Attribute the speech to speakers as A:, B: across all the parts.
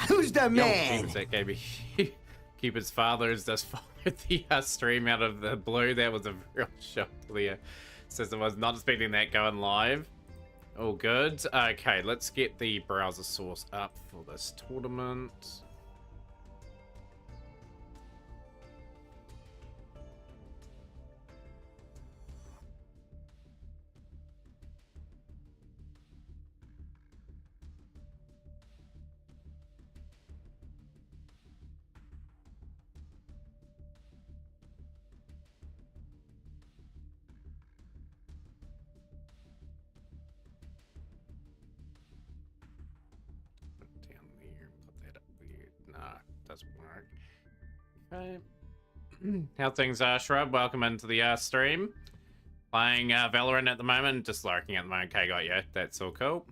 A: Who's the man?
B: That gave me Cupid's father's just followed the stream out of the blue. That was a real shock to the system. I was not expecting that going live. All good. Okay, let's get the browser source up for this tournament. Doesn't work. Okay. How things are, Shrub? Welcome into the stream. Playing Valorant at the moment, just lurking at the moment. Okay, got you. That's all cool.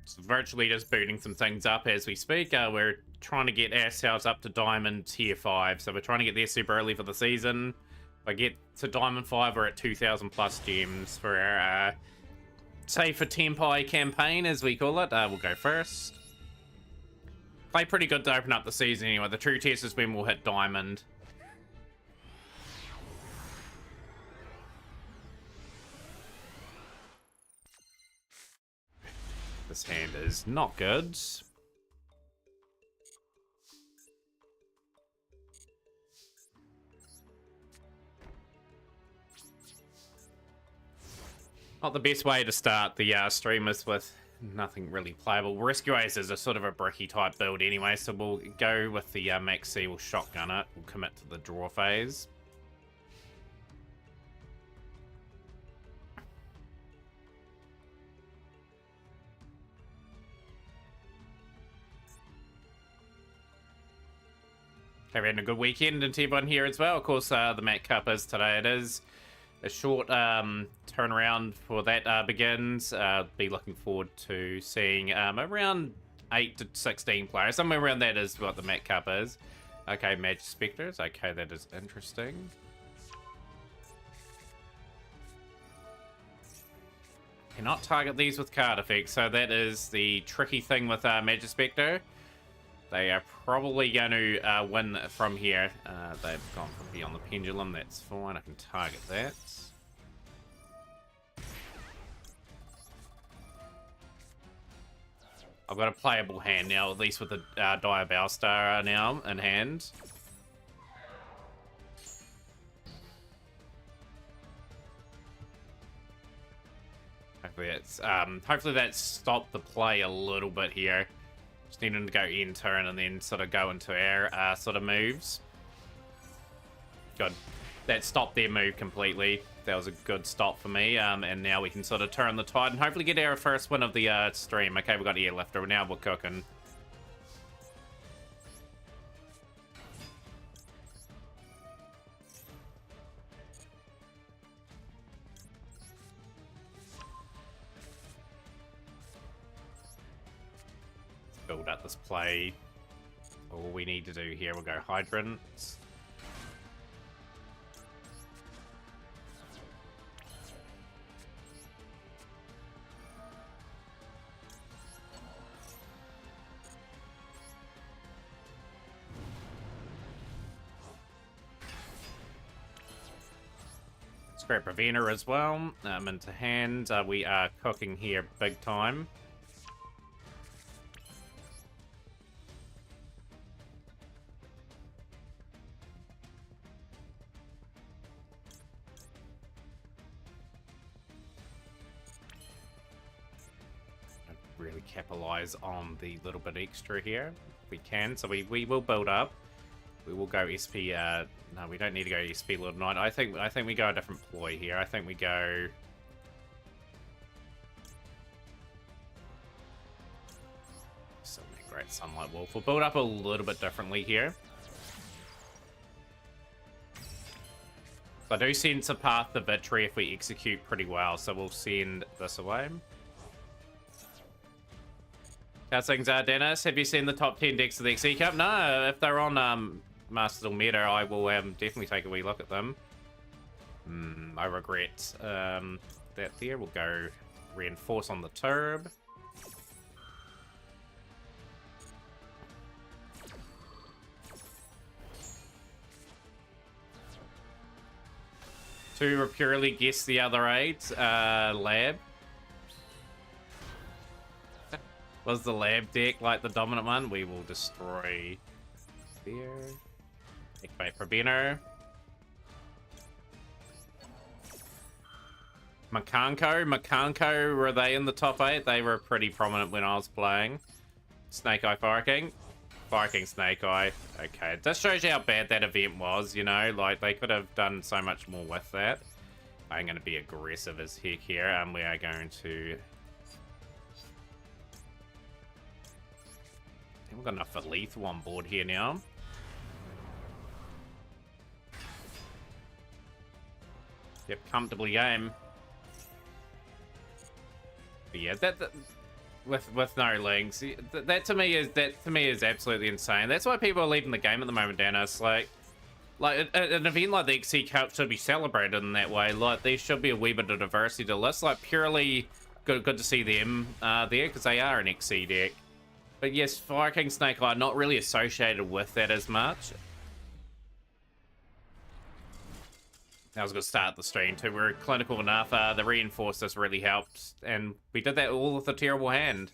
B: So virtually just booting some things up as we speak. We're trying to get ourselves up to Diamond Tier 5. So we're trying to get there super early for the season. If I get to Diamond 5, we're at 2,000 plus gems for our Save for Tempai campaign, as we call it. We'll go first. Play pretty good to open up the season anyway. The true test is when we'll hit Diamond. This hand is not good. Not the best way to start the stream is with nothing really playable. Rescue Ace is a sort of a bricky type build anyway, so we'll go with the Max C. We'll shotgun it. We'll commit to the draw phase. Okay, we're having a good weekend and everyone here as well. Of course, the Mac Cup is today. It is a short turnaround for that begins. Be looking forward to seeing around 8 to 16 players. Somewhere around that is what the Mac Cup is. Okay, Magic Spectres. Okay, that is interesting. Cannot target these with card effects, so that is the tricky thing with Magic Spectre. They are probably going to win from here. They've gone from beyond the pendulum. That's fine. I can target that. I've got a playable hand now, at least with the Dire Bowstar now in hand. Hopefully that's stopped the play a little bit here. Just needing to go end turn and then sort of go into our sort of moves. Good. That stopped their move completely. That was a good stop for me. And now we can sort of turn the tide and hopefully get our first win of the stream. Okay, we've got Airlifter. Now we're cooking. Build up this play. All we need to do here, we'll go Hydrants. Scrap Preventer as well. Into hand. We are cooking here big time. Really capitalize on the little bit extra here if we can. So we will build up. We will go SP. No, we don't need to go SP Lord Knight. I think we go a different ploy here. I think we go. So many great Sunlight Wolf. We'll build up a little bit differently here. So I do sense a path to victory if we execute pretty well. So we'll send this away. How's things are, Dennis? Have you seen the top 10 decks of the XE Cup? No, if they're on Masters or Meta, I will definitely take a wee look at them. I regret that there. We'll go Reinforce on the Turb. to purely guess the other 8. Lab. Was the lab deck like the dominant one? We will destroy there. Activate Probino. Makanko, were they in the top 8? They were pretty prominent when I was playing. Snake Eye Fire King. Fire King Snake Eye. Okay, this shows you how bad that event was, you know? Like, they could have done so much more with that. I'm going to be aggressive as heck here, and we are going to... I think we've got enough for lethal on board here now. Yep, comfortably game. But yeah, that with no links, that to me is absolutely insane. That's why people are leaving the game at the moment, Dennis. Like an event like the XC Cup should be celebrated in that way. Like there should be a wee bit of diversity to list. Like purely good to see them there because they are an XC deck. But yes, Fire King Snake Eye not really associated with that as much. That was a good start the stream too. We were clinical enough. The reinforcers really helped, and we did that all with a terrible hand.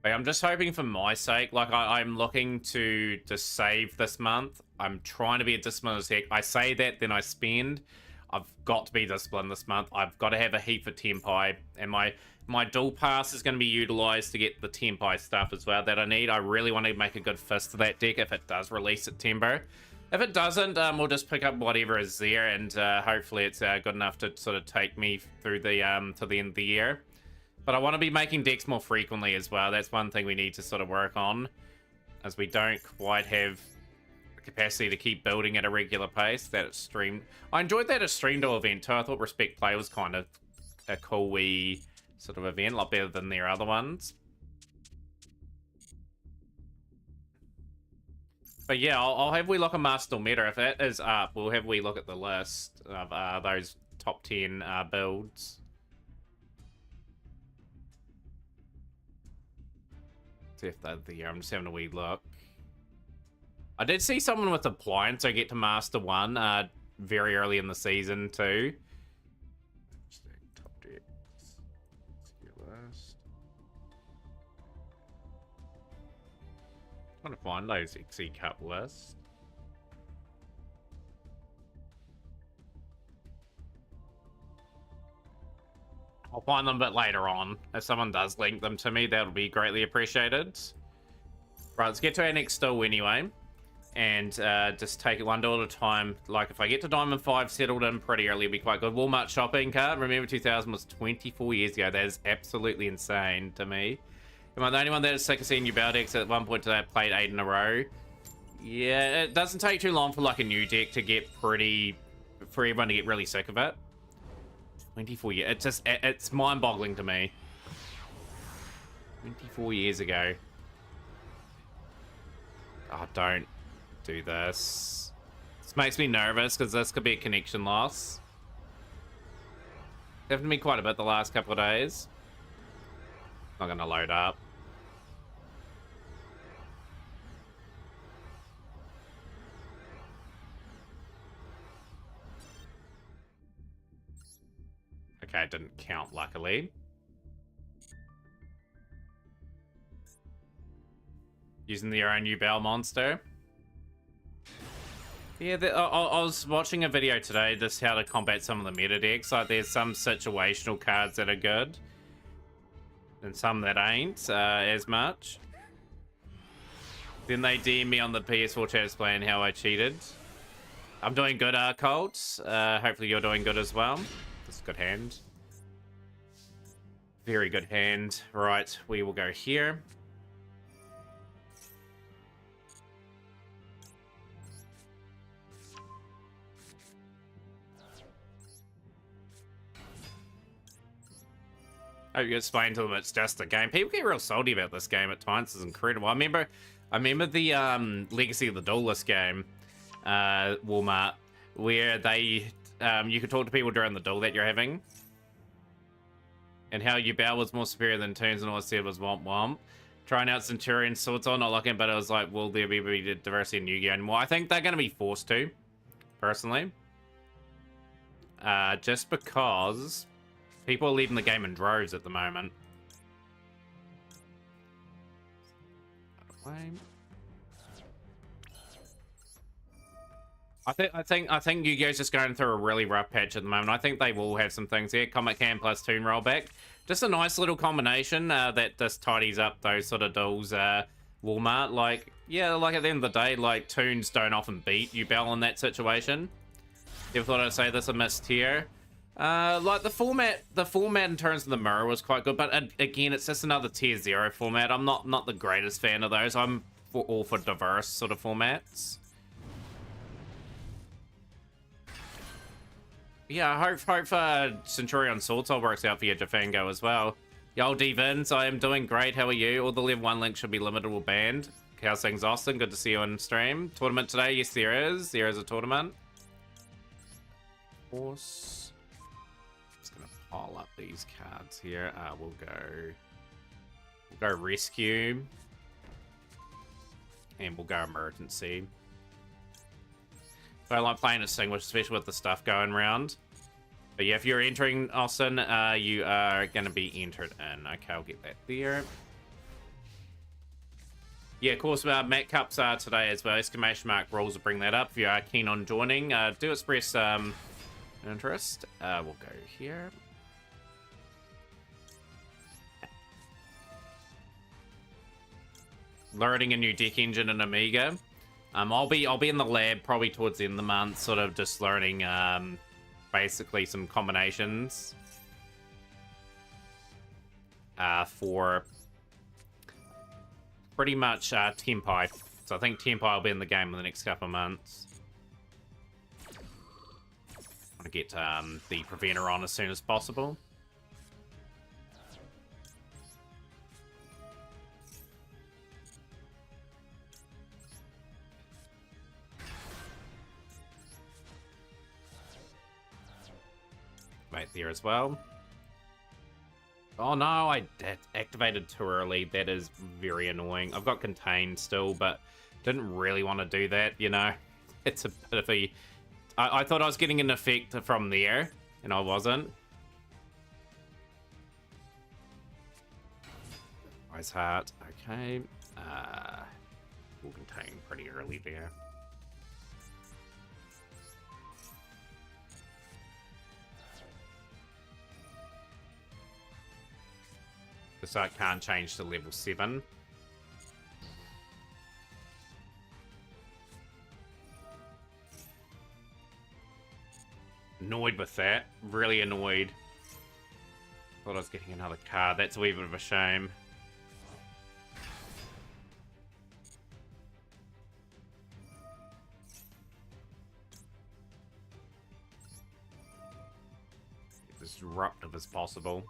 B: But I'm just hoping for my sake. Like I'm looking to save this month. I'm trying to be a disciplined as heck. I say that, then I spend. I've got to be disciplined this month. I've got to have a heap for Tempai, and my dual pass is going to be utilized to get the Tempai stuff as well that I need. I really want to make a good fist to that deck if it does release September. If it doesn't, we'll just pick up whatever is there, and hopefully it's good enough to sort of take me through the to the end of the year. But I want to be making decks more frequently as well. That's one thing we need to sort of work on, as we don't quite have the capacity to keep building at a regular pace. That it's streamed. I enjoyed that Stream Duel event too. I thought Respect Play was kind of a cool wee sort of event, a lot better than their other ones. But yeah, I'll have we look at Master Meta. If that is up, we'll have we look at the list of those top 10 builds. See if they're there. I'm just having a wee look. I did see someone with Appliance so get to Master 1 very early in the season too. Top decks. See your list. Trying to find those XC Cup lists. I'll find them a bit later on. If someone does link them to me, that would be greatly appreciated. Right, let's get to our next duel anyway. And just take it one duel at a time. Like, if I get to Diamond 5 settled in pretty early, it'll be quite good. Walmart shopping cart. Remember, 2000 was 24 years ago. That is absolutely insane to me. Am I the only one that is sick of seeing new battle decks? At one point today I played 8 in a row. Yeah, it doesn't take too long for like a new deck to get pretty... for everyone to get really sick of it. 24 years. It's mind-boggling to me. 24 years ago. Oh, don't do this. This makes me nervous because this could be a connection loss. Definitely been quite a bit the last couple of days. Not gonna load up. Okay, it didn't count, luckily. Using their own new Bell monster. Yeah, I was watching a video today, just how to combat some of the meta decks. Like, there's some situational cards that are good, and some that ain't as much. Then they DM me on the PS4 chat explaining how I cheated. I'm doing good, Colt. Hopefully you're doing good as well. That's a good hand. Very good hand. Right, we will go here. I hope you explain to them it's just a game. People get real salty about this game at times. It's incredible. I remember the Legacy of the Duelist game, Walmart, where they you could talk to people during the duel that you're having, and how your bow was more superior than turns, and all I said was womp womp. Trying out Centurion swords on, not looking, but it was like, will there be diversity in Yu-Gi-Oh anymore? I think they're going to be forced to. personally. Just because people are leaving the game in droves at the moment. I think Yu-Gi-Oh's just going through a really rough patch at the moment. I think they will have some things here. Comet Cam plus Toon Rollback. Just a nice little combination that just tidies up those sort of duels. Walmart, like, yeah, like at the end of the day, like, Toons don't often beat Yubel in that situation. Never thought I'd say this a missed tier. Like the format in terms of the mirror was quite good, but again, it's just another tier 0 format. I'm not the greatest fan of those. I'm all for diverse sort of formats. Yeah, I hope Centurion Sword Soul works out for your Jafango as well. Yo, D-Vins, I am doing great. How are you? All the level 1 links should be limited or banned. How's things, Austin? Good to see you on stream. Tournament today? Yes, there is. There is a tournament. Of course. Just gonna pile up these cards here. We'll go rescue. And we'll go emergency. So I like playing Distinguished, especially with the stuff going around. But yeah, if you're entering, Austin, you are going to be entered in. Okay, I'll get that there. Yeah, of course, Matt Cups are today as well. Exclamation mark rules will bring that up. If you are keen on joining, do express interest. We'll go here. Learning a new deck engine in Amiga. I'll be in the lab probably towards the end of the month, sort of just learning basically some combinations for pretty much Tempai. So I think Tempai will be in the game in the next couple of months. I want to get the Preventer on as soon as possible. Right there as well. Oh no, I activated too early. That is very annoying. I've got Contained still, but didn't really want to do that, you know. It's a bit of a... I thought I was getting an effect from there, and I wasn't. Ice Heart, okay. We'll Contain pretty early there. So I can't change to level 7. Annoyed with that. Really annoyed. Thought I was getting another card. That's a wee bit of a shame. As disruptive as possible.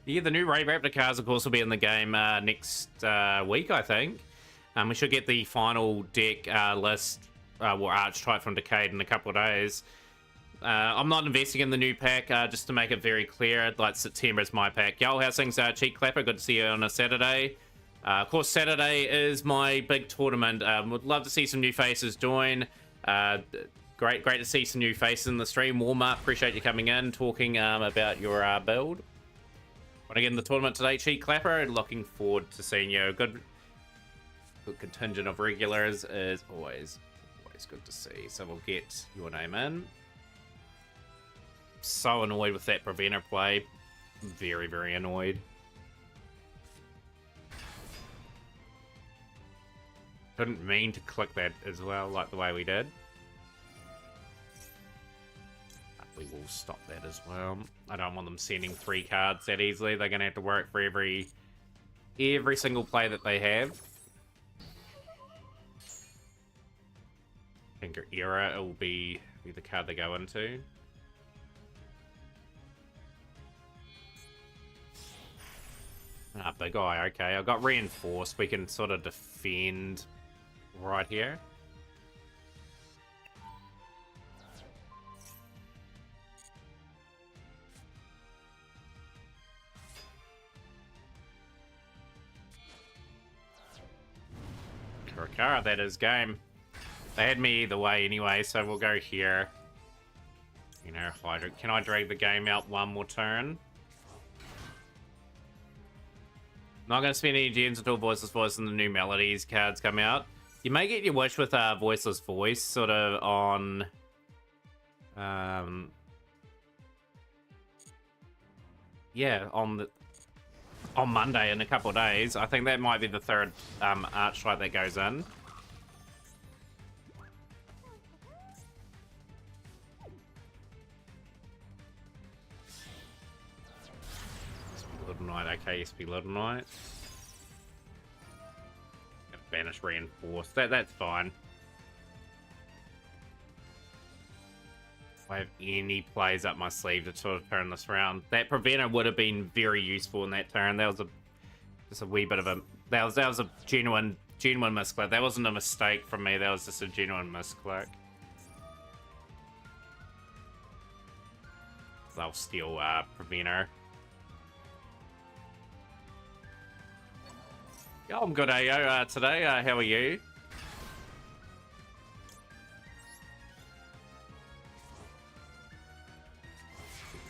B: Yeah, the new Ray Raptor cards, of course, will be in the game next week, I think. We should get the final deck list, or Archetype from Decade in a couple of days. I'm not investing in the new pack, just to make it very clear. Like, September is my pack. Yo, how's things, Cheek Clapper? Good to see you on a Saturday. Of course, Saturday is my big tournament. Would love to see some new faces join. Great to see some new faces in the stream. Walmart, appreciate you coming in, talking about your build. But again, the tournament today, Cheek Clapper, looking forward to seeing you. Good contingent of regulars is always good to see. So we'll get your name in. So annoyed with that Preventer play. Very, very annoyed. Couldn't mean to click that as well, like the way we did. We will stop that as well. I don't want them sending 3 cards that easily. They're going to have to work for every single play that they have. Finger Era will be the card they go into. Big Eye, okay. I got Reinforced. We can sort of defend right here. For a car, that is game. They had me either way anyway, so we'll go here. You know, Hydra. Can I drag the game out one more turn? Not going to spend any gems until Voiceless Voice and the new Melodies cards come out. You may get your wish with Voiceless Voice sort of on... yeah, on Monday in a couple of days. I think that might be the third Archlight that goes in. Little Knight, okay, SP Little Knight. Banish Reinforce, that's fine. If I have any plays up my sleeve to sort of turn this around. That Preventer would have been very useful in that turn. That was just a wee bit of a that was a genuine misclick. That wasn't a mistake from me, that was just a genuine misclick. They'll steal Preventer. Yeah, I'm good, Ayo, today. How are you?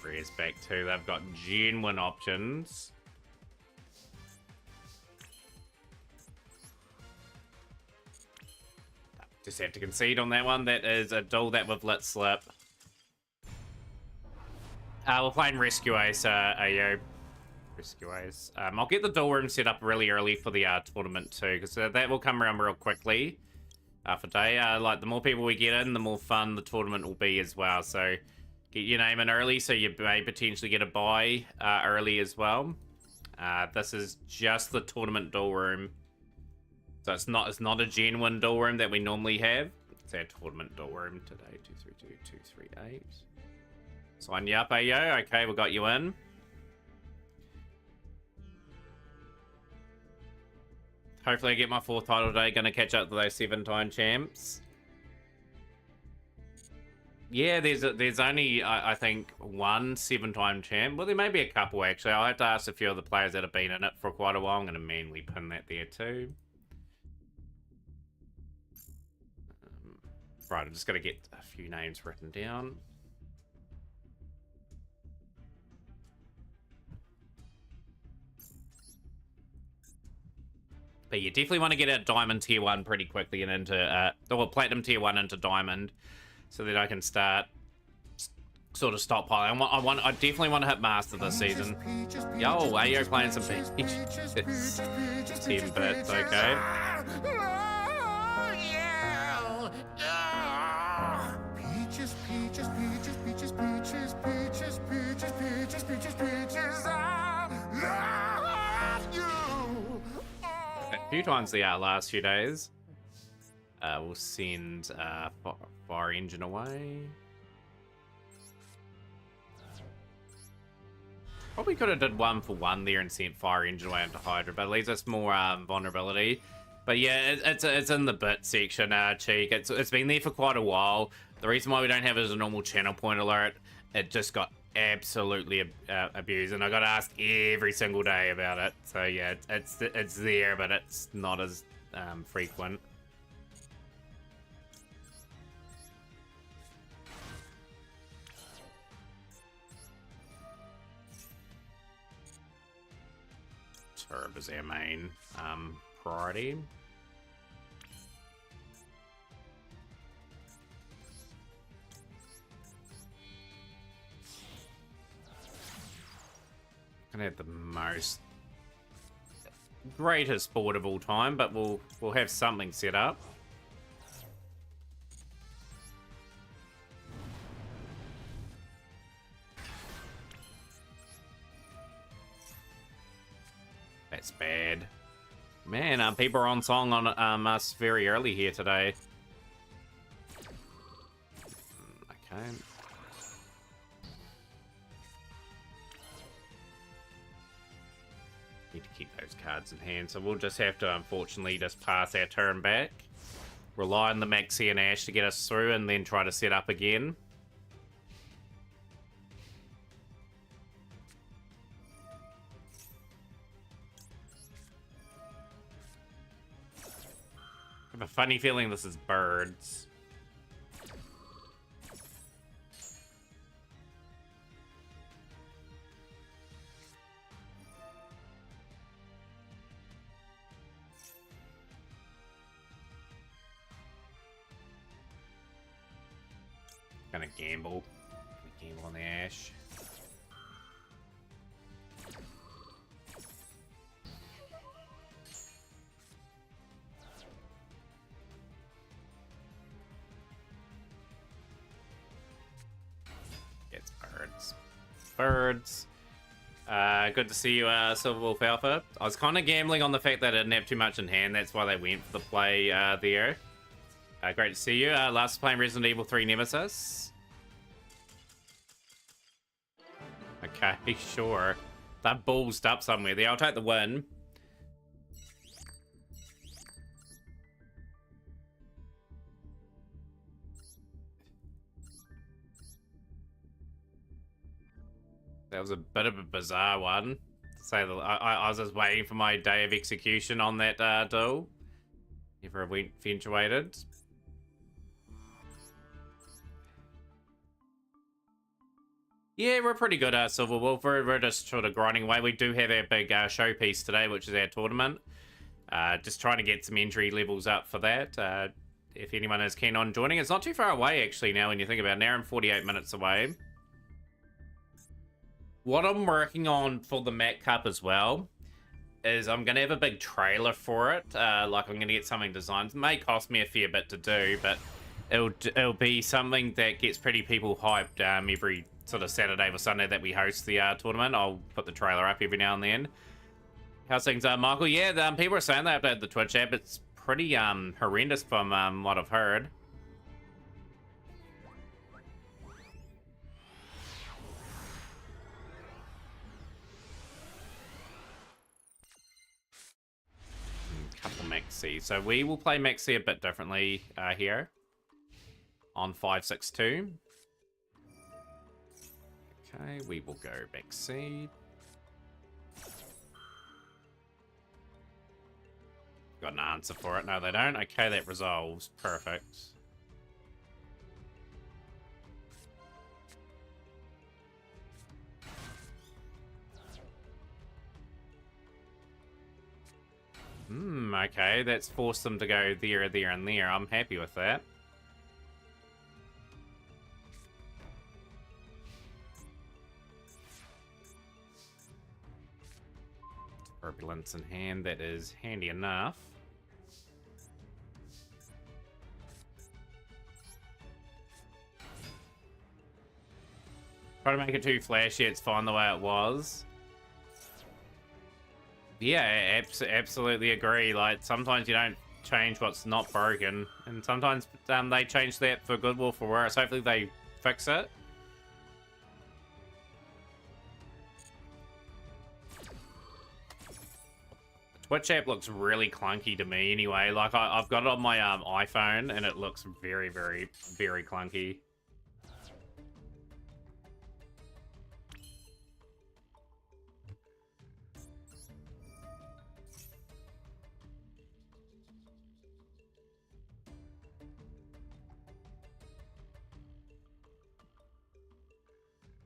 B: Freya's back too. They've got genuine options. Just have to concede on that one. That is a duel that with Lit Slip. We're playing Rescue Ace, Ayo. Rescue Ace. I'll get the duel room set up really early for the tournament too, because that will come around real quickly for day. Like the more people we get in, the more fun the tournament will be as well. So get your name in early, so you may potentially get a buy early as well. This is just the tournament duel room, so it's not a genuine duel room that we normally have. It's our tournament duel room today. 232-238. Sign you up, Ayo. Okay, we got you in. Hopefully I get my 4th title today. Gonna catch up to those 7-time champs. Yeah, there's only, I think, one 7-time champ. Well, there may be a couple, actually. I'll have to ask a few of the players that have been in it for quite a while. I'm gonna manually pin that there, too. Right, I'm just gonna get a few names written down. But you definitely want to get out Diamond Tier 1 pretty quickly and into, or Platinum Tier 1 into Diamond, so that I can start sort of stockpiling. I definitely want to hit Master this season. Yo, Ayo playing some Peaches. 10 bits, okay. Peaches, peaches, peaches, peaches, peaches, peaches, peaches, peaches, peaches, peaches. A few times the last few days. We'll send Fire Engine away. Probably could have did 1 for 1 there and sent Fire Engine away into Hydra, but it leaves us more vulnerability. But yeah, it's in the bit section, Cheek. It's been there for quite a while. The reason why we don't have it as a normal channel point alert, it just got absolutely abused, and I got asked every single day about it. So yeah, it's there, but it's not as frequent. Turb is our main priority. Gonna have the most greatest board of all time, but we'll have something set up. That's bad. Man, people are on song on us very early here today. Okay. Need to keep those cards in hand, so we'll just have to, unfortunately, just pass our turn back. Rely on the Maxi and Ash to get us through, and then try to set up again. have a funny feeling this is birds. Gonna gamble. Gamble on the Ash. It's birds. Birds. Good to see you, Silver Wolf Alpha. I was kind of gambling on the fact that I didn't have too much in hand. That's why they went for the play there. Great to see you. Last playing Resident Evil 3 Nemesis. Okay, sure. That ballsed up somewhere there. I'll take the win. That was a bit of a bizarre one. To say that I was just waiting for my day of execution on that duel. Never eventuated. Yeah, we're pretty good, Silver Wolf. We're just sort of grinding away. We do have our big showpiece today, which is our tournament. Just trying to get some entry levels up for that. If anyone is keen on joining, it's not too far away, actually, now when you think about it. An hour and 48 minutes away. What I'm working on for the Mac Cup as well is I'm going to have a big trailer for it. Like, I'm going to get something designed. It may cost me a fair bit to do, but it'll be something that gets pretty people hyped every sort of Saturday or Sunday that we host the tournament. I'll put the trailer up every now and then. How's things, Michael? Yeah, people are saying they updated the Twitch app. It's pretty horrendous from what I've heard. Couple Maxi. So we will play Maxi a bit differently here on 562. Okay, we will go Maxi. Got an answer for it. No, they don't. Okay, that resolves. Perfect. Okay, that's forced them to go there, there, and there. I'm happy with that. Turbulence in hand, that is handy enough. Try to make it too flashy, it's fine the way it was. Yeah, absolutely agree. Like, sometimes you don't change what's not broken, and sometimes they change that for good or for worse. Hopefully they fix it. The Twitch app looks really clunky to me anyway. Like, I've got it on my iPhone, and it looks very, very, very clunky.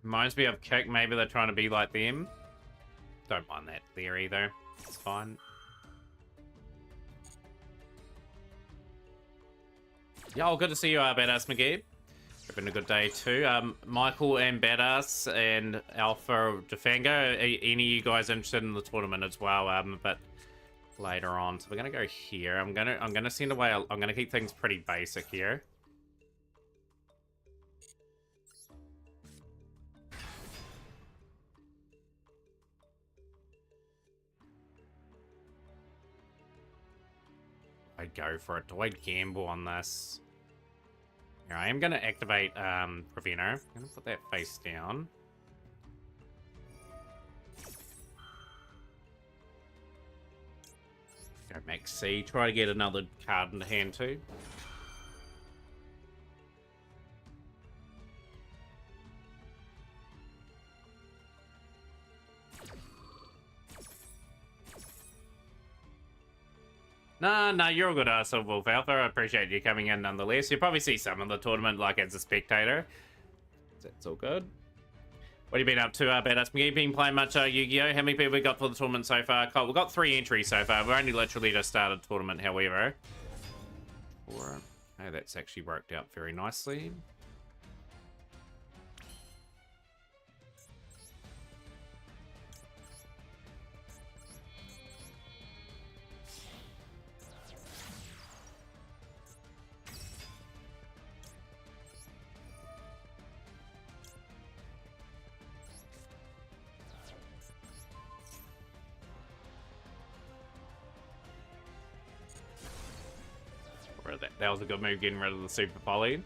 B: Reminds me of Kick. Maybe they're trying to be like them. Don't mind that theory, though. It's fine. Yeah, good to see you, Badass McGee. It's been a good day, too. Michael and Badass and Alpha Defango, any of you guys interested in the tournament as well, a bit later on. So we're going to go here. I'm gonna send away... I'm going to keep things pretty basic here. I'd go for it. Do I gamble on this? Here, I am going to activate Preventer. I'm going to put that face down. Go Max C. Try to get another card in the hand too. No, you're all good, Wolf Alpha. I appreciate you coming in nonetheless. You'll probably see some of the tournament, like, as a spectator. That's all good. What have you been up to, Badass McGee? Been playing much Yu-Gi-Oh? How many people we got for the tournament so far? We've got 3 entries so far. We've only literally just started the tournament, however. Hey, that's actually worked out very nicely. That was a good move, getting rid of the Super Poly.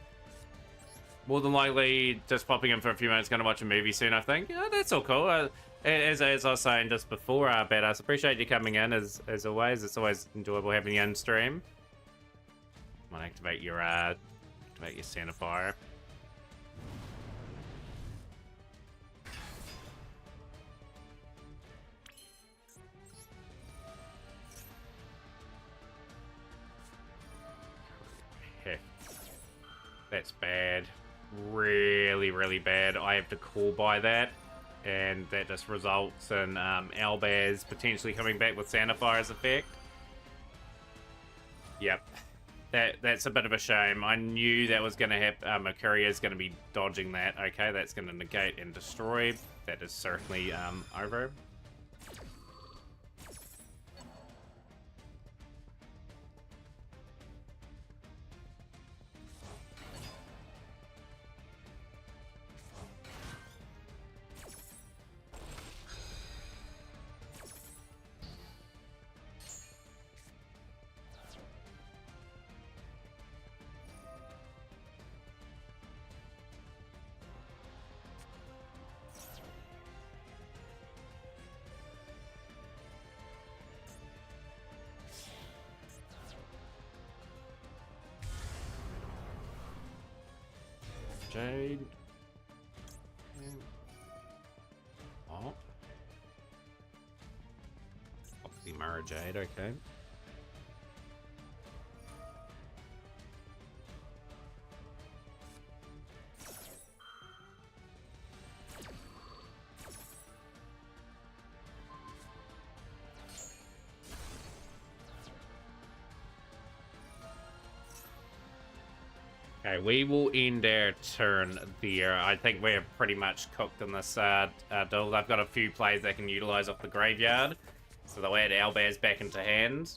B: More than likely, just popping in for a few minutes, going to watch a movie soon, I think. Yeah, that's all cool. As I was saying just before, Badass, appreciate you coming in, as always. It's always enjoyable having you in stream. Might activate your Centerfire. That's bad. Really, really bad. I have to call by that. And that just results in Albaz potentially coming back with Centerfire's effect. Yep. That's a bit of a shame. I knew that was going to happen. Mercuria's going to be dodging that. Okay, that's going to negate and destroy. That is certainly over. Jade. Oh. Themataurian Jade, okay. Okay, we will end our turn there. I think we're pretty much cooked in this duel. I've got a few plays that can utilize off the graveyard, so they'll add Albaz back into hand.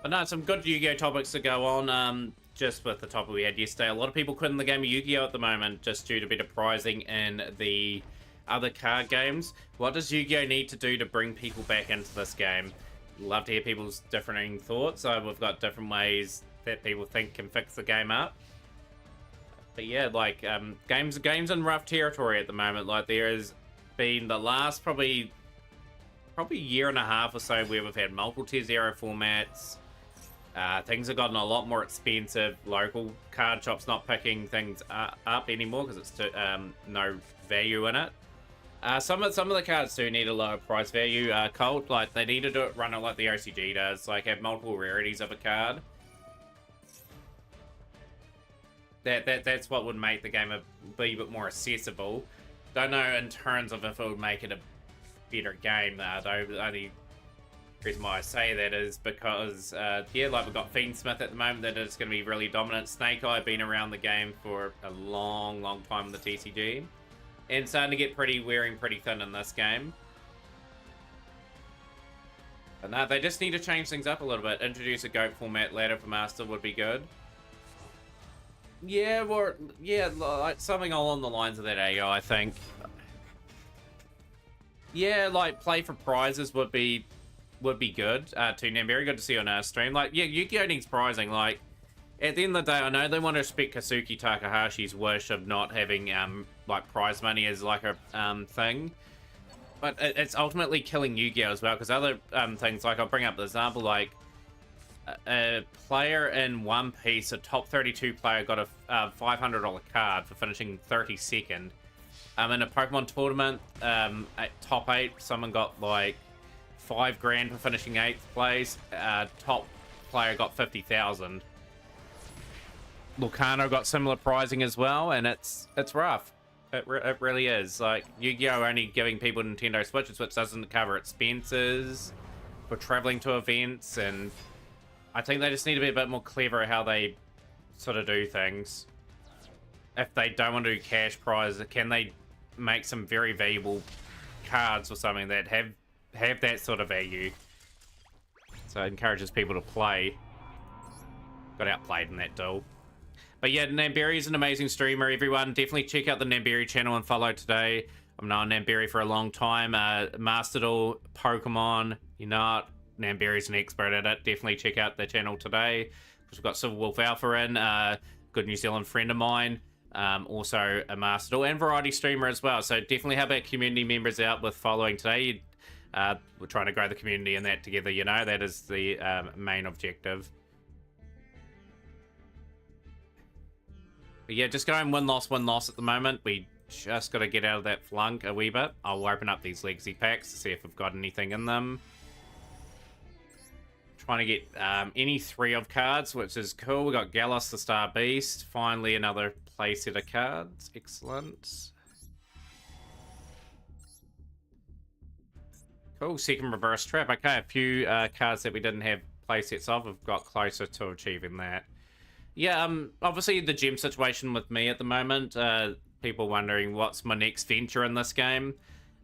B: But no, some good Yu-Gi-Oh topics to go on. Just with the topic we had yesterday, a lot of people quitting the game of Yu-Gi-Oh at the moment just due to better pricing in the other card games. What does Yu-Gi-Oh need to do to bring people back into this game? Love to hear people's differing thoughts. We've got different ways that people think can fix the game up. But yeah, like, games in rough territory at the moment. Like, there has been the last probably year and a half or so where we've had multiple tier 0 formats. Things have gotten a lot more expensive. Local card shops not picking things up anymore because it's no value in it. Some of the cards do need a lower price value. Cult, like, they need to run it like the OCG does, like have multiple rarities of a card. That's what would make the game be a bit more accessible. Don't know in terms of if it would make it a better game, though. The only reason why I say that is because, yeah, like we've got Fiendsmith at the moment that is going to be really dominant. Snake Eye been around the game for a long, long time in the TCG. And starting to get wearing pretty thin in this game. But no, they just need to change things up a little bit. Introduce a GOAT format ladder for Master would be good. Yeah, or yeah, like something along the lines of that AO, I think. Yeah, like play for prizes would be good. Toonam, very good to see you on our stream. Like, yeah, Yu-Gi-Oh needs prizing. Like, at the end of the day, I know they want to respect Kazuki Takahashi's wish of not having like prize money as like a thing, but it's ultimately killing Yu-Gi-Oh as well. Because other things, like I'll bring up the example, like a player in One Piece, a top 32 player got a $500 card for finishing 32nd. In a Pokemon tournament, at top 8, someone got like 5 grand for finishing 8th place. Top player got 50,000. Lucano got similar pricing as well, and it's rough. It really is. Like, Yu-Gi-Oh! Only giving people Nintendo Switches, which doesn't cover expenses for traveling to events, and I think they just need to be a bit more clever at how they sort of do things. If they don't want to do cash prizes, can they make some very valuable cards or something that have that sort of value? So it encourages people to play. Got outplayed in that duel. But yeah, Namberi is an amazing streamer, everyone. Definitely check out the Namberi channel and follow today. I've known Namberi for a long time. Mastered all Pokemon. You know it. Namberi's an expert at it. Definitely check out the channel today. Because we've got Silver Wolf Alpha in. Good New Zealand friend of mine. Also a Mastered all and variety streamer as well. So definitely have our community members out with following today. We're trying to grow the community and that together, you know. That is the main objective. But yeah, just going win-loss at the moment. We just got to get out of that flunk a wee bit. I'll open up these legacy packs to see if we've got anything in them. Trying to get any 3 of cards, which is cool. We got Gallus the Star Beast. Finally, another playset of cards. Excellent. Cool, second reverse trap. Okay, a few cards that we didn't have playsets of. We've got closer to achieving that. Yeah, obviously the gem situation with me at the moment. People wondering what's my next venture in this game.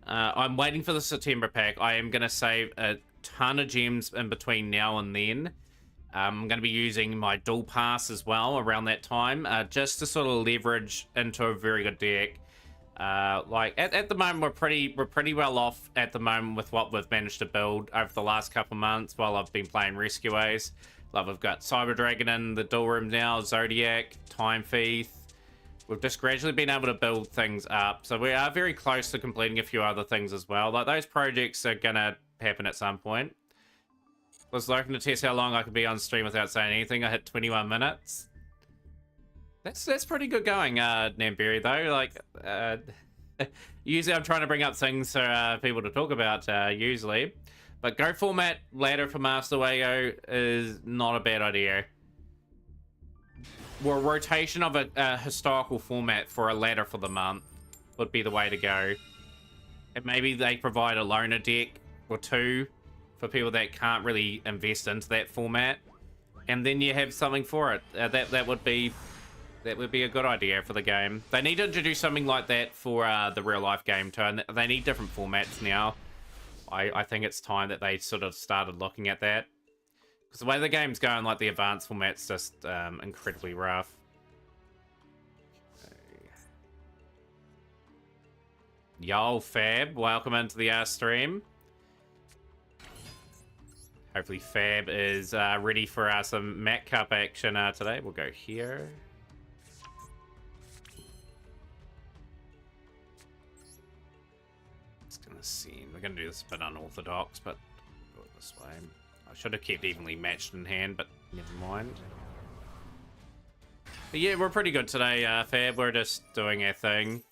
B: I'm waiting for the September pack. I am going to save a ton of gems in between now and then. I'm going to be using my dual pass as well around that time, just to sort of leverage into a very good deck. Like at the moment, we're pretty well off at the moment with what we've managed to build over the last couple months while I've been playing Rescueways. Like, we've got Cyber Dragon in the dual room now, Zodiac, Time Thief. We've just gradually been able to build things up. So we are very close to completing a few other things as well. Like, those projects are going to happen at some point. I was looking to test how long I could be on stream without saying anything. I hit 21 minutes. That's pretty good going, Namberi, though. Like, usually I'm trying to bring up things for people to talk about, usually. But Go format ladder for Master Wayo is not a bad idea. Well, rotation of a historical format for a ladder for the month would be the way to go. And maybe they provide a loaner deck or 2 for people that can't really invest into that format. And then you have something for it. That would be a good idea for the game. They need to introduce something like that for the real life game too. And they need different formats now. I think it's time that they sort of started looking at that. Because the way the game's going, like, the advanced format's just incredibly rough. Okay. Yo, Fab, welcome into the stream. Hopefully Fab is ready for some Mac Cup action today. We'll go here. Scene. We're going to do this a bit unorthodox, but do it this way. I should have kept evenly matched in hand, but never mind. But yeah, we're pretty good today, Fab. We're just doing our thing.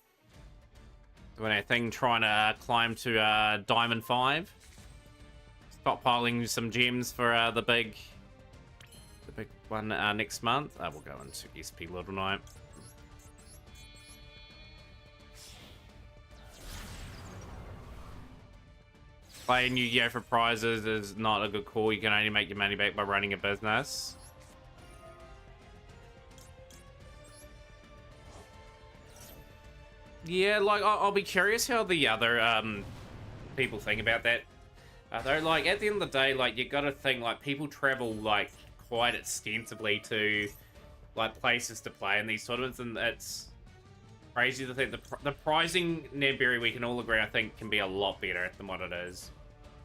B: Trying to climb to Diamond 5. Stockpiling some gems for the big one next month. We'll go into SP Little Night. Playing Yu-Gi-Oh! For prizes is not a good call. You can only make your money back by running a business. Yeah, like, I'll be curious how the other people think about that. Though, like, at the end of the day, like, you gotta think, like, people travel, like, quite extensively to, like, places to play in these tournaments, and it's crazy to think the prizing Namberi, we can all agree, I think, can be a lot better than what it is.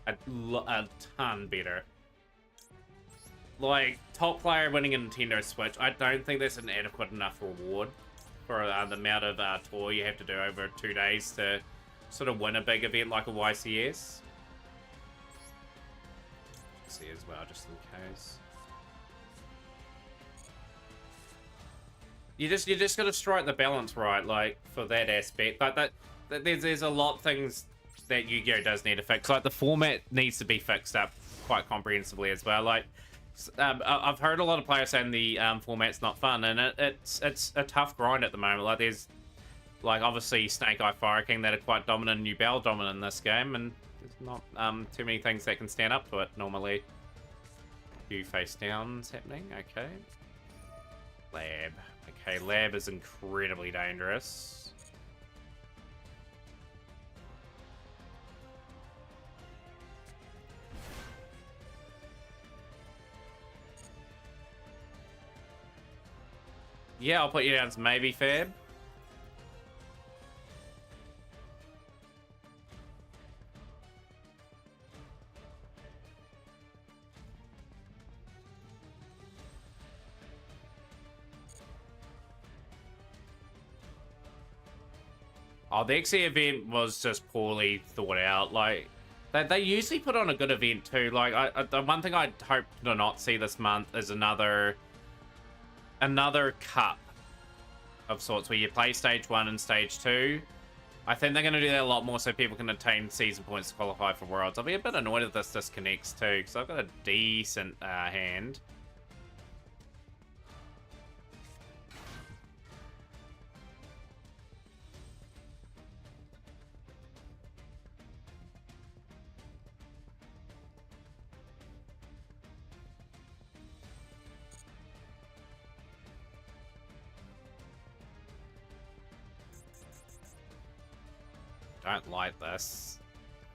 B: A ton better. Like, top player winning a Nintendo Switch, I don't think that's an adequate enough reward for the amount of tour you have to do over 2 days to sort of win a big event like a YCS. See as well, just in case. You just got to strike the balance right, like, for that aspect. But there's a lot of things that Yu-Gi-Oh does need to fix. Like the format needs to be fixed up quite comprehensively as well. Like I've heard a lot of players saying the format's not fun, and it's a tough grind at the moment. Like there's like obviously Snake Eye Fire King that are quite dominant, and Yubel dominant in this game, and there's not too many things that can stand up to it normally. Few face downs happening. Okay. Lab. Okay, Lab is incredibly dangerous. Yeah, I'll put you down as maybe Fab. Oh, the XE event was just poorly thought out. Like, they usually put on a good event too. Like, the one thing I hope to not see this month is another cup of sorts where you play stage 1 and stage 2. I think they're going to do that a lot more so people can attain season points to qualify for Worlds. I'll be a bit annoyed if this disconnects too, because I've got a decent hand. Don't like this.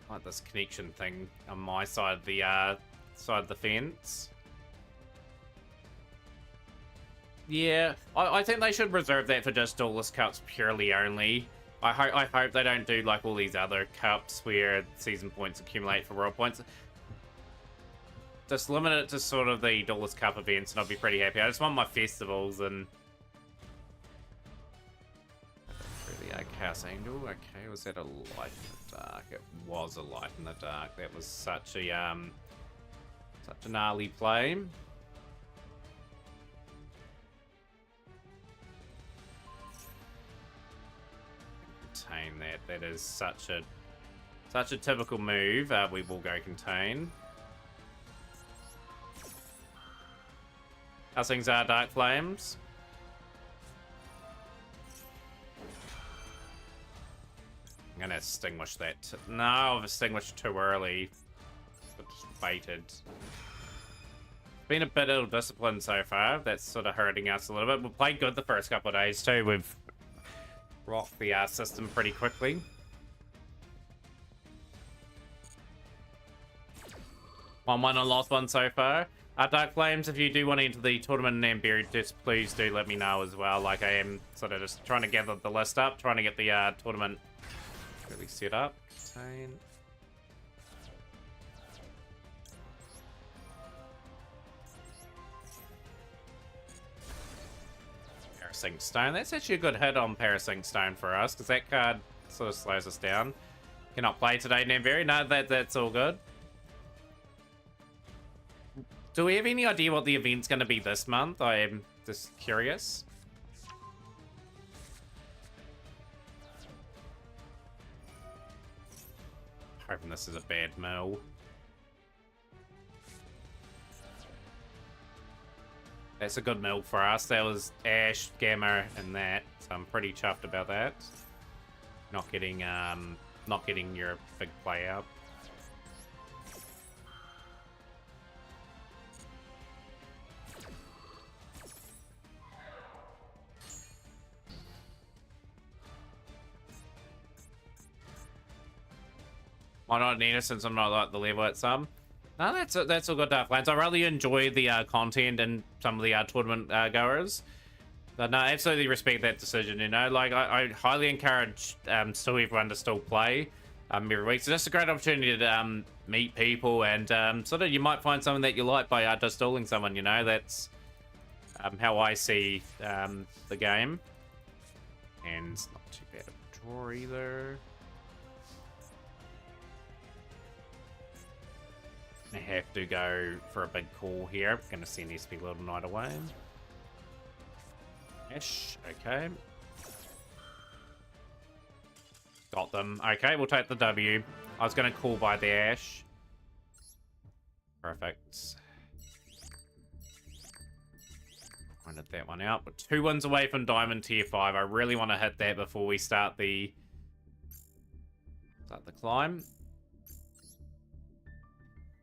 B: I like this connection thing on my side of the fence. Yeah, I think they should reserve that for just Duelist Cups purely only. I hope they don't do like all these other cups where season points accumulate for world points. Just limit it to sort of the Duelist Cup events and I'll be pretty happy. I just want my festivals and... Chaos Angel. Okay, was that a light in the dark? It was a light in the dark. That was such a gnarly play. Contain that. That is such a typical move. We will go contain. How's things are, Dark Flames? I'm gonna extinguish that. No, I've extinguished too early. Just baited. Been a bit ill-disciplined so far. That's sort of hurting us a little bit. We played good the first couple of days too. We've rocked the system pretty quickly. 1-1 on lost one so far. Dark Flames, if you do want to enter the tournament in Nambury, just please do let me know as well. Like I am sort of just trying to gather the list up, trying to get the tournament really set up. Contain. Parasync Stone. That's actually a good hit on Parasync Stone for us, because that card sort of slows us down. Cannot play today, Nambury. No, that's all good. Do we have any idea what the event's going to be this month? I am just curious. Hoping this is a bad mill. That's a good mill for us. That was Ash, Gamma, and that. So I'm pretty chuffed about that. Not getting your big play out. Why not Nina, since I'm not like the level at some? No, that's all good, Dark Lands. I really enjoy the content and some of the tournament goers. But no, absolutely respect that decision, you know? Like, I highly encourage still everyone to still play every week. So just a great opportunity to meet people and sort of you might find something that you like by just dueling someone, you know? That's how I see the game. And it's not too bad of a draw either. I have to go for a big call here. I'm going to send SP Little Knight away. Ash, okay. Got them. Okay, we'll take the W. I was going to call by the Ash. Perfect. Pointed that one out. We're 2 wins away from Diamond Tier 5. I really want to hit that before we start the climb.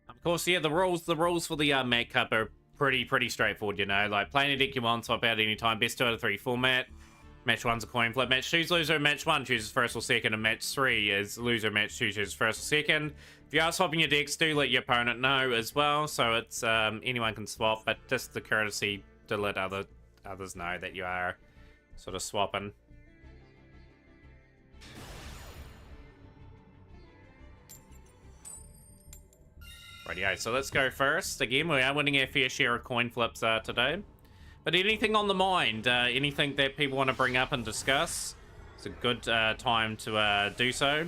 B: Of course, yeah, the rules for the Mat Cup are pretty straightforward, you know. Like, play any deck you want, swap out any time. Best 2 out of 3 format. Match 1's a coin flip. Match 2's loser. Match 1 chooses first or second. And match 3 is loser. Match 2 chooses first or second. If you are swapping your decks, do let your opponent know as well. So it's anyone can swap, but just the courtesy to let others know that you are sort of swapping. Rightio, so let's go first. Again, we are winning our fair share of coin flips today. But anything on the mind? Anything that people want to bring up and discuss? It's a good time to do so.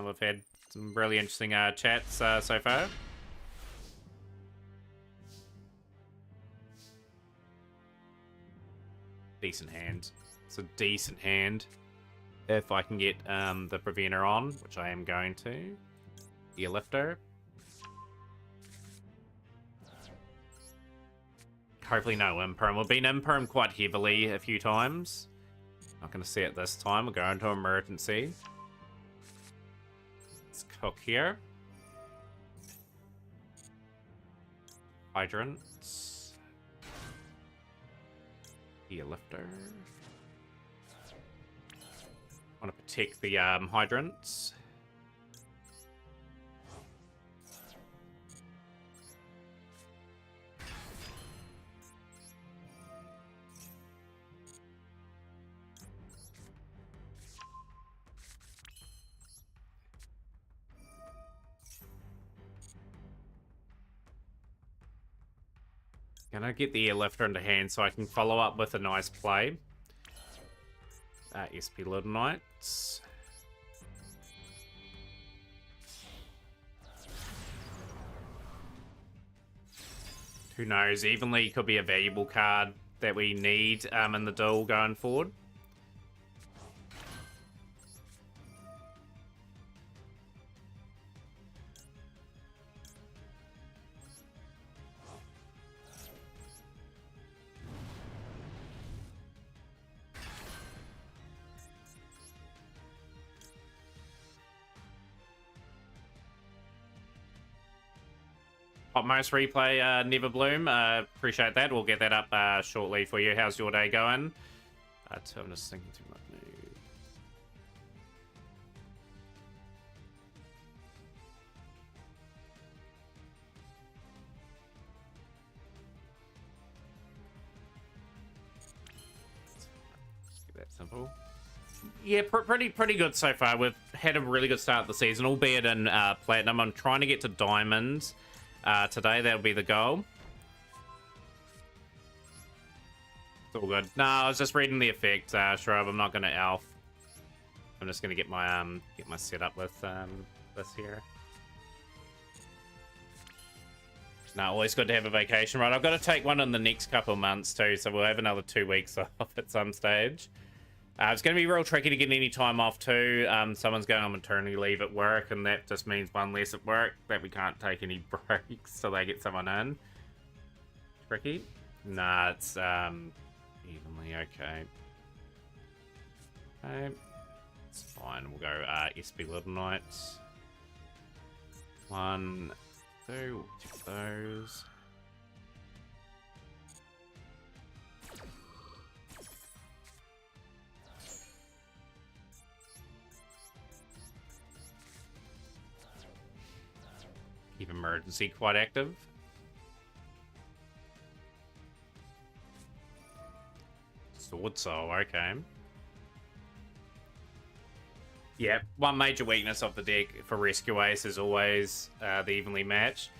B: We've had some really interesting chats so far. Decent hand. It's a decent hand. If I can get the Preventer on, which I am going to. Ear Lifter. Hopefully no Imperm. We've been Imperm quite heavily a few times. Not going to see it this time. We'll go into emergency. Let's cook here. Hydrants. Ear Lifter. Want to protect the hydrants. Gonna get the Ear Lifter into hand so I can follow up with a nice play. SP Little Knights. Who knows? Evenly could be a valuable card that we need in the duel going forward. Topmost replay, Never Bloom. Appreciate that. We'll get that up shortly for you. How's your day going? So I'm just thinking through my mood. Let's get that simple. Yeah, pretty good so far. We've had a really good start of the season, albeit in Platinum. I'm trying to get to Diamonds. Today, that'll be the goal. It's all good. No, I was just reading the effect, Shrub. I'm not going to Elf. I'm just going to get my setup with this here. No, always good to have a vacation, right? I've got to take one in the next couple of months too, so we'll have another 2 weeks off at some stage. It's going to be real tricky to get any time off too. Someone's going on maternity leave at work, and that just means one less at work that we can't take any breaks, so they get someone in. Tricky? Nah, it's evenly okay. Okay, it's fine. We'll go SP Little Knights. 1, 2, take those. Keep emergency quite active. Sword Soul, okay. Yeah, one major weakness of the deck for Rescue Ace is always the evenly matched.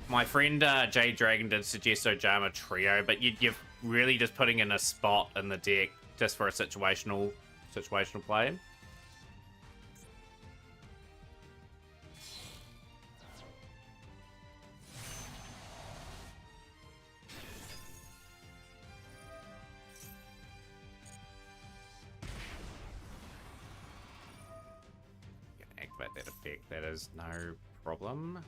B: My friend Jade Dragon did suggest Ojama Trio, but you're really just putting in a spot in the deck just for a situational play. activate that effect. That is no problem.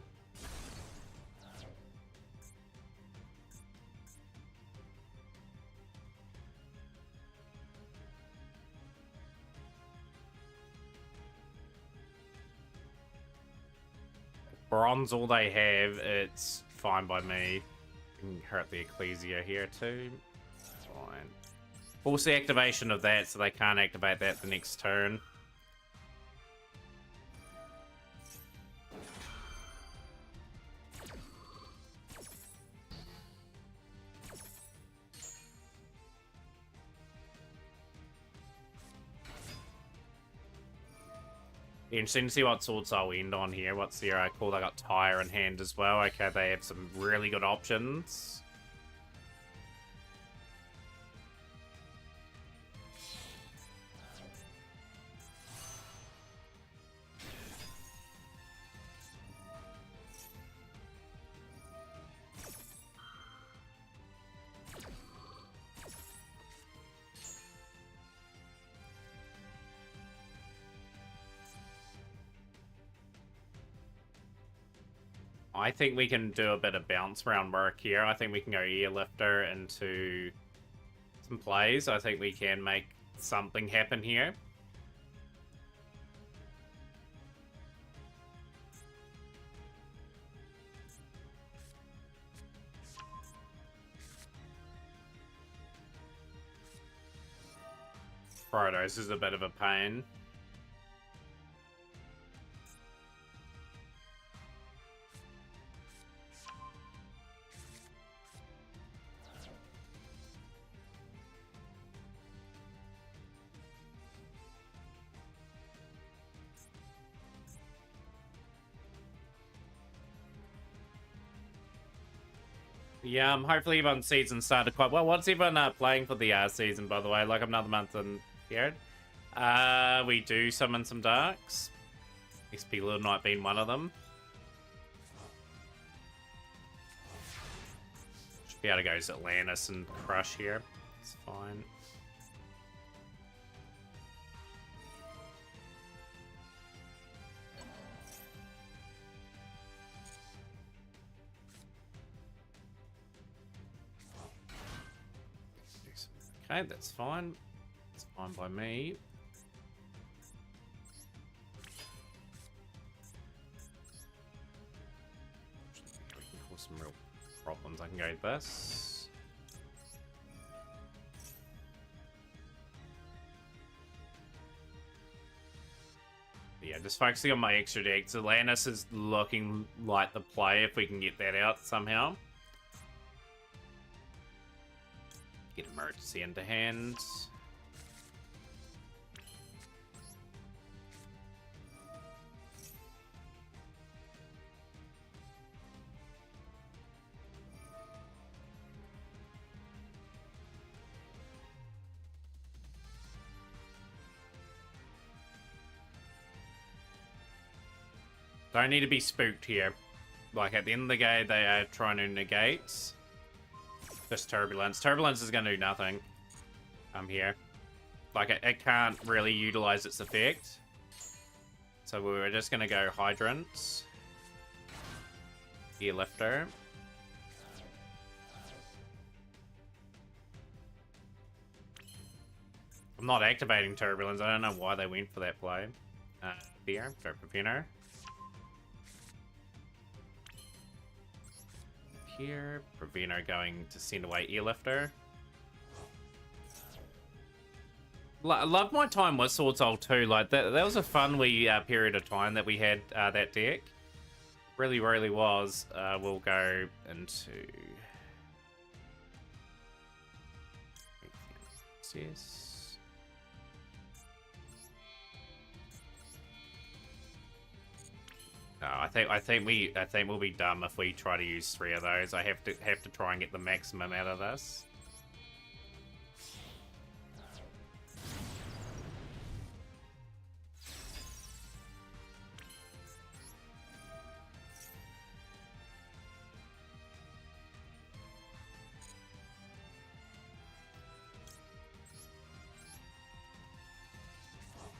B: Bronze, all they have, it's fine by me. Can hurt the Ecclesia here too. Fine. Force the activation of that so they can't activate that the next turn. Be interesting to see what swords I'll end on here. What's their call? I got Tire in hand as well. Okay, they have some really good options. I think we can do a bit of bounce around work here. I think we can go Airlifter into some plays. I think we can make something happen here. Protos is a bit of a pain. Yeah, hopefully everyone's season started quite well. What's everyone playing for the season, by the way? Like another month and period. We do summon some darks. XP Little Knight being one of them. Should be able to go to Atlantis and crush here. It's fine. Okay, that's fine. It's fine by me. We can cause some real problems. I can go this. Yeah, just focusing on my extra decks. Atlantis is looking like the play if we can get that out somehow. Get emergency into hand. Don't need to be spooked here. Like at the end of the game, they are trying to negate. Just Turbulence. Turbulence is going to do nothing. I'm here. Like, it can't really utilize its effect. So we're just going to go Hydrant. Airlifter. I'm not activating Turbulence. I don't know why they went for that play. Here, go Preventer. Here, Preventer going to send away Airlifter. I love my time with Sword Soul too. Like that was a fun wee period of time that we had that deck. Really, really was. We'll go into yes. No, I think we'll be dumb if we try to use 3 of those. I have to try and get the maximum out of this.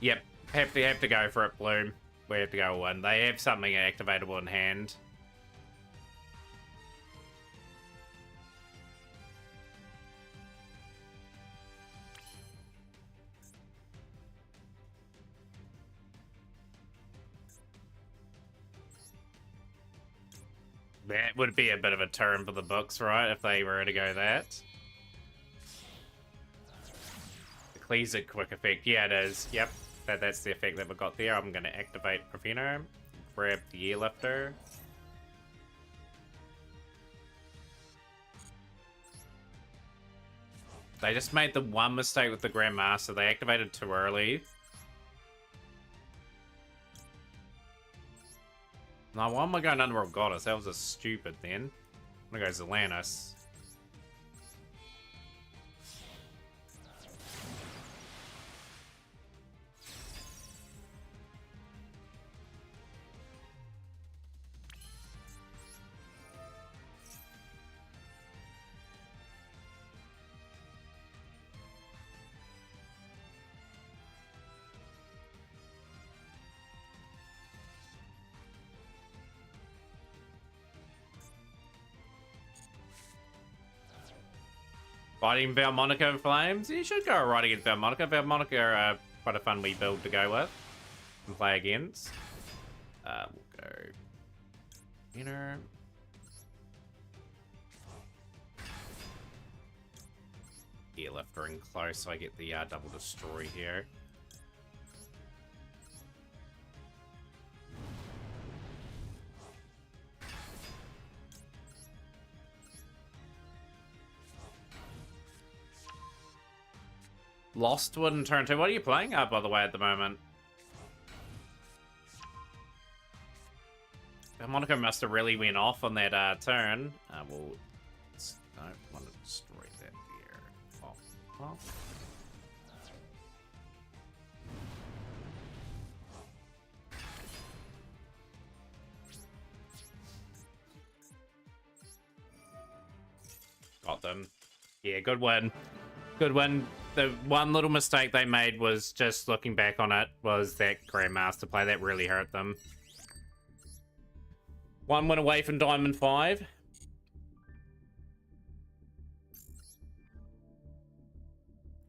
B: Yep, have to go for it, Bloom. we have to go in. They have something activatable in hand. That would be a bit of a turn for the books, right? If they were to go that. The Cleaser quick effect. Yeah, it is. Yep. That's the effect that we got there. I'm going to activate Preventer. Grab the Airlifter. They just made the one mistake with the Grandmaster. They activated too early. Now, why am I going Underworld Goddess? That was a stupid then. I'm gonna go Zelanis. Fighting Valmonica Flames? You should go right against Valmonica. Valmonica are quite a fun wee build to go with and play against. We'll go inner. Airlifter in close, so I get the double destroy here. Lost Wood in turn 2. What are you playing by the way, at the moment? Monaco must have really went off on that turn. We'll... No, want to destroy that there. Oh. Got them. Yeah, good win. Good win. The one little mistake they made was just looking back on it was that Grandmaster play. That really hurt them. One win away from Diamond 5.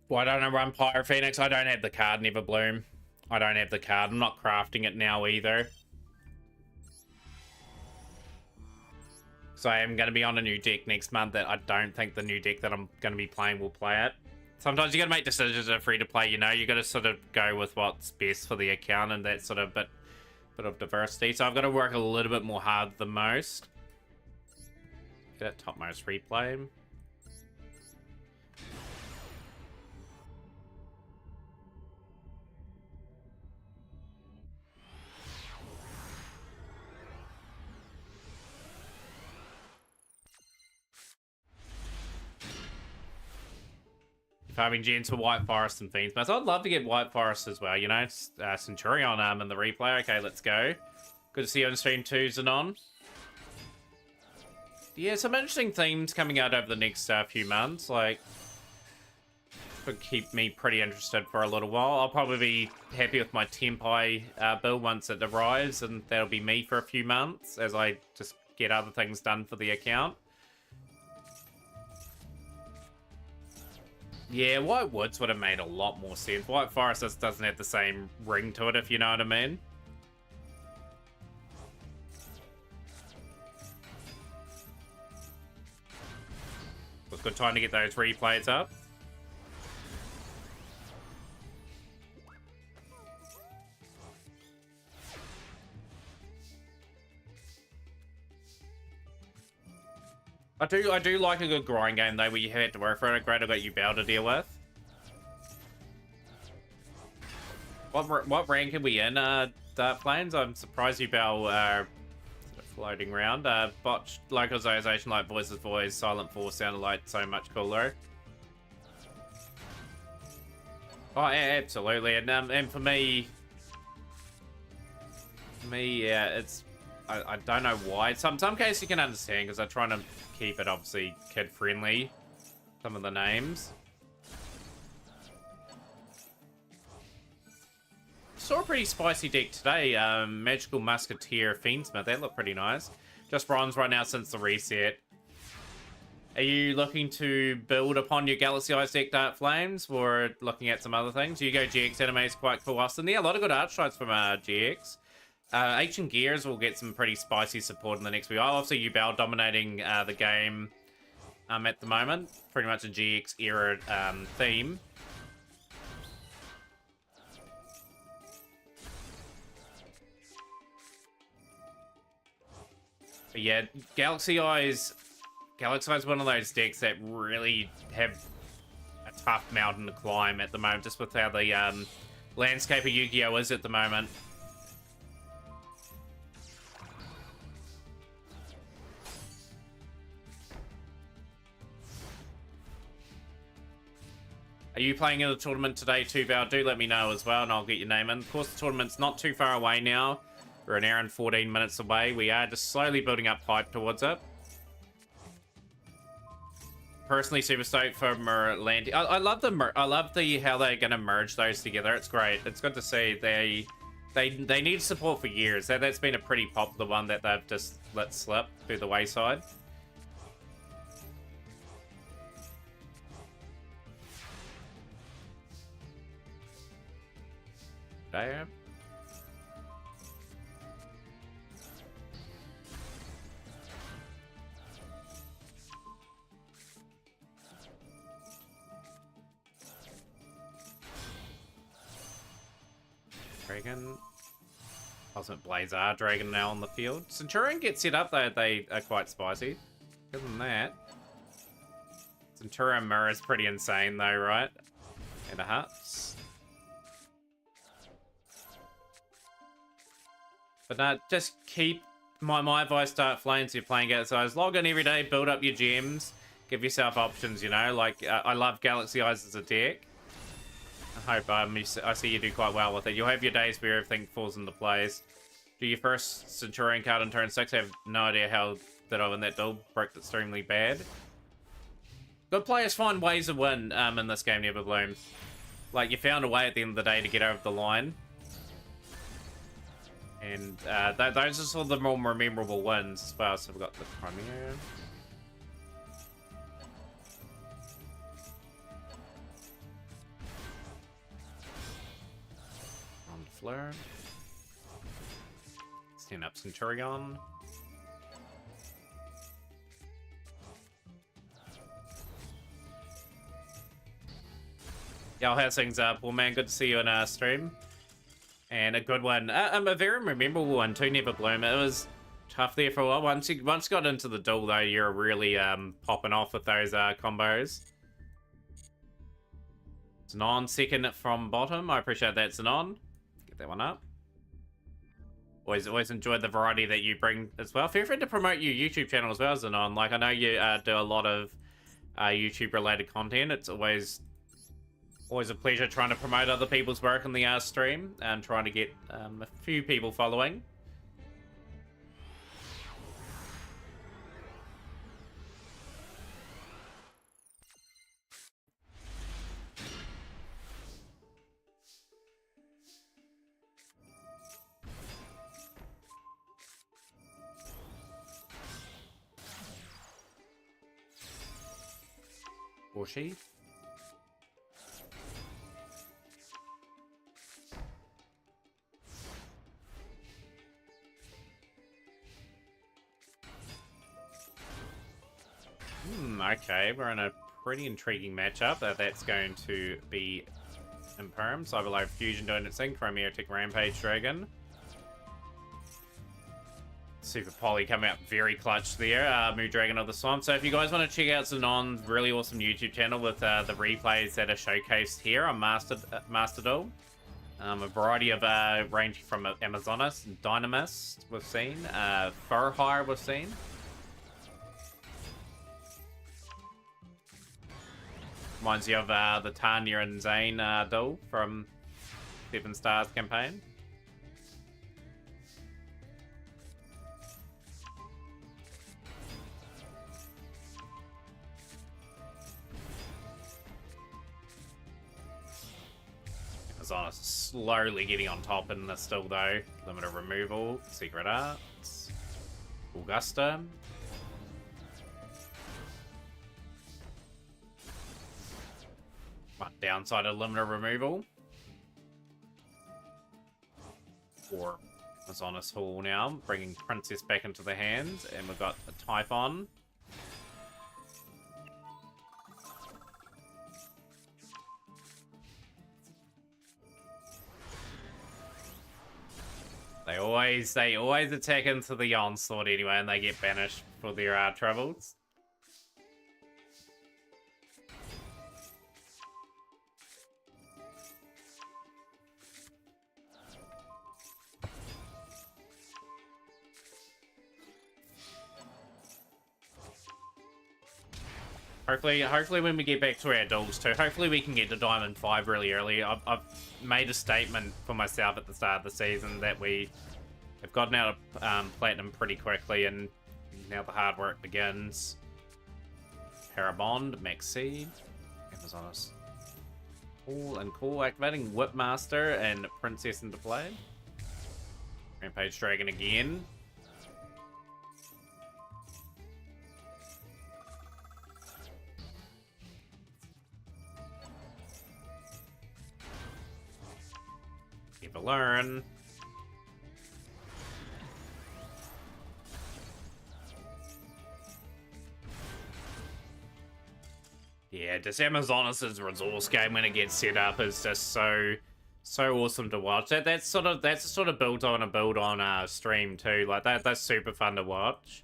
B: Why don't I run Pyro Phoenix? I don't have the card, Neverbloom. I don't have the card. I'm not crafting it now either. So I am going to be on a new deck next month that I don't think the new deck that I'm going to be playing will play it. Sometimes you got to make decisions that are free to play, you know. You got to sort of go with what's best for the account and that sort of bit of diversity. So I've got to work a little bit more hard than most. Get that topmost replay. Farming gens for White Forest and Fiends. But I'd love to get White Forest as well, you know. Centurion in the replay. Okay, let's go. Good to see you on stream too, Zanon. Yeah, some interesting themes coming out over the next few months. Like, could keep me pretty interested for a little while. I'll probably be happy with my Tempai build once it arrives, and that'll be me for a few months as I just get other things done for the account. Yeah, White Woods would have made a lot more sense. White Forest just doesn't have the same ring to it, if you know what I mean. It's a good time to get those replays up. I do like a good grind game though, where you had to work for it. Great, I got you Bow to deal with. What rank are we in, Dark Flames? I'm surprised you Bow sort of floating around. Botched localization like Voices Voice, Silent Force sounded like so much cooler. Oh, yeah, absolutely, and for me, yeah, it's I don't know why. Some cases you can understand because they're trying to keep it obviously kid friendly. Some of the names. saw a pretty spicy deck today. Magical Musketeer Fiendsmith. That looked pretty nice. Just bronze right now since the reset. Are you looking to build upon your Galaxy Eyes deck, Dark Flames, or looking at some other things? You go GX Anime is quite cool. Austin, yeah, a lot of good archetypes from GX. Ancient Gears will get some pretty spicy support in the next week. Obviously, Yubel dominating the game at the moment. Pretty much a GX era theme. But yeah, Galaxy Eyes is one of those decks that really have a tough mountain to climb at the moment, just with how the landscape of Yu-Gi-Oh! Is at the moment. Are you playing in the tournament today too, Val? Do let me know as well, and I'll get your name in. Of course, the tournament's not too far away now. We're an hour and 14 minutes away. We are just slowly building up hype towards it. Personally, super stoked for Merlanti. I love how they're gonna merge those together. It's great. It's good to see. They need support for years. That's been a pretty popular one that they've just let slip through the wayside. Damn. Dragon. Cosmic Blazer Dragon now on the field. Centurion gets set up though, they are quite spicy. Other than that, Centurion Mirror is pretty insane though, right? And a Hearts. But just keep my advice, Dark Flames, you're playing Galaxy log in every day, build up your gems, give yourself options, you know, like I love Galaxy Eyes as a deck. I hope I see you do quite well with it. You'll have your days where everything falls into place. Do your first Centurion card on turn 6. I have no idea how that I win that duel. Broke extremely bad. Good players find ways to win in this game, Never Bloom. Like, you found a way at the end of the day to get over the line. And those are sort of the more memorable wins as well. So we've got the Crimea. Flare. Stand up Centurion. Y'all, how's things up? Well, man, good to see you in our stream. And a good one. A very memorable one too, Never Bloom. It was tough there for a while. Once you got into the duel, though, you're really popping off with those combos. Zanon second from bottom. I appreciate that, Zanon. Get that one up. Always enjoyed the variety that you bring as well. Feel free to promote your YouTube channel as well, Zanon. Like, I know you do a lot of YouTube related content. It's always a pleasure trying to promote other people's work on the stream and trying to get a few people following. Or she? Okay, we're in a pretty intriguing matchup. That's going to be Imperm. Cyberlife Fusion doing its thing. Chromatic Rampage Dragon. Super Poly coming out very clutch there. Moon Dragon of the Swamp. So if you guys want to check out Zanon's really awesome YouTube channel with the replays that are showcased here on Master Duel. A variety of ranging from Amazonas, Dynamist we've seen, Furhire we've seen. Reminds you of the Tanya and Zane duel from 7 Stars campaign. Amazonas is slowly getting on top in this still, though. Limiter removal, Secret Arts, Augusta. One downside of limiter removal. For Amazonas Hall now, bringing Princess back into the hands, and we've got a Typhon. They always attack into the onslaught anyway, and they get banished for their troubles. Hopefully when we get back to our duels too, hopefully we can get to Diamond 5 really early. I've made a statement for myself at the start of the season that we have gotten out of Platinum pretty quickly, and now the hard work begins. Parabond, Maxi, Amazonas. Cool and cool. Activating Whipmaster and Princess into play. Rampage Dragon again. Learn. Yeah, just Amazonas' resource game when it gets set up is just so awesome to watch. That's the sort of build on stream too. Like that's super fun to watch.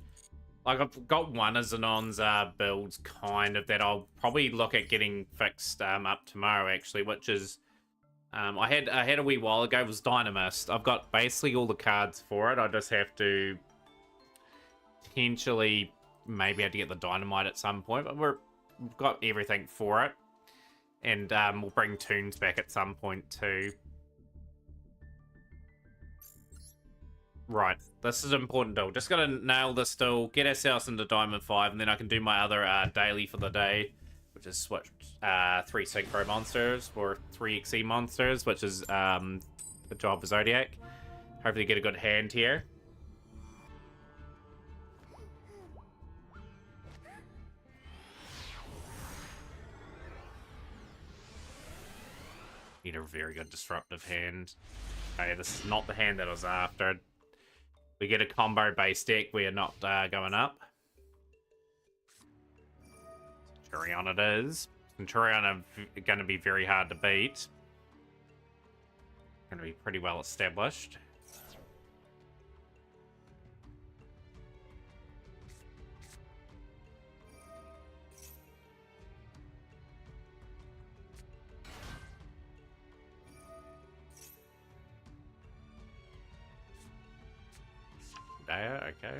B: Like I've got one of Zanon's builds kind of that I'll probably look at getting fixed up tomorrow actually, which is I had a wee while ago, was Dynamist. I've got basically all the cards for it. I just have to potentially maybe have to get the Dynamite at some point, but we've got everything for it. And we'll bring Toons back at some point too. Right, this is important though. Just gotta nail this still, get ourselves into Diamond 5, and then I can do my other daily for the day, which is switch 3 Synchro monsters for 3 XE monsters, which is the job of Zodiac. Hopefully get a good hand here. Need a very good disruptive hand. Okay, this is not the hand that I was after. We get a combo base deck, we are not going up. Centurion it is. Themataurian are going to be very hard to beat. Going to be pretty well established. There, okay.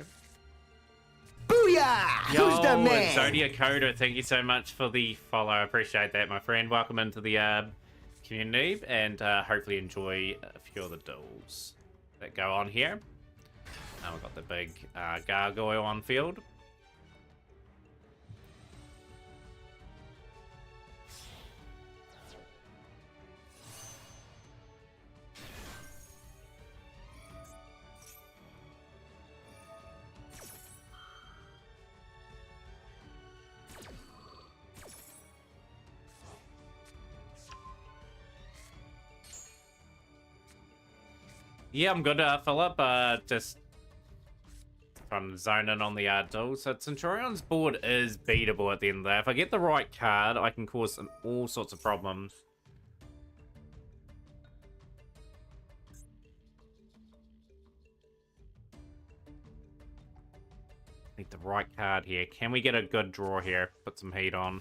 A: Booyah!
B: Yo,
A: Who's the man?
B: Zodiac Coda, thank you so much for the follow. I appreciate that, my friend. Welcome into the community, and hopefully enjoy a few of the duels that go on here. Now we've got the big gargoyle on field. Yeah, I'm good, Philip. Just trying to zone in on the duel. So Centurion's board is beatable at the end of the day. If I get the right card, I can cause all sorts of problems. Need the right card here. Can we get a good draw here? Put some heat on.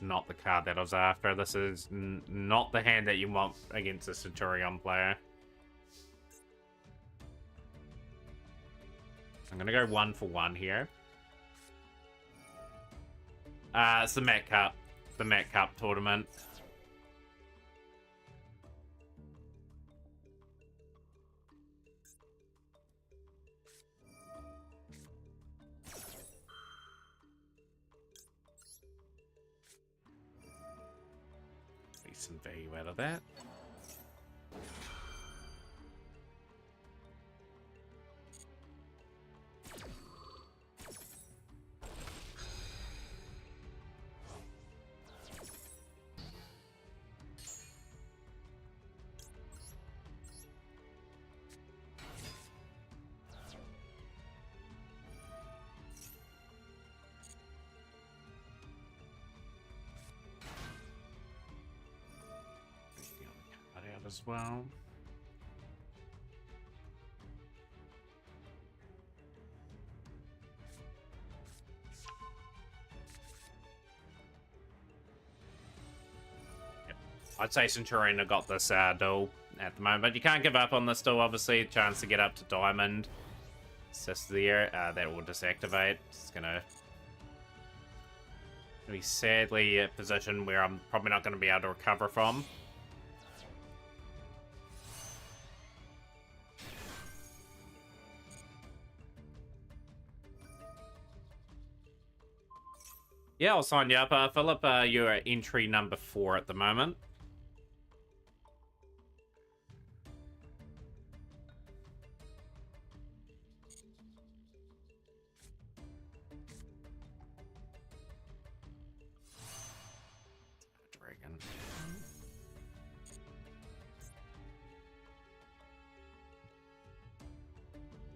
B: Not the card that I was after. This is not the hand that you want against a Centurion player. I'm gonna go 1 for 1 here. It's the Met Cup. The Met Cup tournament. Decent value out of that. As well. Yep. I'd say Centurion have got this duel at the moment, but you can't give up on this duel, obviously. A chance to get up to Diamond. It's just there. That will disactivate. It's gonna be sadly a position where I'm probably not going to be able to recover from. Yeah, I'll sign you up. Philip, you're at entry number 4 at the moment. Dragon.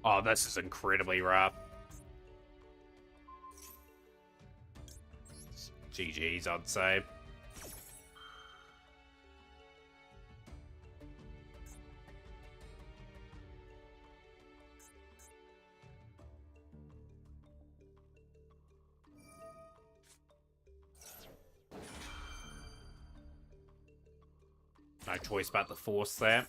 B: Oh, this is incredibly rough. GG's, I'd say. No choice but to force that.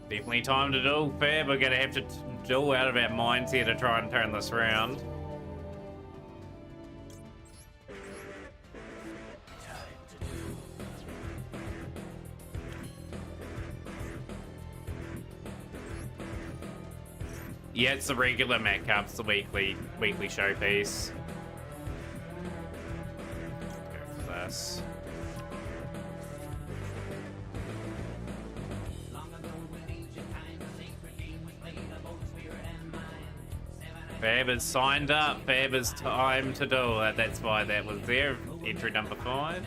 B: Definitely time to duel, Fab. We're going to have to duel out of our minds here to try and turn this around. Yeah, it's the regular Mac Cup. It's the weekly showpiece. Go for this. Fab is signed up. Fab is time to do it. That's why that was there. Entry number 5.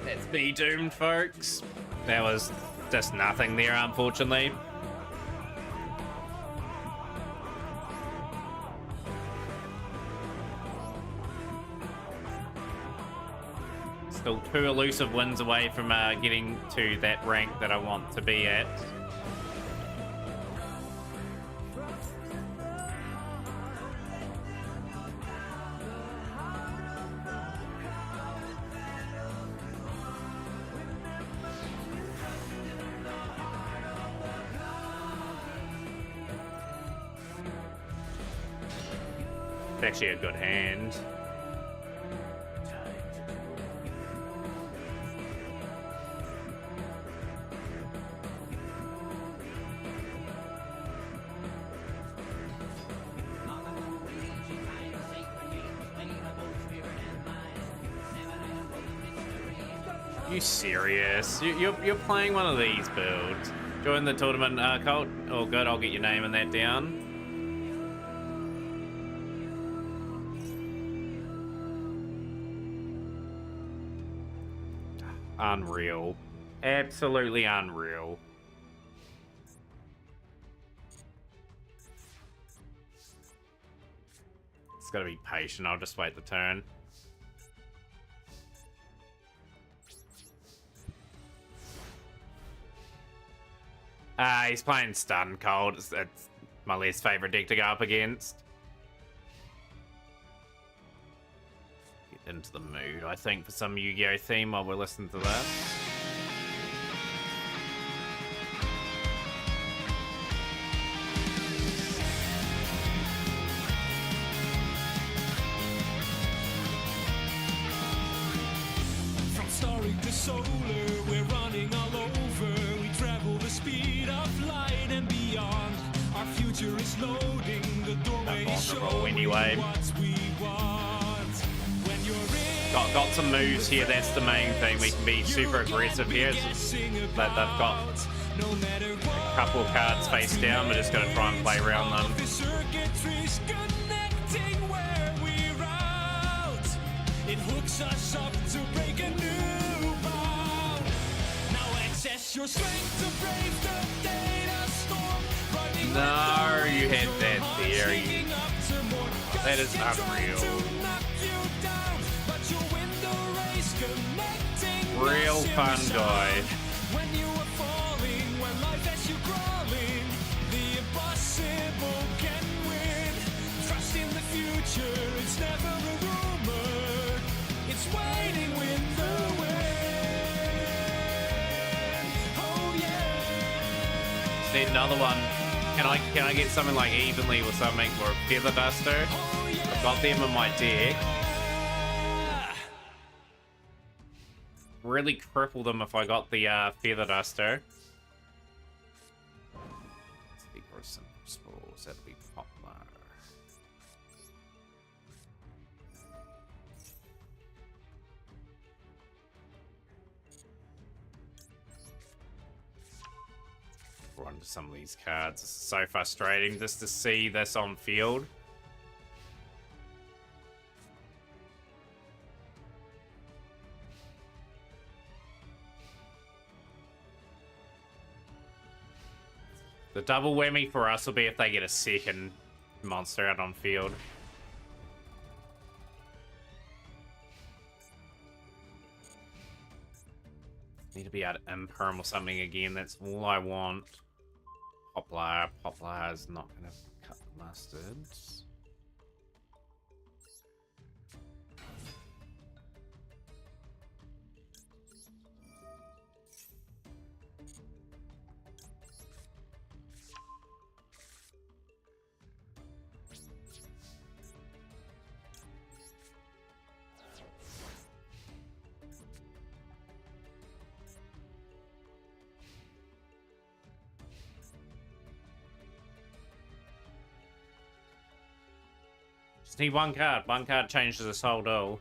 B: That's me doomed, folks. That was just nothing there, unfortunately. Still 2 elusive wins away from getting to that rank that I want to be at. It's actually a good hand. You serious? You're playing one of these builds. Join the tournament, Colt. Oh, good. I'll get your name in that down. Unreal. Absolutely unreal. It's gotta be patient. I'll just wait the turn. He's playing Stun Cold. It's my least favorite deck to go up against. Get into the mood, I think, for some Yu-Gi-Oh theme while we're listening to that.
C: From starry to solar, we're running all over. We travel the speed of light and beyond. Our future is loading. The doorway is showing
B: anyway.
C: what we want. When you're in,
B: Got some moves here. That's the main thing. We can be super aggressive here. That they've got
C: no matter
B: a couple of cards face down. We're just gonna try and play around them.
C: the circuitry's connecting where we're out. It hooks us up to break a new bound. Now access your strength to brave the data storm. Running
B: No,
C: with the
B: you had
C: wind,
B: that
C: your heart
B: there.
C: speeding up to more.
B: That is
C: Gusts keep trying
B: unreal.
C: to knock you down, but you'll win the race, connecting
B: Real
C: massive
B: fun
C: sound.
B: guy.
C: When you are falling, when life has you crawling, the impossible can win. Trust in the future, it's never a rumor. It's waiting with the wind. Oh yeah.
B: Just need another one. Can I get something like evenly with something or a feather duster?
C: Oh yeah.
B: I've got them in my deck. Really cripple them if I got the feather duster. Speaker of Simple Spores, that'll be popular. Run to some of these cards. This is so frustrating just to see this on field. The double whammy for us will be if they get a second monster out on field. Need to be able to imperm or something again. That's all I want. Poplar. Poplar is not going to cut the mustard. Just need one card. One card changes this whole deal.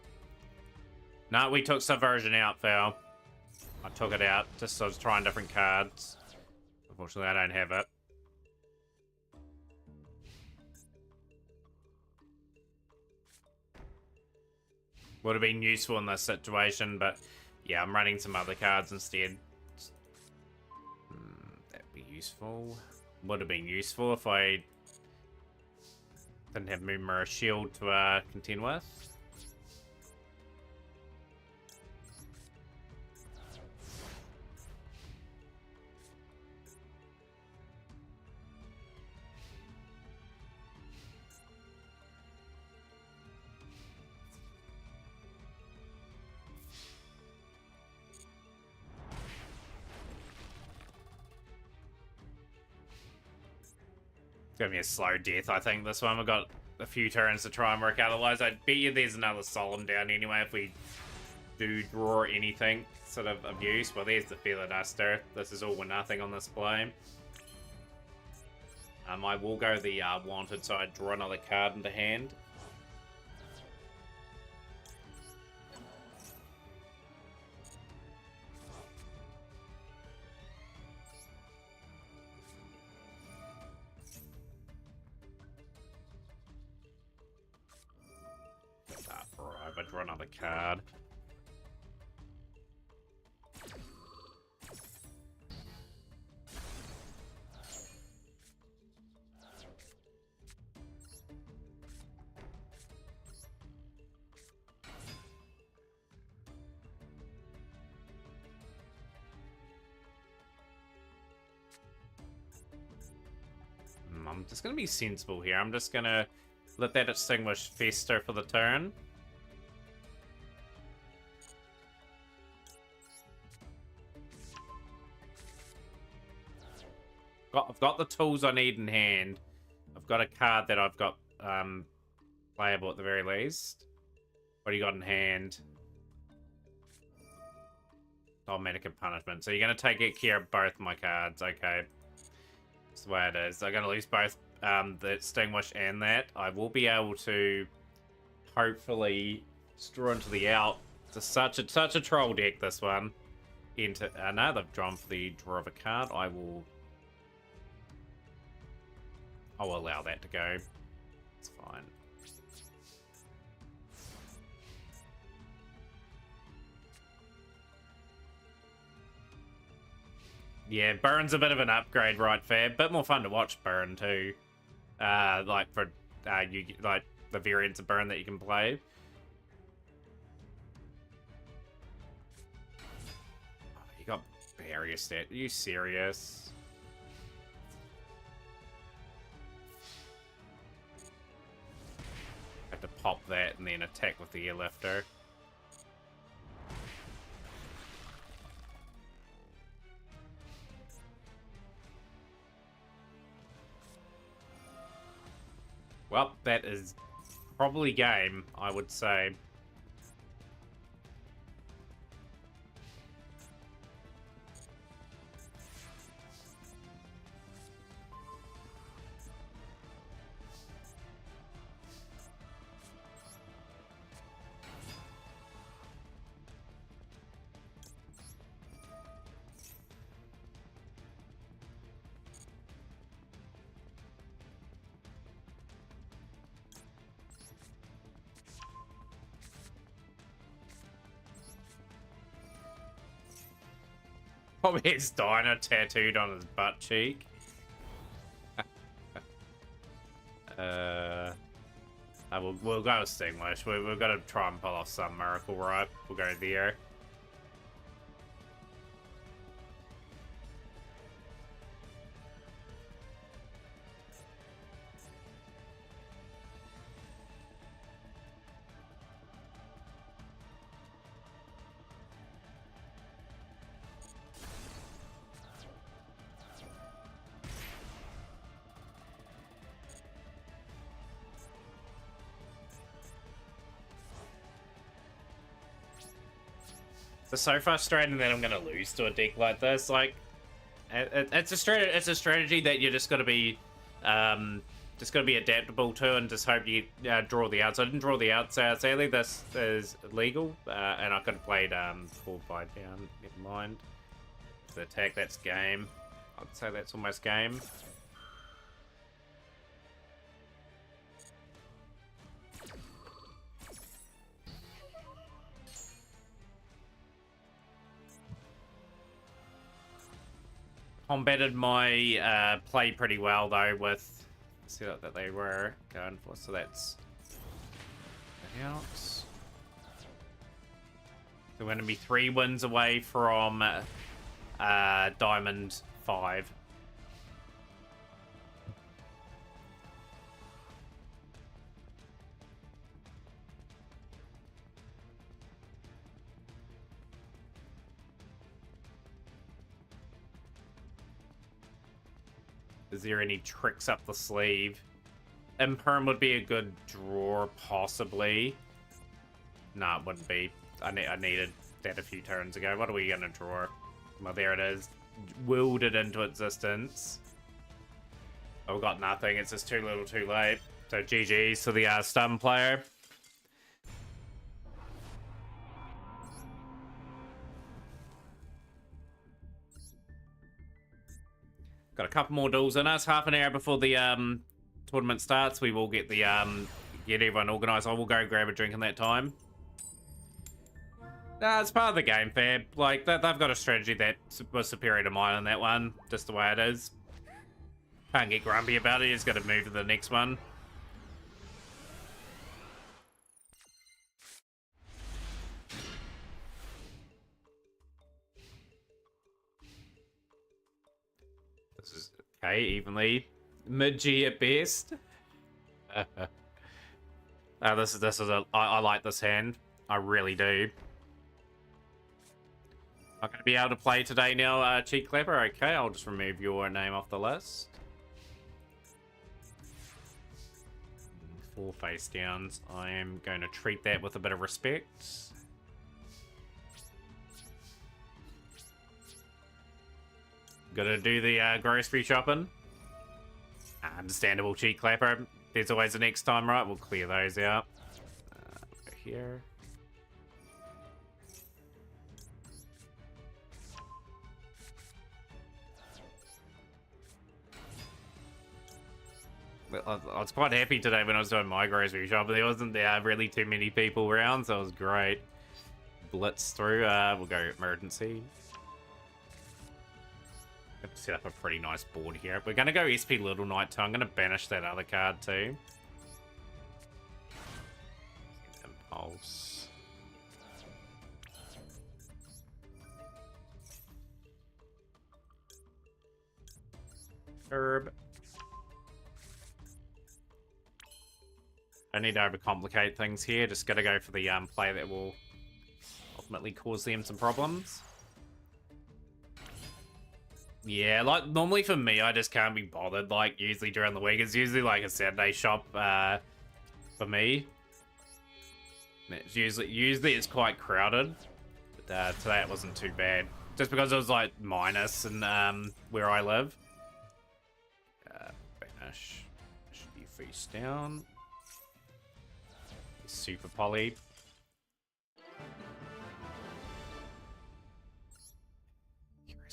B: No, we took Subversion out, Val. I took it out just so I was trying different cards. Unfortunately, I don't have it. Would have been useful in this situation, but yeah, I'm running some other cards instead. That'd be useful. Would have been useful if I didn't have Moonmirror Shield to contend with. It's gonna be a slow death, I think, this one. We've got a few turns to try and work. Otherwise, I'd bet you there's another Solemn down anyway if we do draw anything sort of use. Well, there's the Feather Duster. This is all or nothing on this play. I will go the Wanted, so I draw another card into hand. I draw another card. I'm just going to be sensible here. I'm just going to let that Extinguish fester for the turn. I've got the tools I need in hand. I've got a card that I've got playable at the very least. What do you got in hand? Dogmatic and Punishment. So you're going to take care of both my cards. Okay. That's the way it is. I'm going to lose both the Extinguish and that. I will be able to hopefully draw into the out. It's such a troll deck, this one. Into now they've drawn for the draw of a card. I'll allow that to go. It's fine. Yeah, Burn's a bit of an upgrade, right, Fab? Bit more fun to watch Burn too. Like for you like the variants of Burn that you can play. Oh, you got barrier stat. Are you serious? Have to pop that and then attack with the Airlifter. Well, that is probably game, I would say. Probably his diner tattooed on his butt cheek. We'll go with Extinguish. We've got to try and pull off some miracle, right? We'll go there. It's so frustrating that I'm gonna lose to a deck like this. Like, it's a strategy that you just gotta be, adaptable to, and just hope you draw the outs. I didn't draw the outs. Sadly, this is illegal, and I could have played 4 by down. Never mind. The attack, that's game. I'd say that's almost game. Combated my play pretty well though with the setup that they were going for, so that's that out. So we're going to be 3 wins away from Diamond 5. Is there any tricks up the sleeve? Imperm would be a good draw, possibly. Nah, it wouldn't be. I needed that a few turns ago. What are we gonna draw? Well, there it is. Willed it into existence. Oh, we got nothing. It's just too little, too late. So GG's to the stun player. Got a couple more duels in us. Half an hour before the tournament starts, we will get the get everyone organised. I will go grab a drink in that time. Nah, it's part of the game, Fab. Like, they've got a strategy that was superior to mine on that one. Just the way it is. Can't get grumpy about it. He's got to move to the next one. This is okay, evenly. Mid-G at best. This is I like this hand. I really do. Not going to be able to play today now, Cheek Clapper. Okay, I'll just remove your name off the list. 4 face downs. I am going to treat that with a bit of respect. Gotta do the grocery shopping. Understandable, Cheek Clapper. There's always the next time, right? We'll clear those out. Over here. I was quite happy today when I was doing my grocery shop. There wasn't really too many people around, so it was great. Blitz through. We'll go emergency. Set up a pretty nice board here. We're going to go SP Little Knight too. I'm going to banish that other card too. Impulse. Herb. Don't need to overcomplicate things here. Just got to go for the play that will ultimately cause them some problems. Yeah, like, normally for me, I just can't be bothered, like, usually during the week. It's usually, like, a Saturday shop, for me. It's usually it's quite crowded. But, today it wasn't too bad. Just because it was, like, minus and, where I live. Banish. Should be face down. Super poly.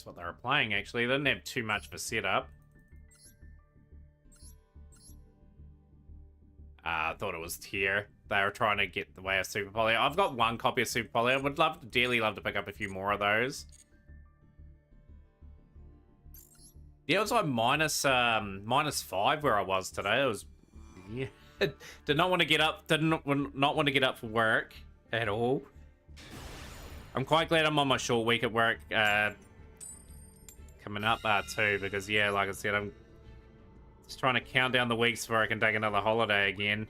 B: What they were playing, actually. They didn't have too much of a setup. I thought it was tier. They were trying to get the way of Super Poly. I've got 1 copy of Super Poly. I would dearly love to pick up a few more of those. Yeah, it was like -5 where I was today. It was, yeah. Did not want to get up. Did not want to get up for work at all. I'm quite glad I'm on my short week at work. Coming up too, because yeah, like I said, I'm just trying to count down the weeks before I can take another holiday again.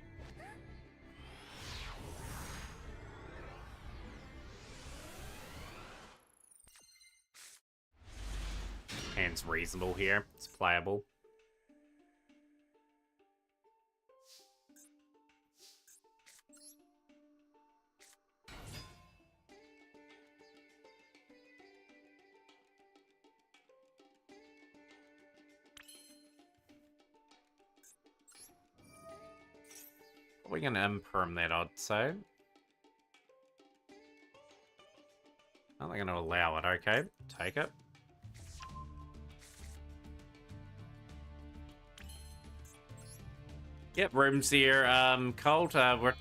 B: Hand's reasonable here. It's playable. We're going to imperm that, I'd say. Are they going to allow it? Okay, take it. Yep, rooms here, cold. We're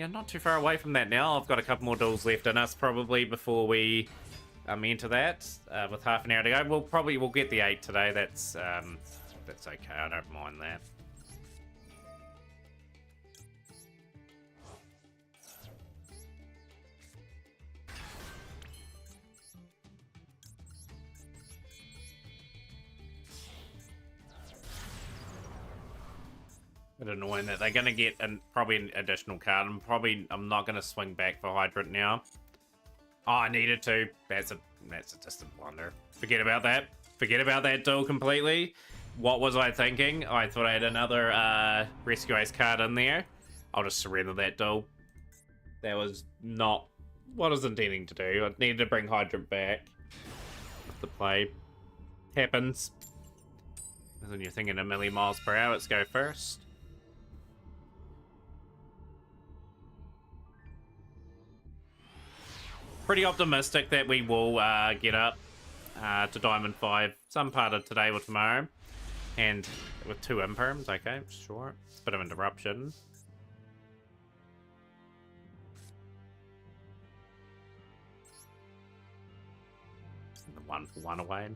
B: not too far away from that now. I've got a couple more duels left in us probably before we enter that. With half an hour to go, we'll get the 8 today. That's okay. I don't mind that. Bit annoying that they're going to get probably an additional card, and probably I'm not going to swing back for Hydrant now. Oh, I needed to. That's a distant blunder. Forget about that. Forget about that duel completely. What was I thinking? I thought I had another Rescue Ace card in there. I'll just surrender that duel. That was not what I was intending to do. I needed to bring Hydrant back. The play happens. When you're thinking a million miles per hour, let's go first. Pretty optimistic that we will get up to Diamond 5 some part of today or tomorrow. And with 2 imperms, okay, sure. It's a bit of interruption. The 1-for-1 away.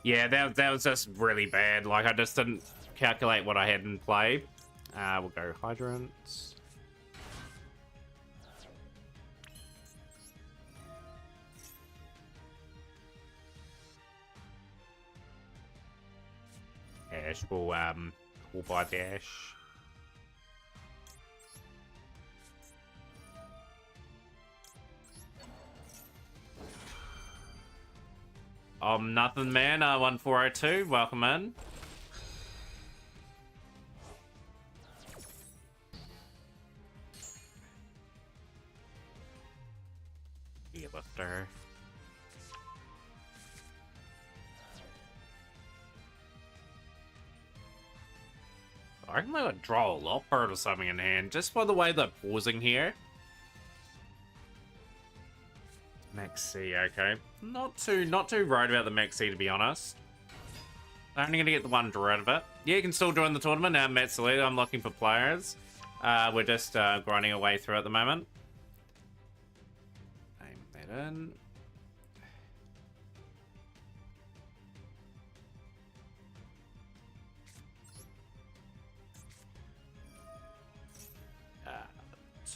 B: Yeah, that was just really bad. Like, I just didn't calculate what I had in play. We'll go Hydrants. Ash will call by dash. Nothing, man. 1402, welcome in. Lifter. I reckon they would draw a Lockbird or something in hand, just by the way they're pausing here. Max C, okay. Not too worried about the Max C, to be honest. I'm only gonna get the one draw out of it. Yeah, you can still join the tournament now, Matt Salida. I'm looking for players. We're just grinding our way through at the moment. Aim that in.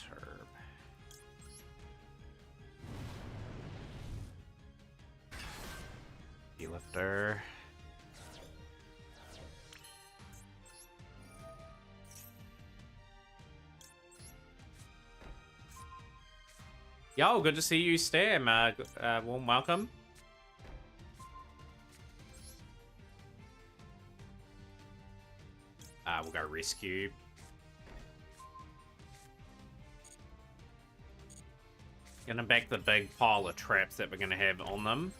B: Turb. Lifter. Yo, good to see you, Stam. Warm welcome. We'll go rescue. Gonna back the big pile of traps that we're gonna have on them.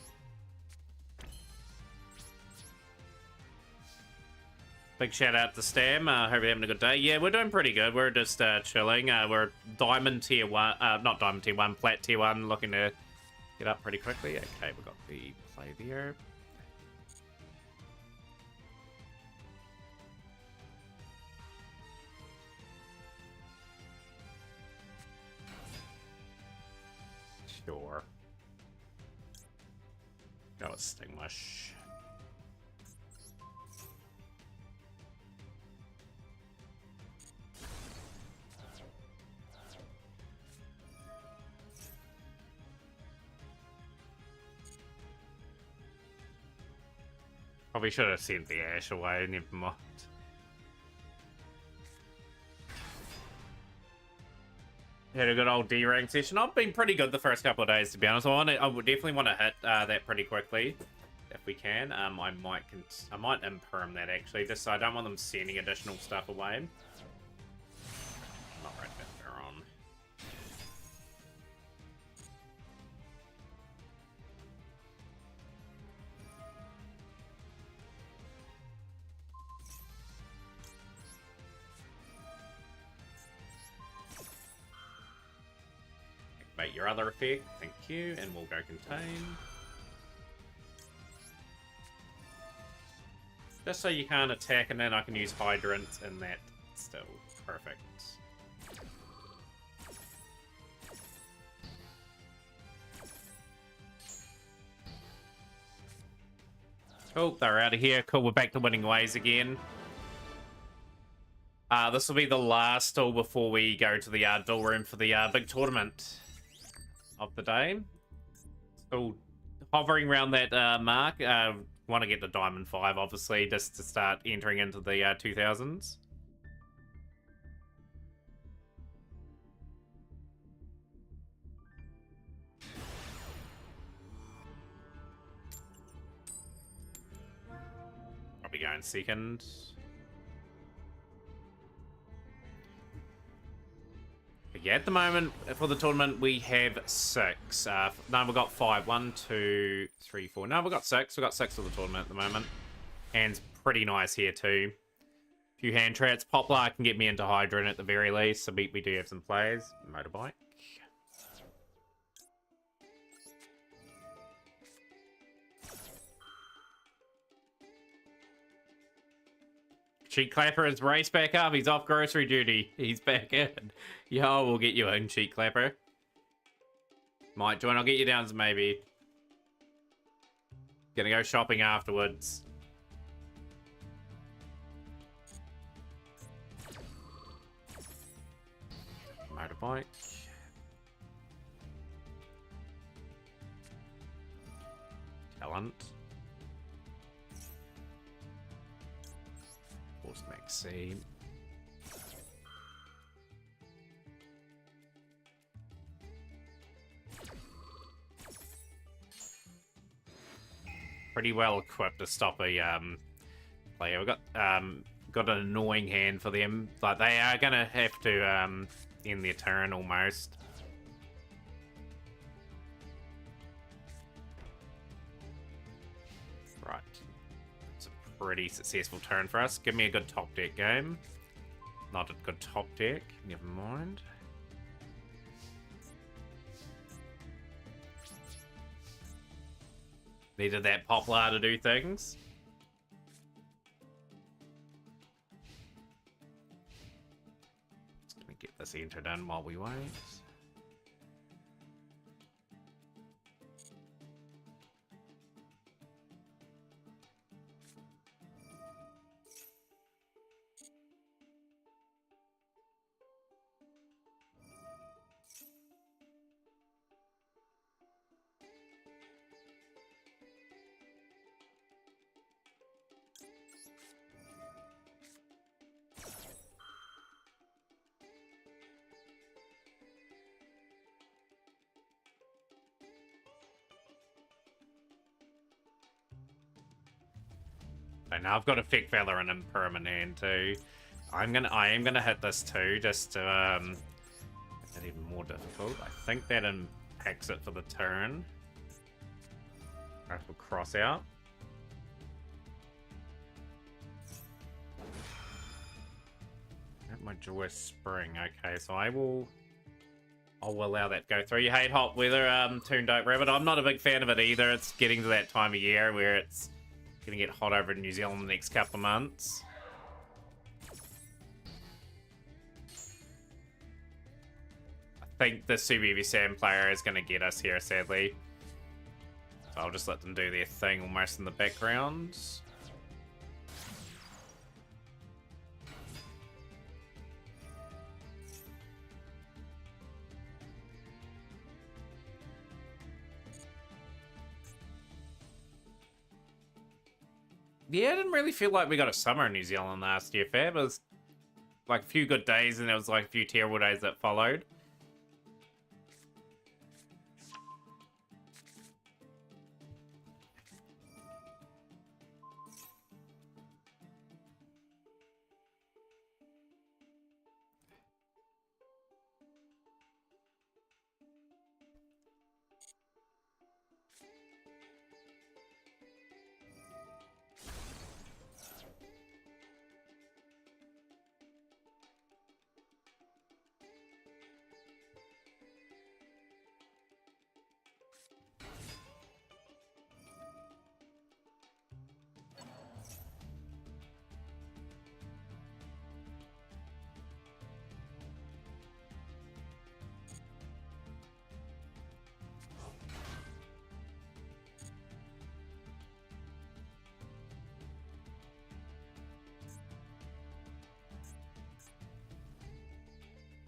B: Big shout out to Stam. Hope you're having a good day. Yeah, we're doing pretty good. We're just chilling. We're Diamond Tier 1. Not Diamond Tier 1, Plat Tier 1. Looking to get up pretty quickly. Okay, we've got the play there. Sure. Go Extinguish. Probably should have sent the Ash away, never mind. Had a good old D rank session. I've been pretty good the first couple of days, to be honest. I would definitely want to hit that pretty quickly if we can. I might imperm that actually, just so I don't want them sending additional stuff away. Not right back there on. Activate your other effect, thank you, and we'll go contain. Just so you can't attack, and then I can use Hydrant and that still. Perfect. Cool, they're out of here. Cool, we're back to winning ways again. This will be the last duel before we go to the duel room for the big tournament of the day. Still hovering around that mark. Want to get to Diamond 5, obviously, just to start entering into the 2000s. Probably going second. But yeah, at the moment, for the tournament, we have 6. No, we've got 5. 1, 2, 3, 4. No, we've got 6. We've got 6 for the tournament at the moment. Hand's pretty nice here, too. A few hand traps. Poplar can get me into Hydron at the very least. So we do have some players. Motorbike. Cheek Clapper is raced back up. He's off grocery duty. He's back in. Yo, we'll get you in, Cheek Clapper. Might join. I'll get you down to maybe. Gonna go shopping afterwards. Motorbike. Talent. Force Maxine. Pretty well equipped to stop a player. We've got an annoying hand for them. Like they are gonna have to end their turn almost. Right. It's a pretty successful turn for us. Give me a good top deck game. Not a good top deck. Never mind. Needed that Poplar to do things. Just gonna get this entered in while we wait. So now I've got a Thick Valor and Imperum in hand too. I am gonna hit this too, just to make it even more difficult. I think that impacts it for the turn. I will cross out. At my Joyous Spring. Okay, so I'll allow that to go through. You hate hot weather, Toon Dope Rabbit. I'm not a big fan of it either. It's getting to that time of year where it's gonna get hot over in New Zealand the next couple of months. I think the Subi Sam player is gonna get us here, sadly. So I'll just let them do their thing almost in the background. Yeah, I didn't really feel like we got a summer in New Zealand last year, Fab. It was like a few good days and there was like a few terrible days that followed.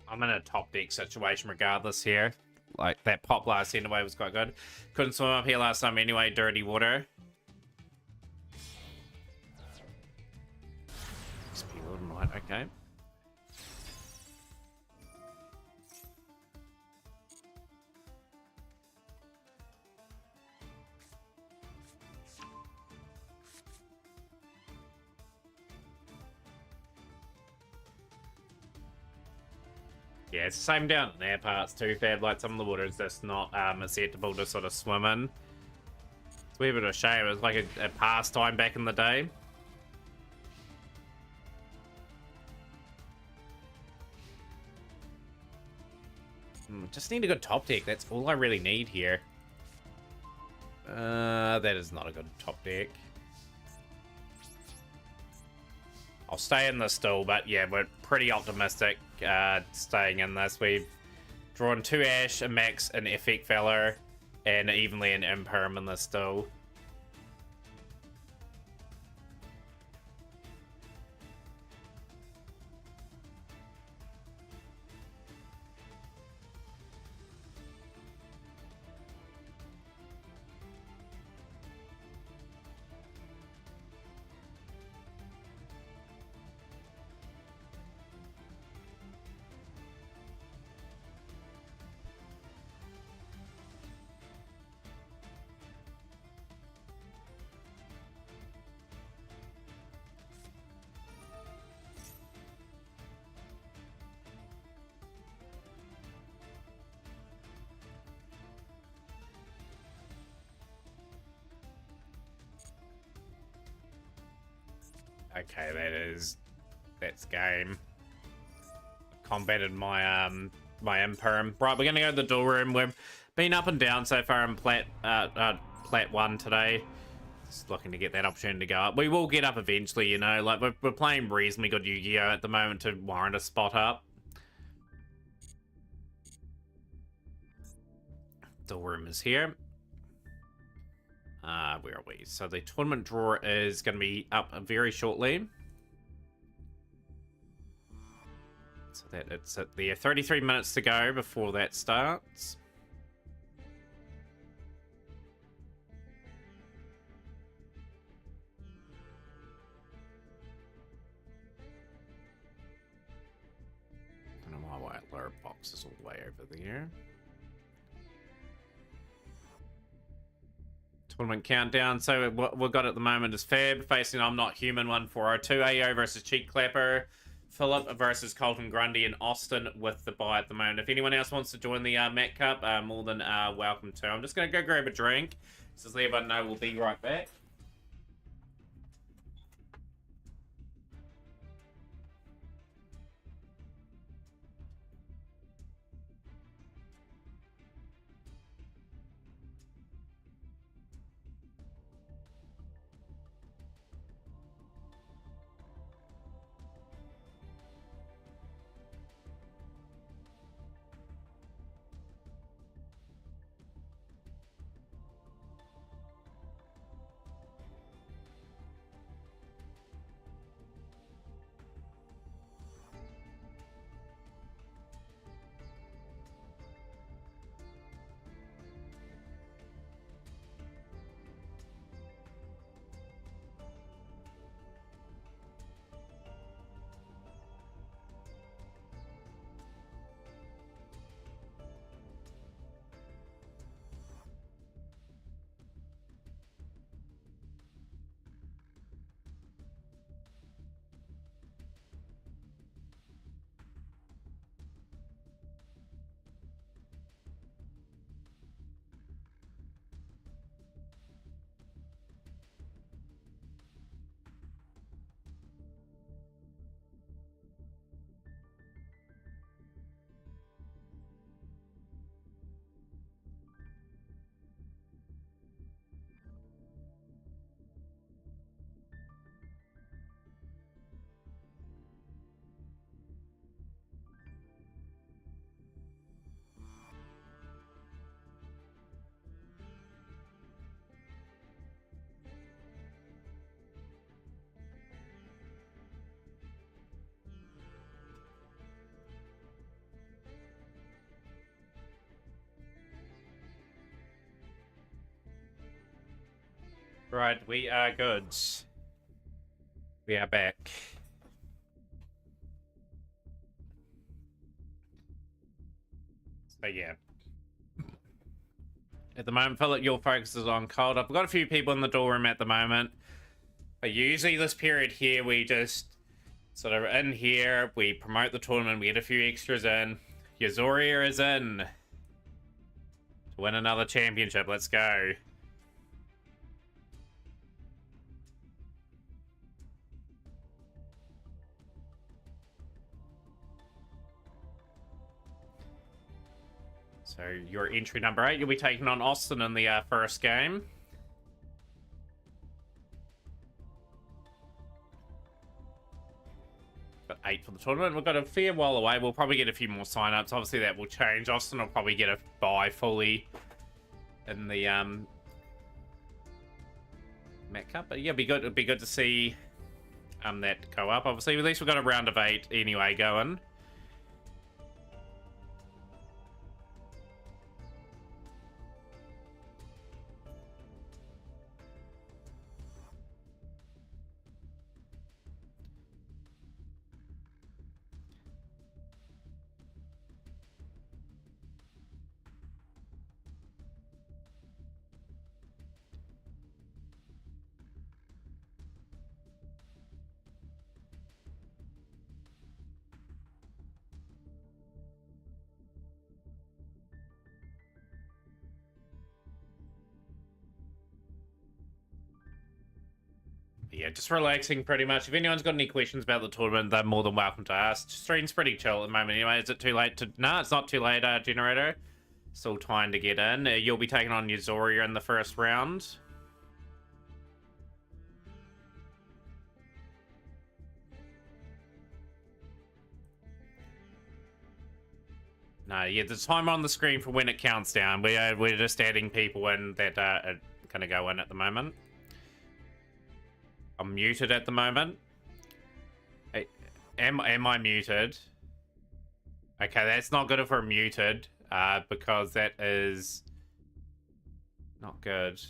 B: I'm in a top deck situation regardless here. Like, that pop last end away was quite good. Couldn't swim up here last time anyway, dirty water. Okay. Yeah, it's the same down in their parts too, Fab. Like, some of the water is just not acceptable to sort of swim in. It's a wee bit of a shame. It was like a pastime back in the day. Just need a good top deck. That's all I really need here. That is not a good top deck. I'll stay in this still, but yeah, we're pretty optimistic staying in this. We've drawn 2 Ash, a Max, an Effect Valor, and evenly an Imperm in this still. Okay, that's game. Combated my my Imperm. Right, we're gonna go to the duel room. We've been up and down so far in plat 1 today. Just looking to get that opportunity to go up. We will get up eventually, you know. Like, we're playing reasonably good Yu-Gi-Oh at the moment to warrant a spot up. Duel room is here. Where are we? So the tournament draw is going to be up very shortly. So that it's at the 33 minutes to go before that starts. I don't know why my lower box is all the way over there. Tournament countdown. So what we've got at the moment is Fab facing I'm Not Human 1402, AO versus Cheek Clapper, Philip versus Colton Grundy, and Austin with the bye at the moment. If anyone else wants to join the Mac Cup, more than welcome to. I'm just going to go grab a drink. Just let everyone know we'll be right back. Right, we are good. We are back. But yeah. At the moment, Philip, your focus is on cold. I've got a few people in the door room at the moment. But usually this period here, we just sort of in here, we promote the tournament, we get a few extras in. Yazoria is in to win another championship. Let's go. So your entry number 8, you'll be taking on Austin in the first game. Got 8 for the tournament. We've got a fair while away. We'll probably get a few more sign-ups. Obviously, that will change. Austin will probably get a bye fully in the Met Cup. But yeah, it'd be good to see that go up. Obviously, at least we've got a round of 8 anyway going. Yeah, just relaxing pretty much. If anyone's got any questions about the tournament, they're more than welcome to ask. Stream's pretty chill at the moment anyway. Is it too late to... No, it's not too late, Generator. Still time to get in. You'll be taking on Yazoria in the first round. No, yeah, the timer on the screen for when it counts down. We're just adding people in that are going to go in at the moment. I'm muted at the moment. Hey, am I muted? Okay, that's not good if we're muted, because that is not good.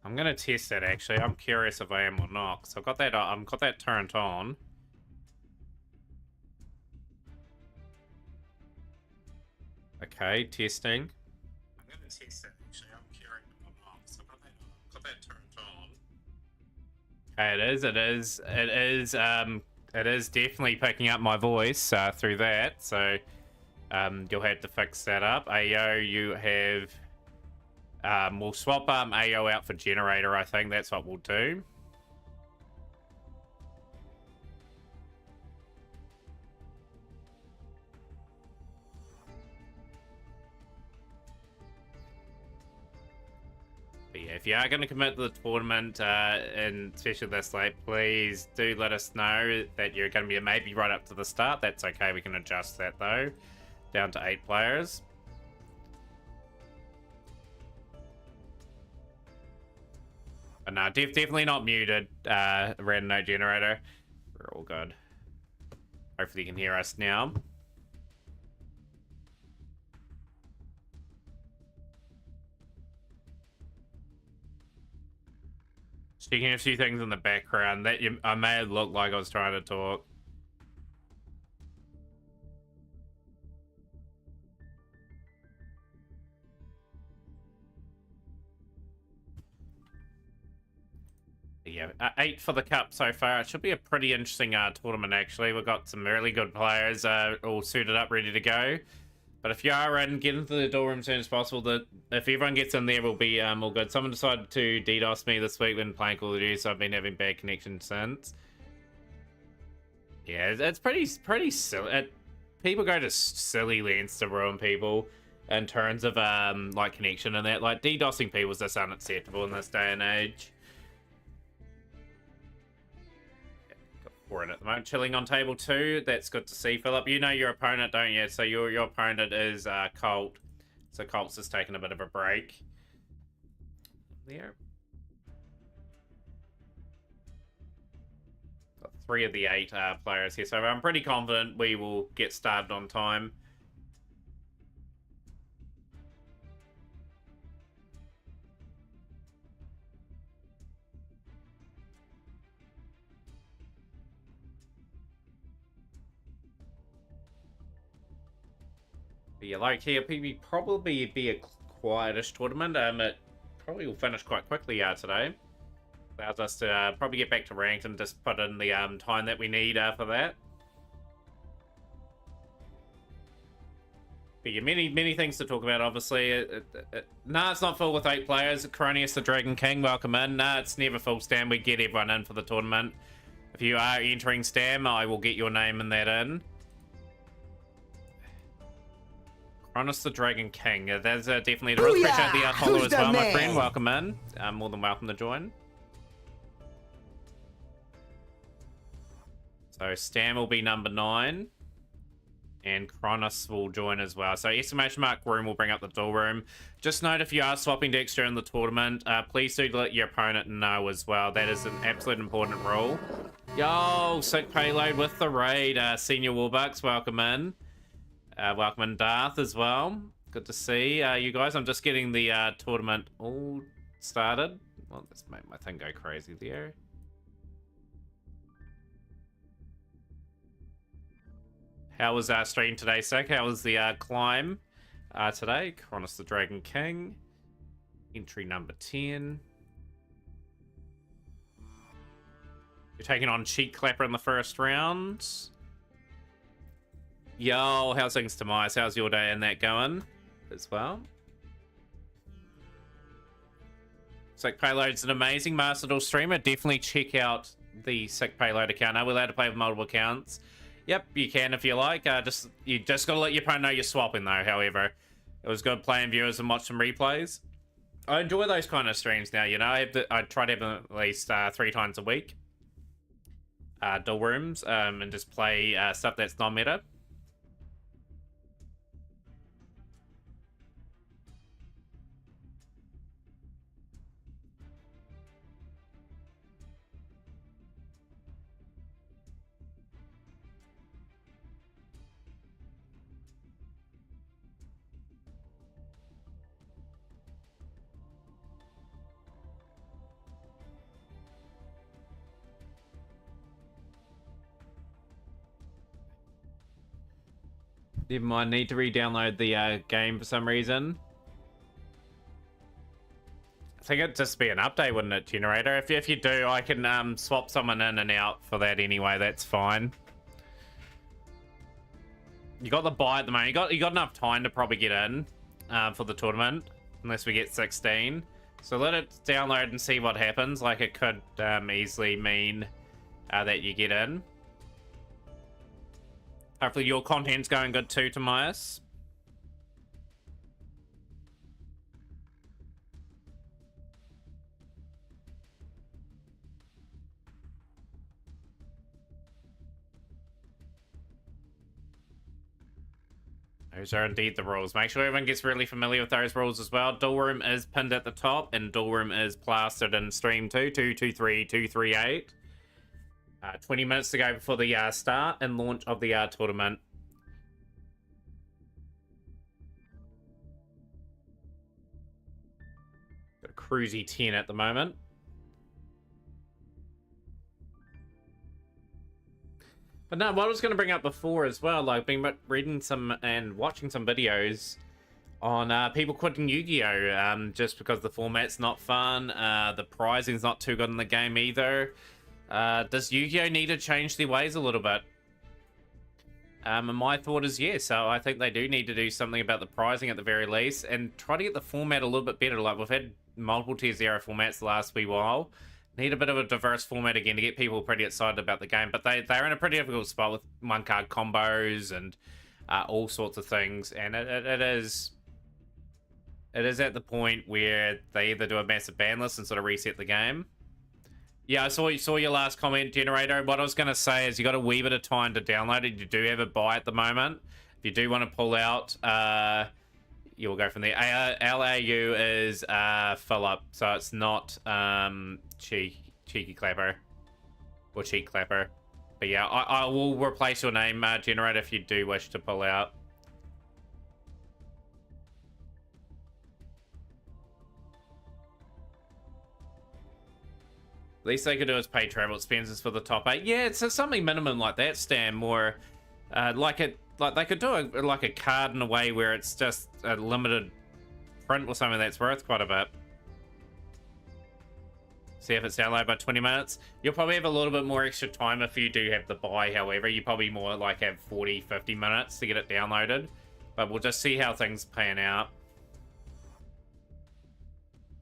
B: I'm gonna test that actually. I'm curious if I am or not. So I've got that turned on. Okay, testing. I'm gonna test that actually. I'm curious or not. So I've got that turned on. Okay, it is definitely picking up my voice through that. So you'll have to fix that up. AO, you have. We'll swap AO out for Generator, I think. That's what we'll do. But yeah, if you are going to commit to the tournament, and especially this late, please do let us know that you're going to be maybe right up to the start. That's okay. We can adjust that, though. Down to 8 players. But no, definitely not muted, Random Note Generator. We're all good. Hopefully you can hear us now. Speaking a few things in the background, I may have looked like I was trying to talk. Yeah, 8 for the cup so far. It should be a pretty interesting tournament, actually. We've got some really good players all suited up, ready to go. But if you are in, get into the door room as soon as possible. If everyone gets in there, we'll be all good. Someone decided to DDoS me this week when playing Call of Duty, so I've been having bad connection since. Yeah, it's pretty silly. People go to silly lengths to ruin people in terms of like connection and that. Like, DDoSing people is just unacceptable in this day and age. In at the moment, chilling on table 2. That's good to see, Philip. You know your opponent, don't you? So your opponent is Colt. So Colt's just taking a bit of a break. There. Got 3 of the 8 players here, so I'm pretty confident we will get started on time. But yeah, like here, PB probably be a quietish tournament. It probably will finish quite quickly today. Allows us to probably get back to ranked and just put in the time that we need for that. But yeah, many things to talk about, obviously. Nah, it's not full with 8 players. Coronius the Dragon King, welcome in. Nah, it's never full, Stam. We get everyone in for the tournament. If you are entering Stam, I will get your name in that in. Coronius the Dragon King. There's definitely... Really appreciate the follow as well, my friend. Welcome in. More than welcome to join. So Stam will be number 9. And Kronos will join as well. So exclamation mark room will bring up the dual room. Just note if you are swapping decks during the tournament, please do let your opponent know as well. That is an absolute important rule. Yo, sick payload with the raid. Senior Warbucks, welcome in. Welcome in Darth as well. Good to see you guys. I'm just getting the tournament all started. Well, let's make my thing go crazy there. How was our stream today, Sick? How was the climb today? Kronos the Dragon King. Entry number 10. You're taking on Cheek Clapper in the first round. Yo, how's things, Tomias? How's your day and that going as well? Sick Payload's an amazing Master Duel streamer. Definitely check out the Sick Payload account. Are we allowed to play with multiple accounts? Yep, you can if you like. You just gotta let your opponent know you're swapping though. However, it was good playing viewers and watch some replays. I enjoy those kind of streams now. You know, I try to have them at least 3 times a week. Dual rooms and just play stuff that's non-meta. You might need to re-download the game for some reason. I think it'd just be an update, wouldn't it, Generator? If you do, I can swap someone in and out for that anyway. That's fine. You got the buy at the moment. You got enough time to probably get in for the tournament, unless we get 16. So let it download and see what happens. Like, it could easily mean that you get in. Hopefully your content's going good too, Tomias. Those are indeed the rules. Make sure everyone gets really familiar with those rules as well. Dual room is pinned at the top, and dual room is plastered in stream 2223238. 20 minutes to go before the start and launch of the tournament. Got a cruisy 10 at the moment. But no, what I was going to bring up before as well, like, been reading some and watching some videos on people quitting Yu-Gi-Oh! Just because the format's not fun, the prizing's not too good in the game either. Does Yu-Gi-Oh! Need to change their ways a little bit? And my thought is yes. So I think they do need to do something about the pricing at the very least and try to get the format a little bit better. Like, we've had multiple Tier 0 formats the last wee while. Need a bit of a diverse format again to get people pretty excited about the game. But they're in a pretty difficult spot with one-card combos and all sorts of things. And it is at the point where they either do a massive ban list and sort of reset the game. Yeah, I saw your last comment, Generator. What I was going to say is you got a wee bit of time to download it. You do have a buy at the moment. If you do want to pull out, you'll go from there. LAU is fill up, so it's not Cheeky Clapper or Cheek Clapper. But yeah, I will replace your name, Generator, if you do wish to pull out. Least they could do is pay travel expenses for the top 8. Yeah, it's something minimum like that, Stan. More Like they could do like a card in a way where it's just a limited print or something that's worth quite a bit. See if it's downloaded by 20 minutes. You'll probably have a little bit more extra time if you do have the buy, however. You probably more like have 40, 50 minutes to get it downloaded. But we'll just see how things pan out.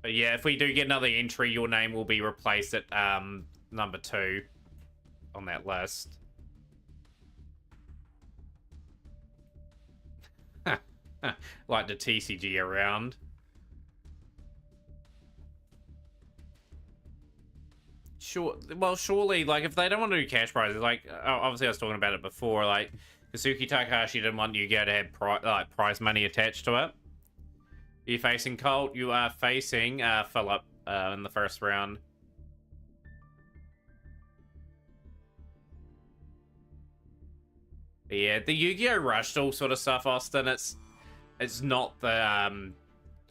B: But yeah, if we do get another entry, your name will be replaced at number 2 on that list. Like the TCG around. Sure. Well, surely, like, if they don't want to do cash prizes, like, obviously I was talking about it before, like, Kazuki Takahashi didn't want Yu-Gi-Oh to have prize money attached to it. You're facing Colt. You are facing Philip in the first round. But yeah, the Yu-Gi-Oh Rush all sort of stuff, Austin. It's not the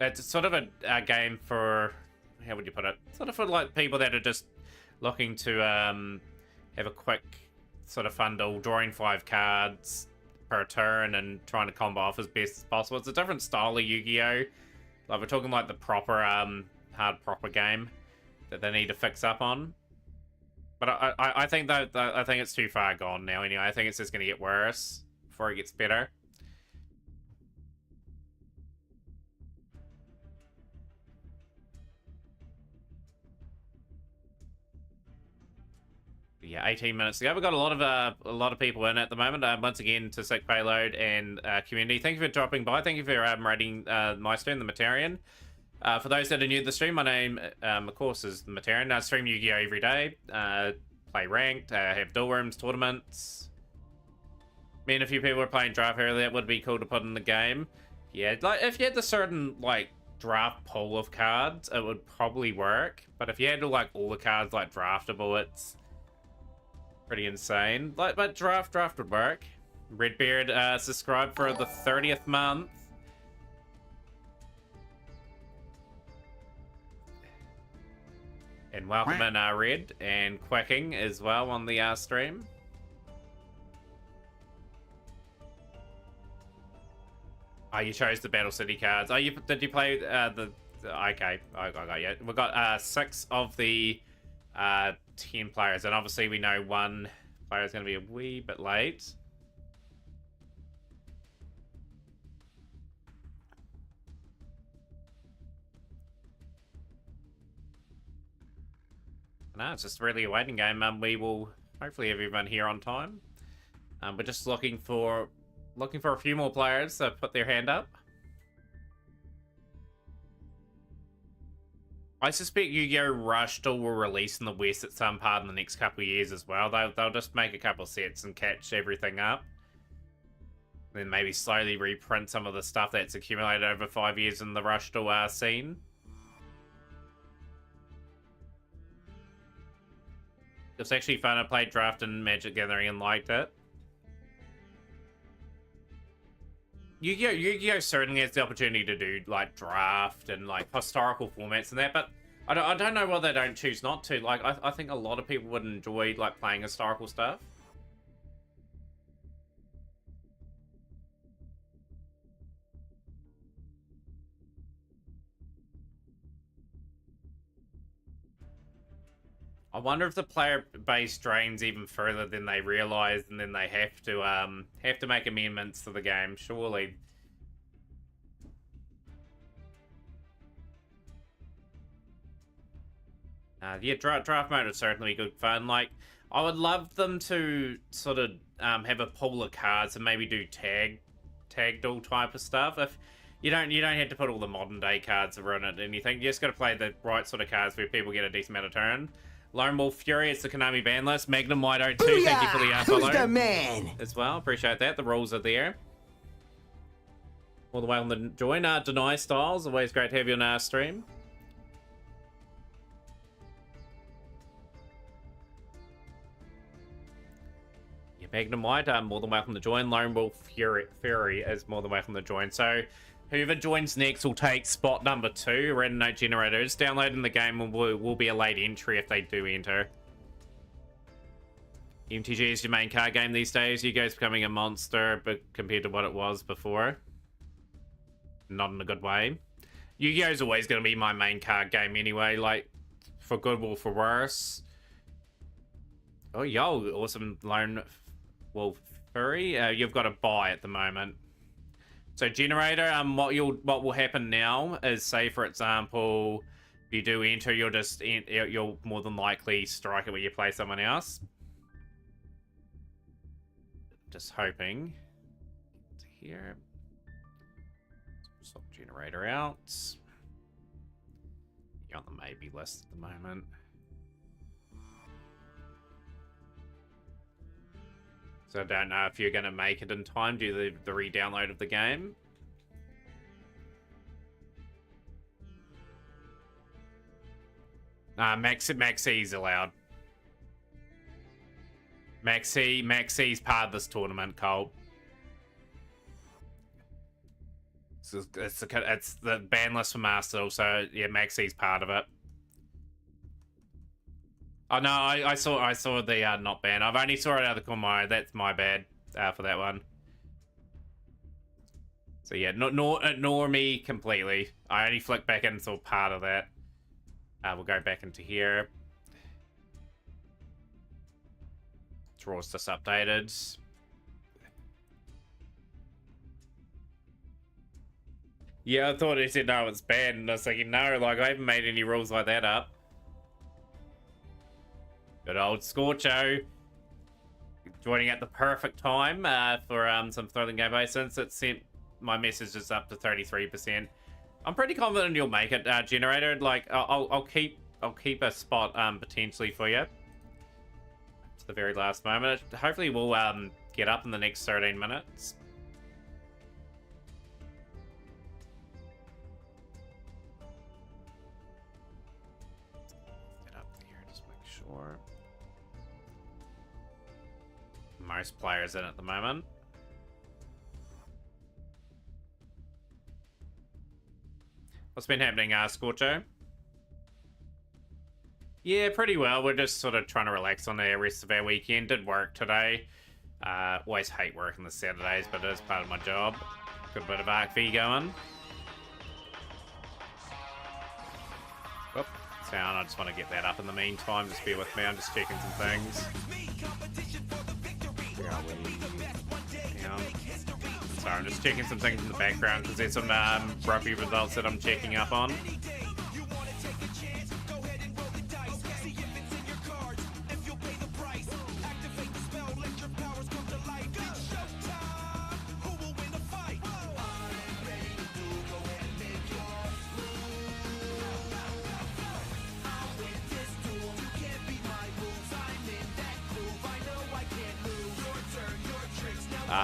B: it's sort of a game for, how would you put it? Sort of for like people that are just looking to have a quick sort of fun duel, drawing 5 cards per turn and trying to combo off as best as possible. It's a different style of Yu-Gi-Oh. Like, we're talking like the proper hard proper game that they need to fix up on. But I think that I think it's too far gone now anyway. I think it's just going to get worse before it gets better. Yeah, 18 minutes to go. We've got a lot of people in at the moment. Once again, to Sick Payload and community, thank you for dropping by. Thank you for rating my stream, Themataurian. For those that are new to the stream, my name, of course, is Themataurian. I stream Yu-Gi-Oh every day. Play ranked. Have duel rooms, tournaments. Me and a few people are playing draft earlier. That would be cool to put in the game. Yeah, like if you had the certain like draft pool of cards, it would probably work. But if you had like all the cards like draftable, it's pretty insane. Like, but draft would work. Redbeard subscribed for the 30th month. And welcome in Red and Quacking as well on the stream. Oh, you chose the Battle City cards. Oh, did you play the okay, I got you. We've got 6 of the 10 players, and obviously we know one player is going to be a wee bit late. No, it's just really a waiting game. We will hopefully have everyone here on time. We're just looking for a few more players to put their hand up. I suspect Yu-Gi-Oh! Rush will release in the West at some part in the next couple of years as well. They'll just make a couple of sets and catch everything up. Then maybe slowly reprint some of the stuff that's accumulated over 5 years in the Rush scene. It's actually fun. I played Draft and Magic Gathering and liked it. Yu-Gi-Oh certainly has the opportunity to do like draft and like historical formats and that, but I don't know why they don't choose not to. Like I think a lot of people would enjoy like playing historical stuff. I wonder if the player base drains even further than they realize, and then they have to make amendments to the game. Surely. Yeah, draft mode is certainly good fun. Like, I would love them to sort of have a pool of cards and maybe do tag duel type of stuff. If you don't have to put all the modern day cards around it or anything. You just got to play the right sort of cards where people get a decent amount of turn. Lone Wolf Fury, it's the Konami ban list. Magnum Whiteout 2, thank you for the follow.
A: Who's the man?
B: As well, appreciate that. The rules are there. All the way on the join. Deny Styles, always great to have you on our stream. Yeah, Magnum White, more than welcome to join. Lone Wolf Fury is more than welcome to join. So, whoever joins next will take spot number 2. Random Note Generators. Downloading the game will be a late entry if they do enter. MTG is your main card game these days. Yu-Gi-Oh's becoming a monster, but compared to what it was before. Not in a good way. Yu-Gi-Oh's always going to be my main card game anyway, like, for good or for worse. Oh, yo, awesome Lone Wolf Furry. You've got a buy at the moment. So generator, what will happen now is, say for example, if you do enter, you'll more than likely strike it where you play someone else. Just hoping. Here. Swap generator out. You're on the maybe list at the moment. So I don't know if you're going to make it in time due to the re-download of the game. Maxi's allowed. Maxi's part of this tournament, Cole. It's the ban list for Master, so yeah, Maxi's part of it. Oh no, I saw the not ban. I've only saw it out of the corner. That's my bad for that one. So yeah, ignore me completely. I only flicked back in and saw part of that. We'll go back into here. Draw's just updated. Yeah, I thought it said no, it's banned, and I was thinking no, like I haven't made any rules like that up. Good old Scorcho joining at the perfect time for some Thrilling Gameplay, since it sent my messages up to 33%. I'm pretty confident you'll make it, Generator. Like I'll keep a spot potentially for you to the very last moment. Hopefully we'll get up in the next 13 minutes. Get up here, just make sure. Most players in at the moment. What's been happening, Scorcho? Yeah, pretty well. We're just sort of trying to relax on the rest of our weekend. Did work today. Always hate working the Saturdays, but it is part of my job. Good bit of ArcV going. Whoop, sound. I just want to get that up in the meantime. Just bear with me. I'm just checking some things. Where are we? Down. Sorry, I'm just checking some things in the background because there's some rugby results that I'm checking up on.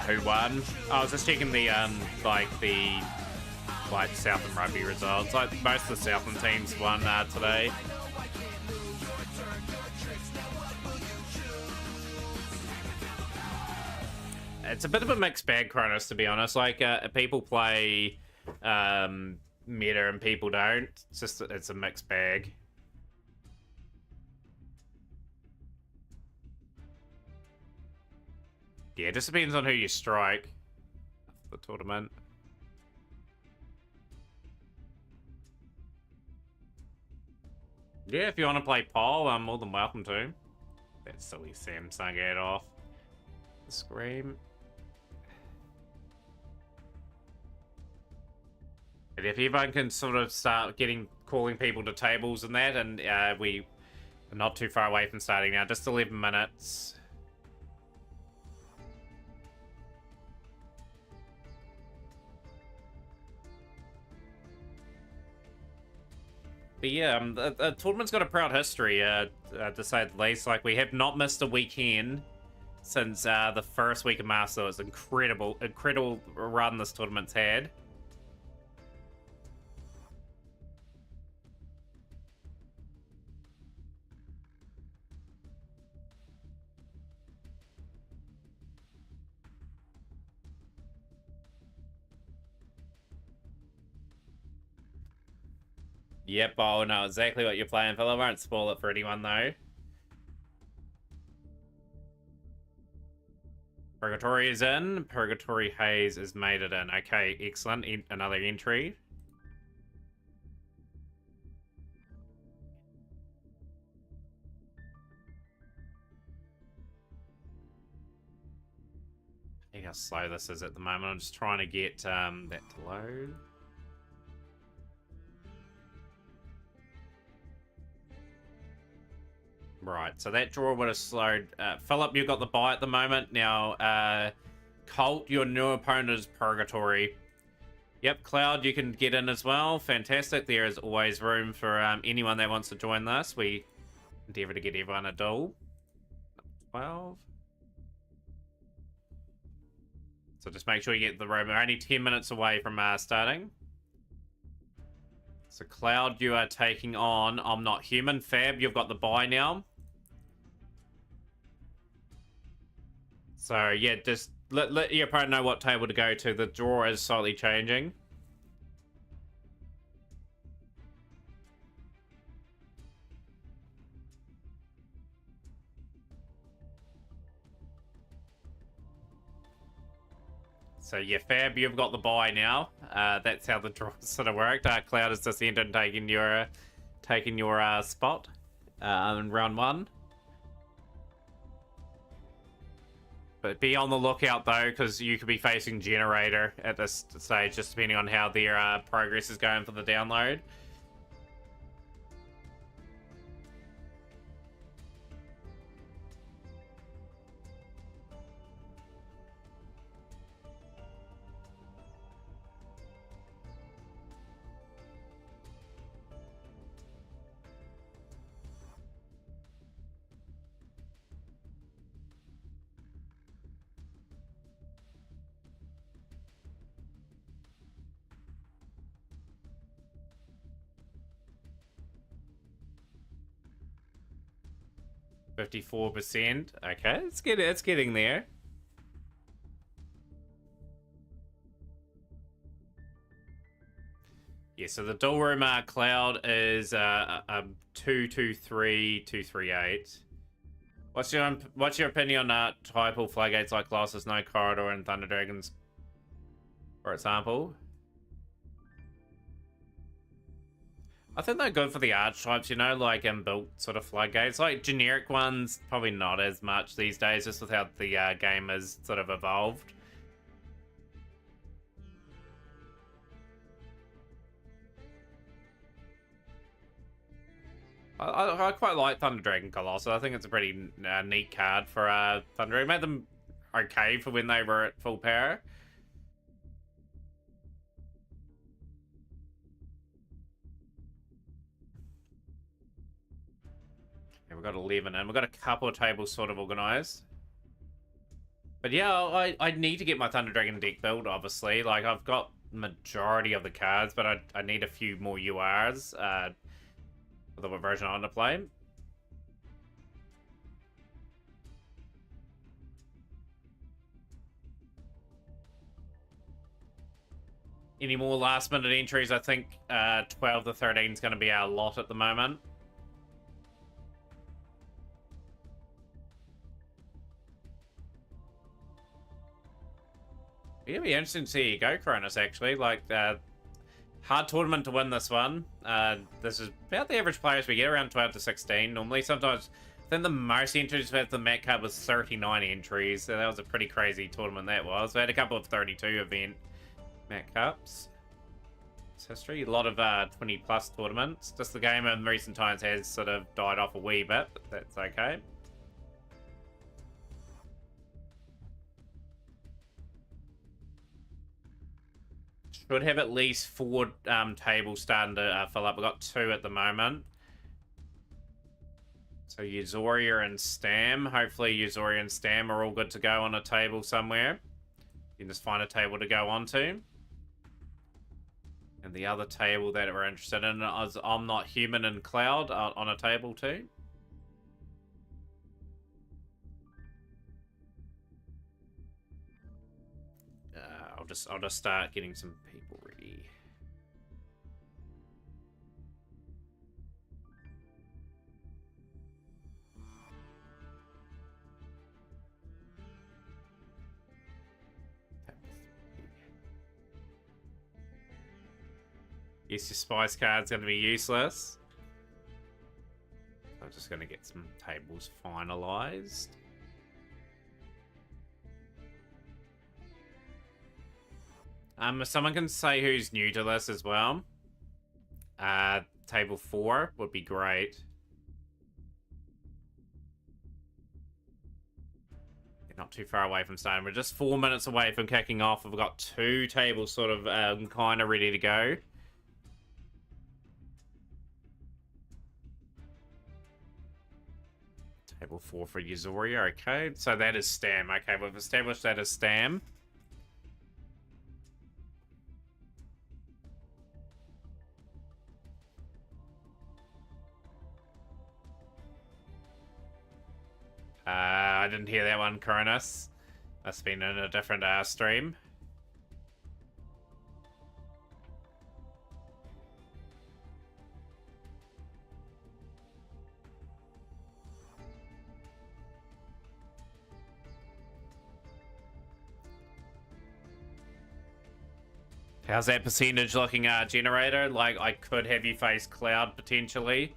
B: Who won? I was just checking the Southern rugby results. Like most of the Southern teams won today. It's a bit of a mixed bag, Cronus, to be honest. Like people play meta and people don't. It's a mixed bag. Yeah, it just depends on who you strike for the tournament. Yeah, if you want to play Pole, I'm more than welcome to. That silly Samsung ad off the screen. And if everyone can sort of start calling people to tables and that, and we are not too far away from starting now, just 11 minutes. But yeah, the tournament's got a proud history, to say the least. Like, we have not missed a weekend since the first week of Master. It's incredible run this tournament's had. Yep, I know exactly what you're playing, fella. I won't spoil it for anyone, though. Purgatory is in. Purgatory Haze has made it in. Okay, excellent. Another entry. I think how slow this is at the moment. I'm just trying to get that to load. Right, so that draw would have slowed. Philip, you've got the bye at the moment. Now, Colt, your new opponent is Purgatory. Yep, Cloud, you can get in as well. Fantastic. There is always room for anyone that wants to join this. We endeavour to get everyone a duel. 12. So just make sure you get the room. We're only 10 minutes away from starting. So Cloud, you are taking on I'm Not Human. Fab, you've got the bye now. So yeah, just let your opponent know what table to go to. The draw is slightly changing. So yeah, Fab, you've got the bye now. That's how the draw sort of worked. Cloud has just entered and taking your spot in round 1. But be on the lookout though, because you could be facing Generator at this stage, just depending on how their progress is going for the download. %54%. Okay, it's getting there. Yeah, so the dual room Cloud is 223-238. What's your opinion on typal floodgates like Colossus, No Corridor, and Thunder Dragons, for example? I think they're good for the archetypes, you know, like inbuilt sort of floodgates. Like generic ones, probably not as much these days, just with how the game has sort of evolved. I quite like Thunder Dragon Colossus. I think it's a pretty neat card for Thunder. It made them okay for when they were at full power. Yeah, we've got 11 and we've got a couple of tables sort of organised. But yeah, I need to get my Thunder Dragon deck built, obviously. Like, I've got majority of the cards, but I need a few more URs for the version I want to play. Any more last minute entries? I think 12 to 13 is going to be our lot at the moment. It'll be interesting to see you go, Cronus, actually. Like, hard tournament to win this one. This is about the average players we get, around 12 to 16. Normally, sometimes, I think the most entries we had for the Mat Cup was 39 entries. So that was a pretty crazy tournament that was. We had a couple of 32 event Mat Cups. It's history. A lot of 20 plus tournaments. Just the game in recent times has sort of died off a wee bit, but that's okay. Should have at least 4 tables starting to fill up. We've got 2 at the moment. So Euzoria and Stam. Hopefully Euzoria and Stam are all good to go on a table somewhere. You can just find a table to go onto. And the other table that we're interested in is I'm Not Human and Cloud on a table too. I'll just start getting some people ready. Yes, your spice card's going to be useless. I'm just going to get some tables finalized. If someone can say who's new to this as well. Table 4 would be great. Not too far away from starting. We're just 4 minutes away from kicking off. We've got 2 tables sort of kind of ready to go. Table 4 for Yuzoria. Okay, so that is Stam. Okay, we've established that as Stam. I didn't hear that one, Cronus. Must have been in a different stream. How's that percentage looking, Generator? Like, I could have you face Cloud, potentially.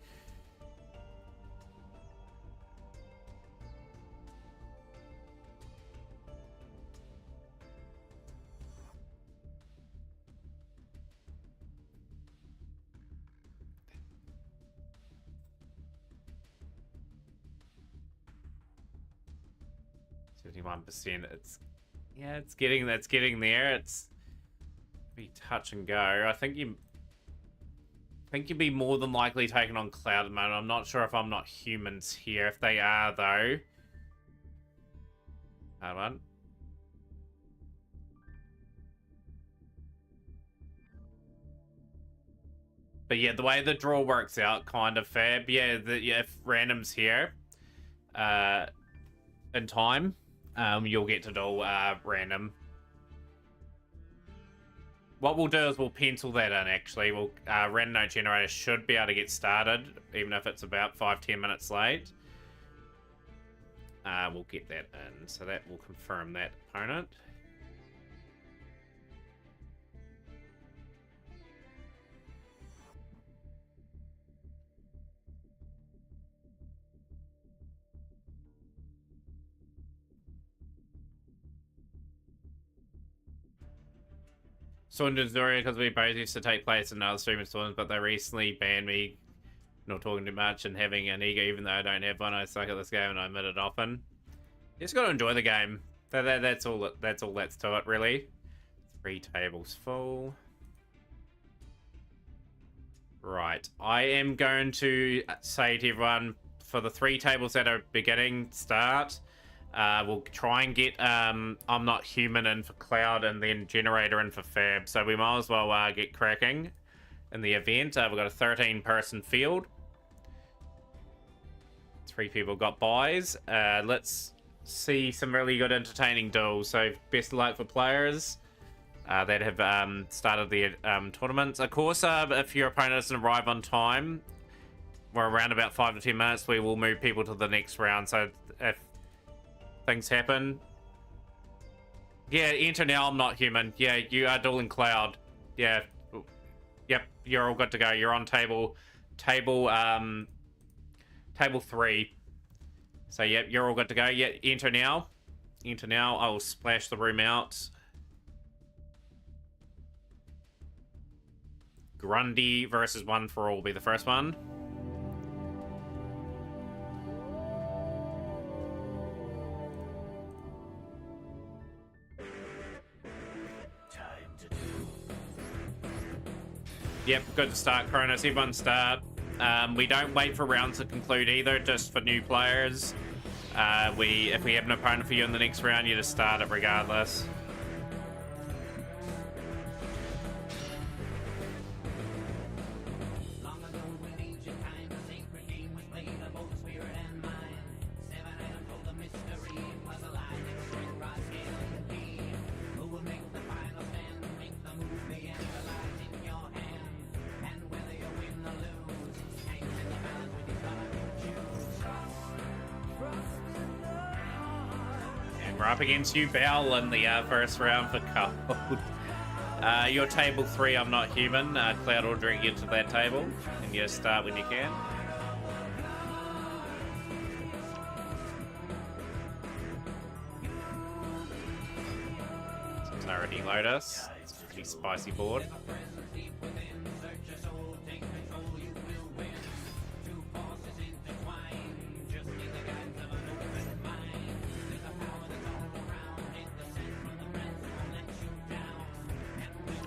B: It's getting there. It's be touch and go. I think you'd be more than likely taking on Cloud at the moment. I'm not sure if I'm not humans here. If they are though. Hold on. But yeah, the way the draw works out, kind of fab. Yeah, if random's here, in time, you'll get to do random. What we'll do is we'll pencil that in, actually. We'll random note generator should be able to get started, even if it's about 5-10 minutes late. We'll get that in, so that will confirm that opponent. Saw Zoria because we both used to take place in other streaming tournaments, but they recently banned me not talking too much and having an ego, even though I don't have one. I suck at this game and I admit it often. You just got to enjoy the game. That's all that's to it, really. 3 tables full. Right. I am going to say to everyone, for the 3 tables that are beginning, start. We'll try and get I'm Not Human in for Cloud and then Generator in for Fab. So we might as well get cracking in the event. We've got a 13-person field. 3 people got buys. Let's see some really good entertaining duels. So best of luck for players that have started their tournaments. Of course, if your opponent doesn't arrive on time, we're around about 5 to 10 minutes, we will move people to the next round. So if things happen. Yeah, enter now, I'm Not Human. Yeah, you are dueling Cloud. Yeah. Yep, you're all good to go. You're on table 3. So yep, you're all good to go. Yeah, enter now. Enter now. I will splash the room out. Grundy versus One for All will be the first one. Yep, good to start, Cronus. Everyone start. We don't wait for rounds to conclude either, just for new players. If we have an opponent for you in the next round, you just start it regardless. We're up against you, Val, in the first round for Cold. Your table 3, I'm not human. Cloud will drag you into that table, and you start when you can. Themataurian Lotus. It's a pretty spicy board.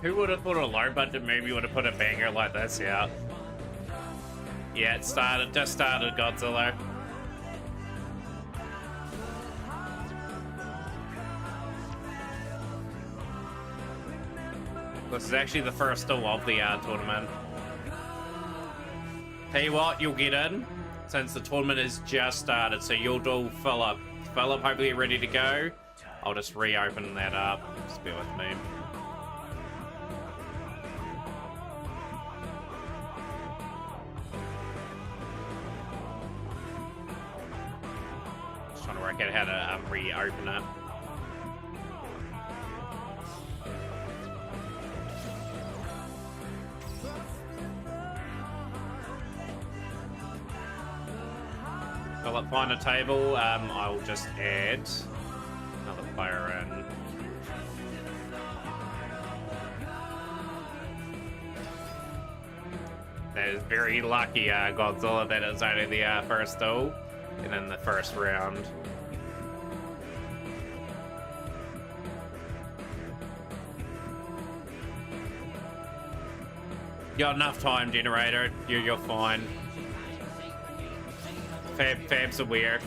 B: Who would have put a low budget movie would have put a banger like this out? Yeah, it just started Godzilla. This is actually the first still of the tournament. Tell you what, you'll get in since the tournament has just started, so you'll do Philip. Philip, hopefully you're ready to go. I'll just reopen that up. Just bear with me. Just trying to work out how to reopen it. Philip, find a table. I'll just add another player in. That is very lucky, Godzilla, that it's only the first duel and then the first round. You got enough time, generator. You're fine. Fab's aware.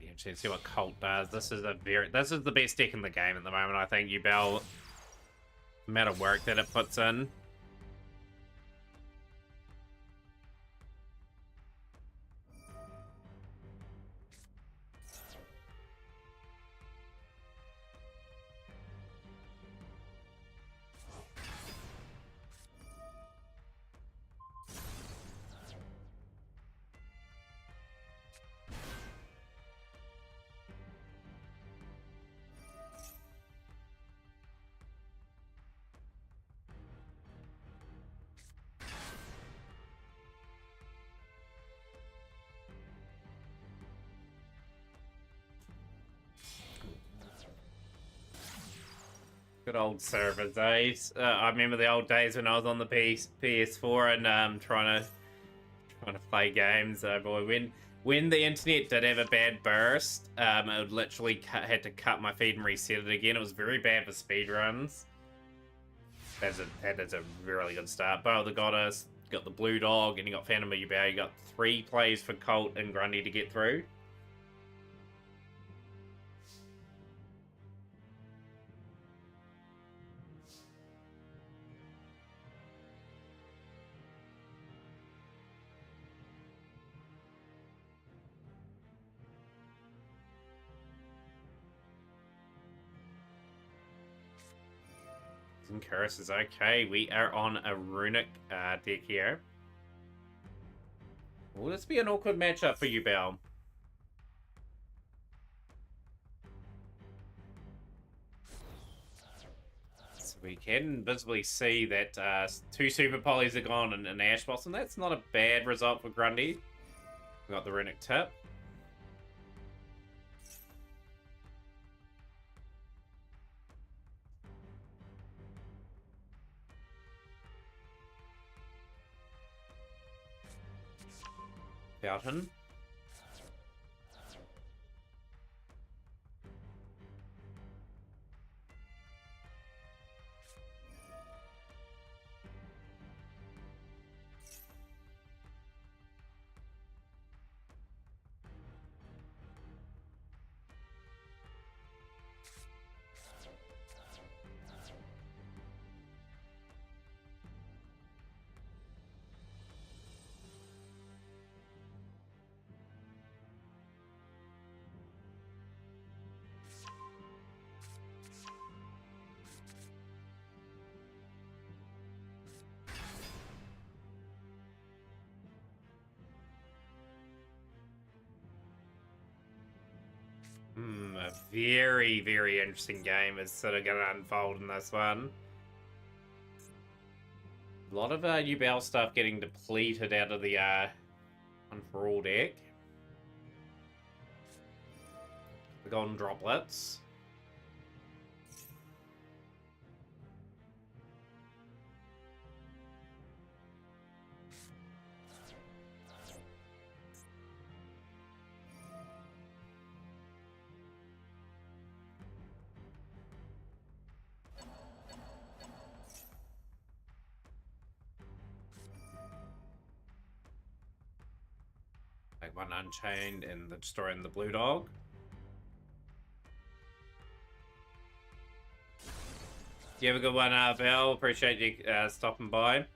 B: Interesting to see what Colt does. This is the best deck in the game at the moment, I think. Yubel, the amount of work that it puts in. Good old server days. I remember the old days when I was on the PS4 and trying to play games. Boy, when the internet did have a bad burst, it would literally had to cut my feed and reset it again. It was very bad for speedruns. That is a really good start. Bow of the Goddess, got the Blue Dog, and you got Phantom of Yubao. You got 3 plays for Colt and Grundy to get through. Curses. Okay, we are on a runic deck here. Will this be an awkward matchup for you, Bell? So we can visibly see that 2 Super Polys are gone and an Ash Blossom. That's not a bad result for Grundy. We got the runic tip. Fountain. A very, very interesting game is sort of going to unfold in this one. A lot of Ubel stuff getting depleted out of the One for All deck. The golden droplets. Like one Unchained and the destroying the Blue Dog. You have a good one, Val. Appreciate you stopping by.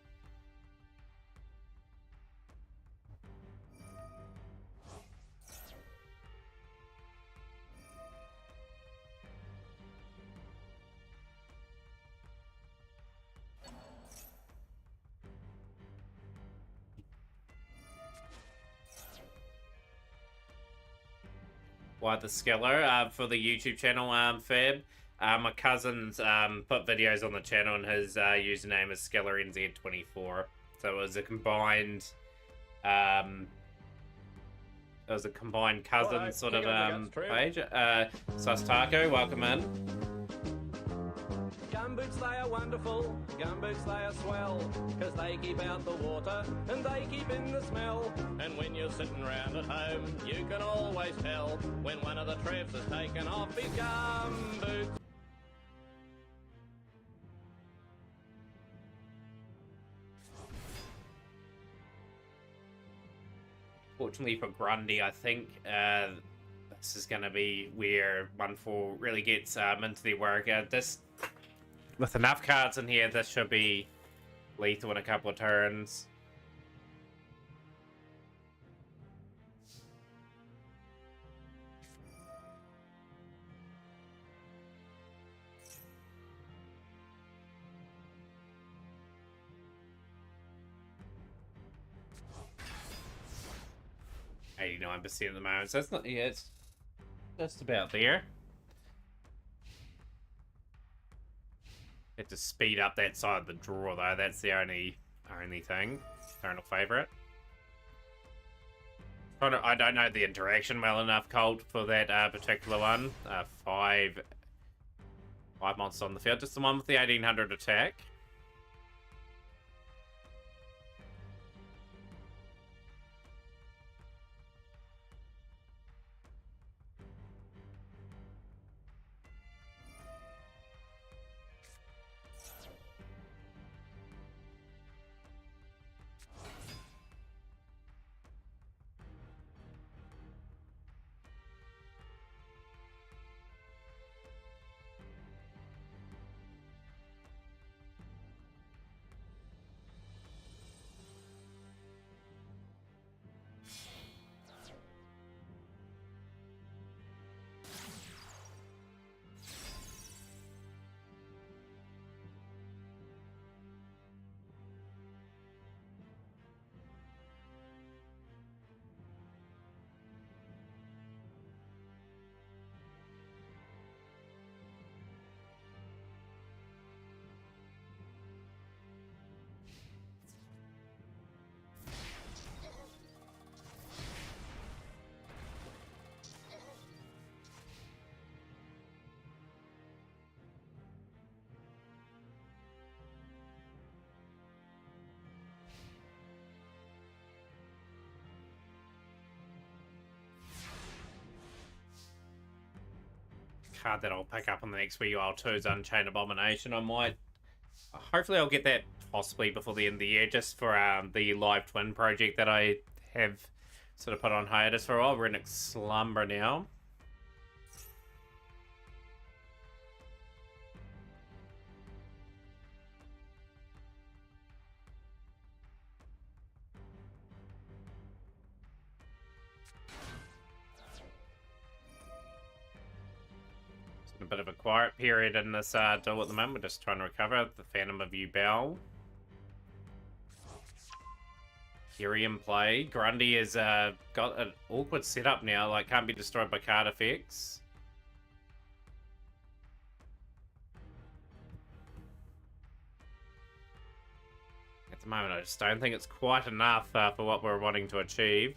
B: Why the Skeller for the YouTube channel, Fab. My cousin's put videos on the channel and his username is SkellerNZ24. So it was a combined cousin sort of page. Sustaco, welcome in.
D: Gumboots, they are wonderful, gumboots, they are swell, cause they keep out the water, and they keep in the smell. And when you're sitting round at home, you can always tell when one of the Trevs has taken off his gumboots.
B: Fortunately for Grundy, I think this is going to be where 1-4 really gets into their work. This, with enough cards in here, this should be lethal in a couple of turns. %, at the moment, so it's not, yeah, it's just about there. Had to speed up that side of the draw though, that's the only thing. Eternal favourite. I don't know the interaction well enough, Colt, for that particular one. Five monsters on the field, just the one with the 1800 attack. Card that I'll pick up on the next WL2 is Unchained Abomination. Hopefully I'll get that possibly before the end of the year, just for the live twin project that I have sort of put on hiatus for a while. We're in slumber now. A bit of a quiet period in this duel at the moment. We're just trying to recover the Phantom of Ubel. Kyrian play. Grundy has got an awkward setup now, like can't be destroyed by card effects. the moment, I just don't think it's quite enough for what we're wanting to achieve.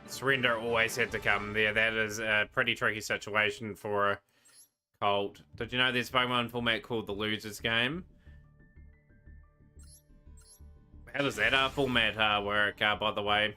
B: Surrender always had to come there. That is a pretty tricky situation for Colt. Did you know there's a Pokemon format called the Losers Game? How does that format work, by the way?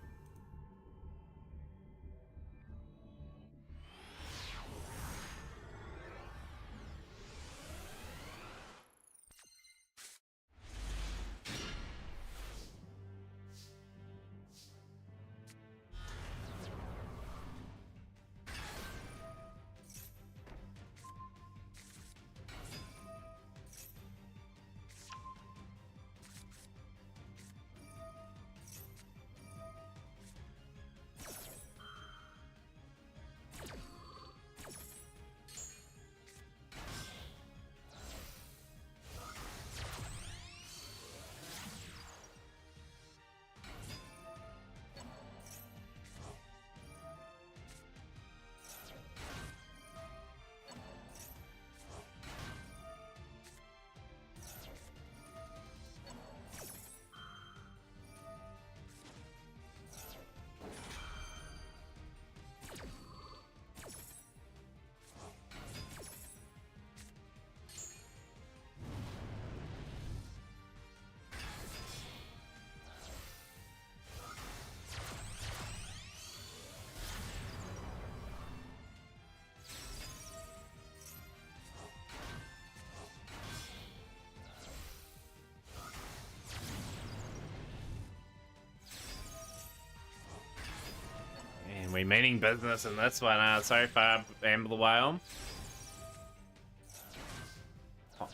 B: And we're meaning business in this one so far, Amber the Whale.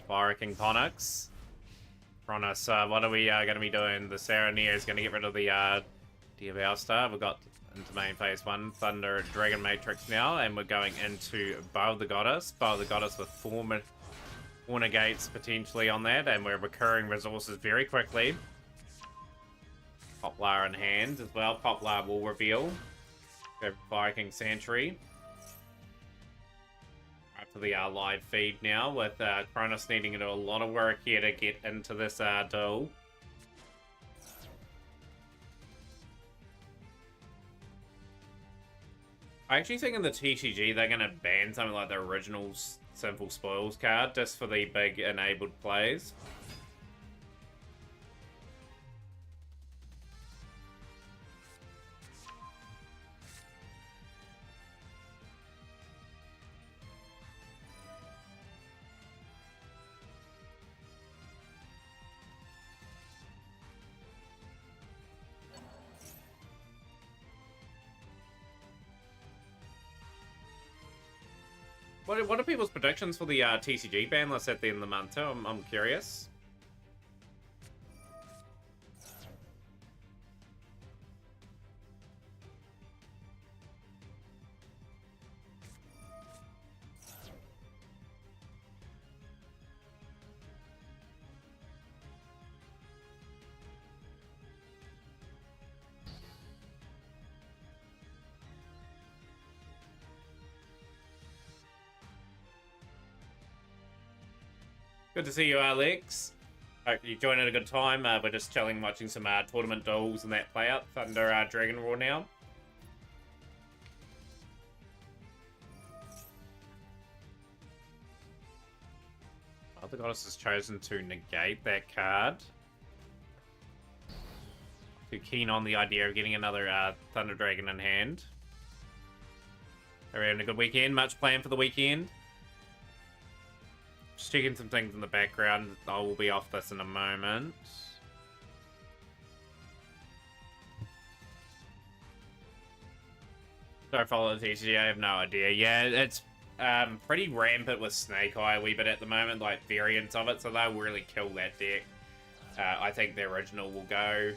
B: Fire King Ponix. Kronos, what are we going to be doing? The Sarania is going to get rid of the Diavalstar. We've got into main phase 1, Thunder Dragon Matrix now, and we're going into Bow the Goddess. Bow the Goddess with 4 negates potentially on that, and we're recurring resources very quickly. Poplar in hand as well. Poplar will reveal. Go Fire King Sentry. Right for the live feed now, with Kronos needing to do a lot of work here to get into this duel. I actually think in the TCG they're going to ban something like the original Sinful Spoils card just for the big enabled plays. What are people's predictions for the TCG ban list at the end of the month? I'm curious. Good to see you, Alex. Hope you joined at a good time. We're just chilling, watching some tournament duels and that play out. Thunder Dragon Roar now. Oh, the Goddess has chosen to negate that card. Too keen on the idea of getting another Thunder Dragon in hand. Are we having a good weekend? Much planned for the weekend? Just checking some things in the background. I will be off this in a moment. Don't follow the TCG, I have no idea. Yeah, it's pretty rampant with Snake Eye a wee bit at the moment, like variants of it, so they'll really kill that deck. I think the original will go.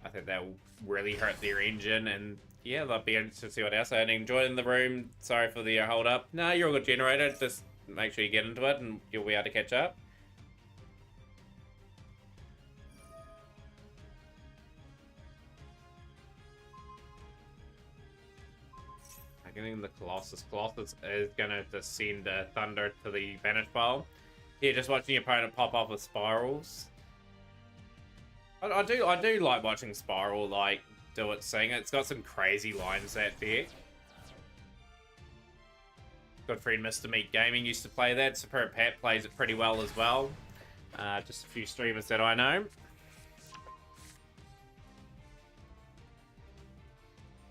B: I think that will really hurt their engine, and yeah, they'll be interested to see what else. I enjoyed in the room. Sorry for the hold up. No, you're a good generator. Just make sure you get into it, and you'll be able to catch up. Getting the Colossus. Colossus is going to just send Thunder to the Banish Pile. Yeah, just watching your opponent pop off with spirals. I do like watching Spiral like do its thing. It's got some crazy lines, that deck. Good friend Mr. Meat Gaming used to play that. Superb Pat plays it pretty well as well. Just a few streamers that I know.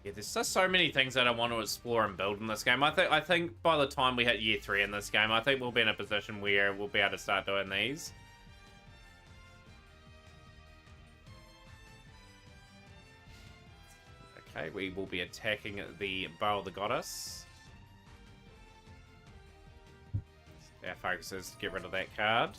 B: Yeah, there's just so many things that I want to explore and build in this game. I think by the time we hit year 3 in this game, I think we'll be in a position where we'll be able to start doing these. Okay, we will be attacking the Bow of the Goddess. Our focus is to get rid of that card.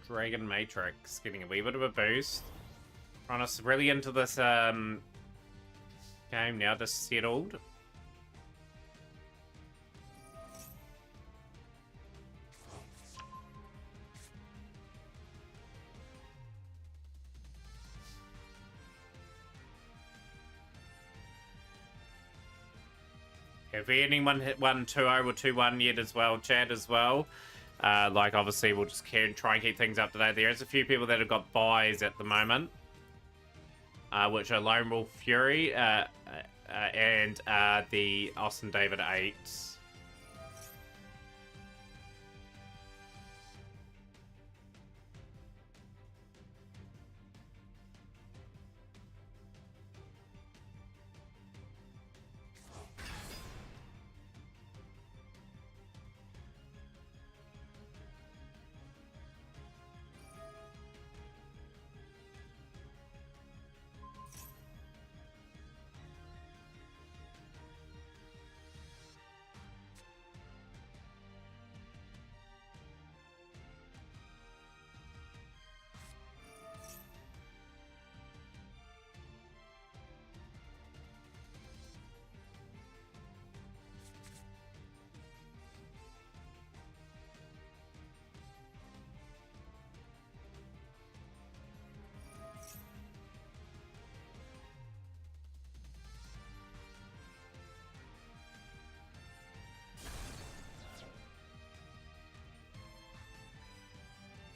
B: Dragon Matrix getting a wee bit of a boost. Trying us really into this game now, just settled. Have anyone hit 1-2-0 or 2-1 yet as well, chat as well? Like, obviously, we'll just try and keep things up to date. There's a few people that have got buys at the moment, which are Lone Wolf Fury and the Austin David 8.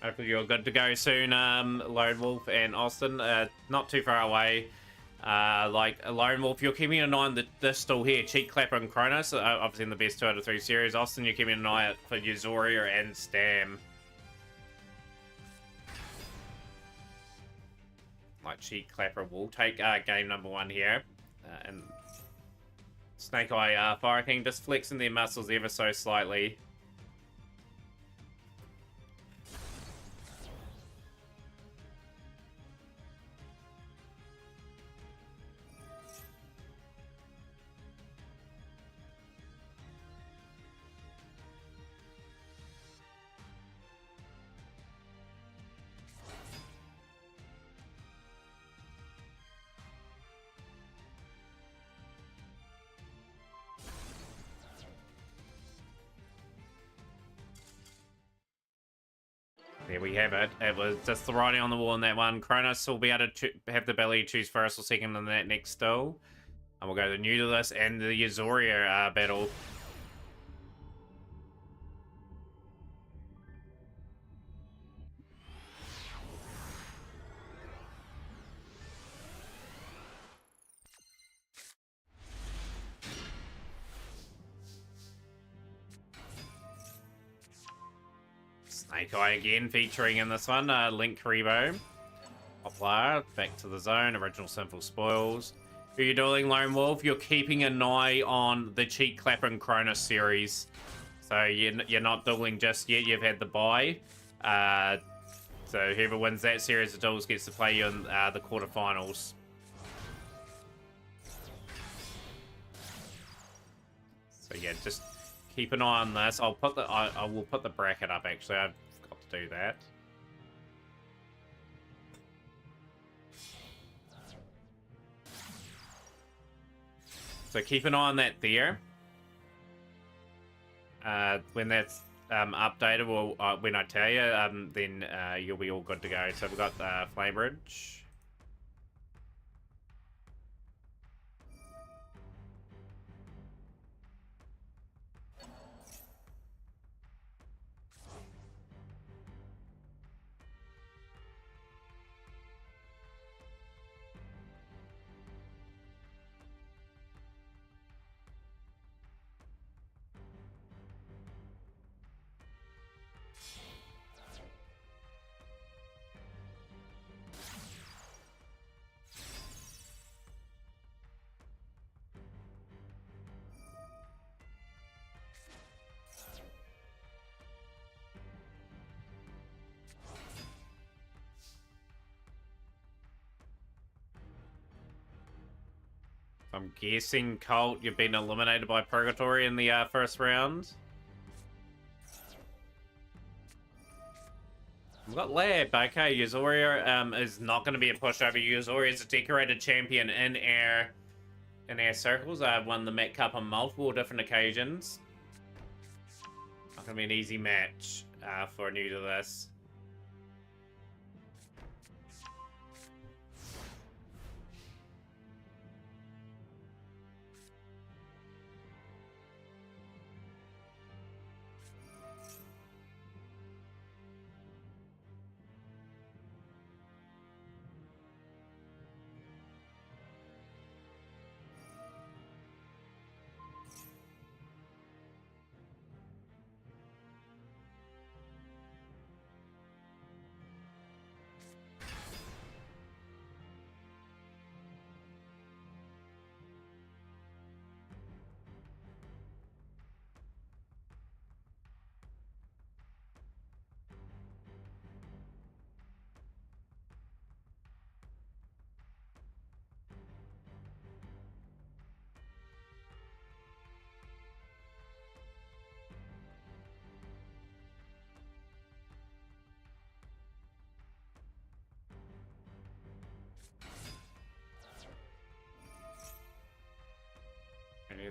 B: Hopefully you're good to go soon, Lone Wolf and Austin. Not too far away. Like, Lone Wolf, you're keeping an eye on this still here. Cheek Clapper and Kronos, obviously in the best 2 out of 3 series. Austin, you're keeping an eye out for Euzoria and Stam. Like, Cheek Clapper will take game number 1 here. And Snake Eye Fire King just flexing their muscles ever so slightly. There we have it. It was just the writing on the wall in that one. Kronos will be able to have the ability to choose first or second in that next duel. And we'll go to the new to this and the Yazoria battle. Snake Eye again featuring in this one. Link Rebo. Hopla, back to the zone. Original Sinful Spoils. Who you're dueling, Lone Wolf? You're keeping an eye on the Cheek Clapping Cronus series. So you're not dueling just yet. You've had the bye. So whoever wins that series of duels gets to play you in the quarterfinals. So yeah, just keep an eye on this. I'll put I will put the bracket up actually. I forgot to do that. So keep an eye on that there. When that's updated, well, when I tell you, then you'll be all good to go. So we've got Flame Bridge. I'm guessing, Colt, you've been eliminated by Purgatory in the first round. We've got Lab. Okay, Yazoria is not going to be a pushover. Yazoria is a decorated champion in our circles. I've won the Met Cup on multiple different occasions. Not going to be an easy match for new to this.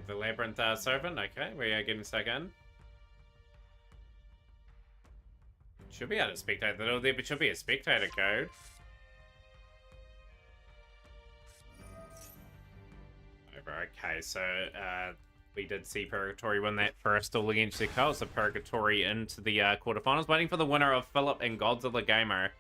B: The Labyrinth Servant, okay, we are getting stuck in. Should be able to spectate that all there, but should be a spectator code. Over, okay, so we did see Purgatory win that first duel against the Cult, so Purgatory into the quarterfinals, waiting for the winner of Philip and Godzilla Gamer.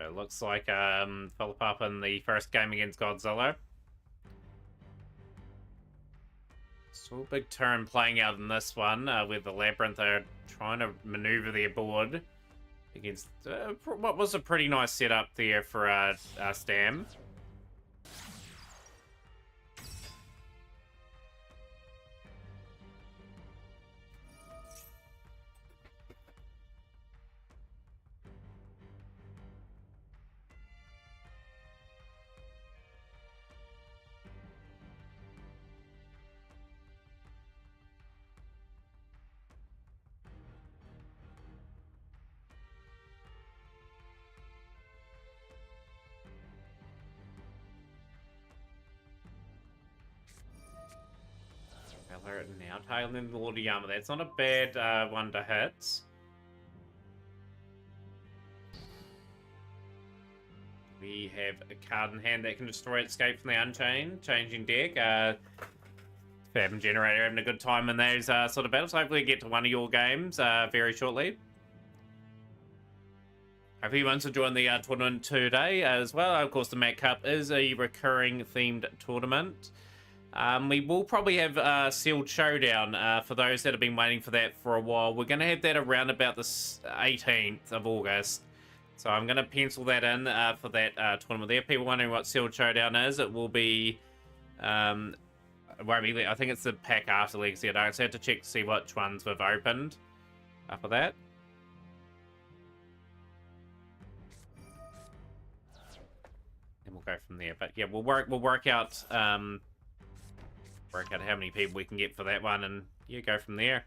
B: It looks like Philip up in the first game against Godzilla. So a big turn playing out in this one, with the Labyrinth are trying to maneuver their board against what was a pretty nice setup there for Stam. Now tailing the Lord of Yama. That's not a bad one to hit. We have a card in hand that can destroy Escape from the Unchained, changing deck. Fab Generator having a good time in those sort of battles. Hopefully get to one of your games very shortly. Hope everyone's enjoying the tournament today as well. Of course, the Mac Cup is a recurring themed tournament. We will probably have Sealed Showdown for those that have been waiting for that for a while. We're going to have that around about the 18th of August. So I'm going to pencil that in for that tournament there. People wondering what Sealed Showdown is, it will be... I think it's the pack after Legacy. I don't have to check to see which ones we've opened for that. And we'll go from there. But yeah, we'll work out how many people we can get for that one, and yeah, go from there.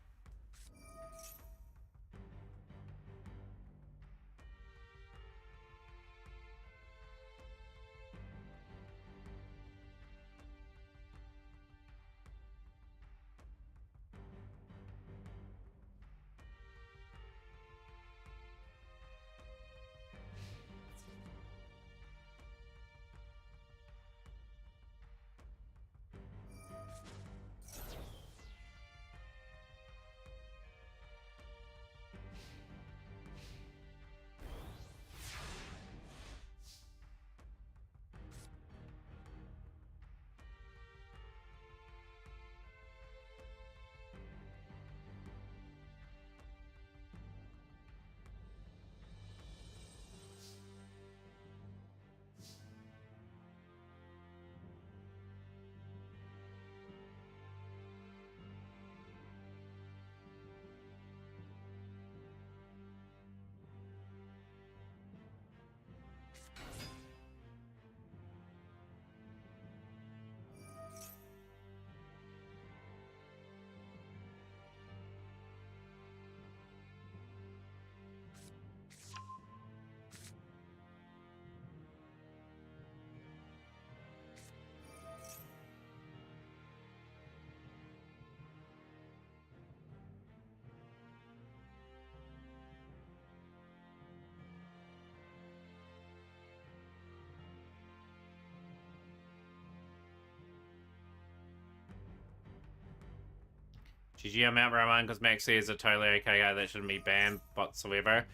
B: GG on Mount Roman, because Maxi is a totally okay guy that shouldn't be banned whatsoever.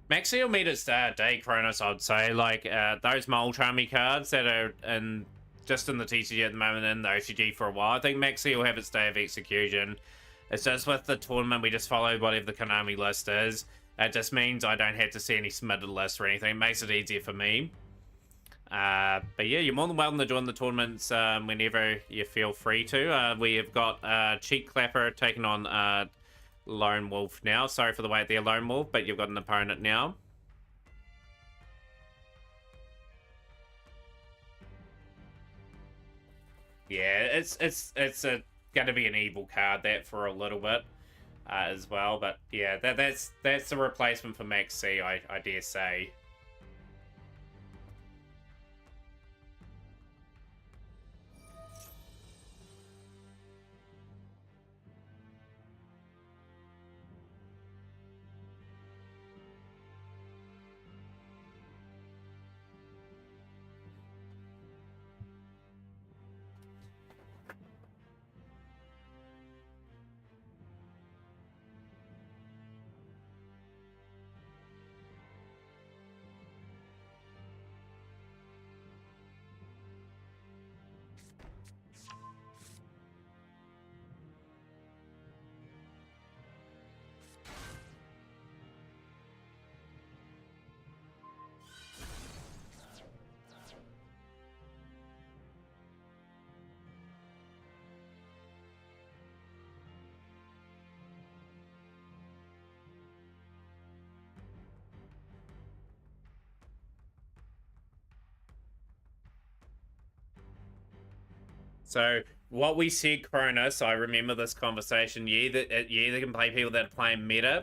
B: Maxi will meet its day, Kronos, I'd say. Like, those Moltrami cards that are just in the TCG at the moment and the OCG for a while, I think Maxi will have its day of execution. It's just with the tournament, we just follow whatever the Konami list is. It just means I don't have to see any submitted lists or anything. It makes it easier for me. But yeah, you're more than welcome to join the tournaments whenever you feel free to. We have got Cheek Clapper taking on Lone Wolf now. Sorry for the wait there, Lone Wolf, but you've got an opponent now. Yeah, it's going to be an evil card that for a little bit as well. But yeah, that's the replacement for Max C, I dare say. So what we said, Cronus, I remember this conversation. You either can play people that are playing meta,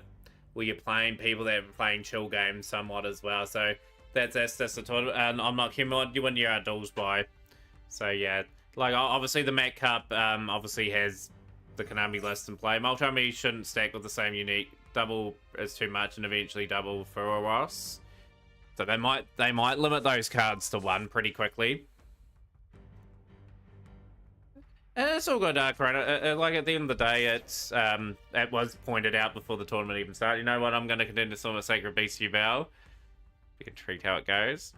B: or you're playing people that are playing chill games somewhat as well. So that's the total. And I'm not human. What do you win your duels by? So yeah, like obviously the Mac Cup obviously has the Konami list in play. Multi shouldn't stack with the same unique. Double is too much, and eventually double for Ross. So they might limit those cards to one pretty quickly. And it's all good, Corona. Like at the end of the day, it's it was pointed out before the tournament even started. You know what? I'm going to continue to summon a Sacred Beast you bow. Be intrigued how it goes.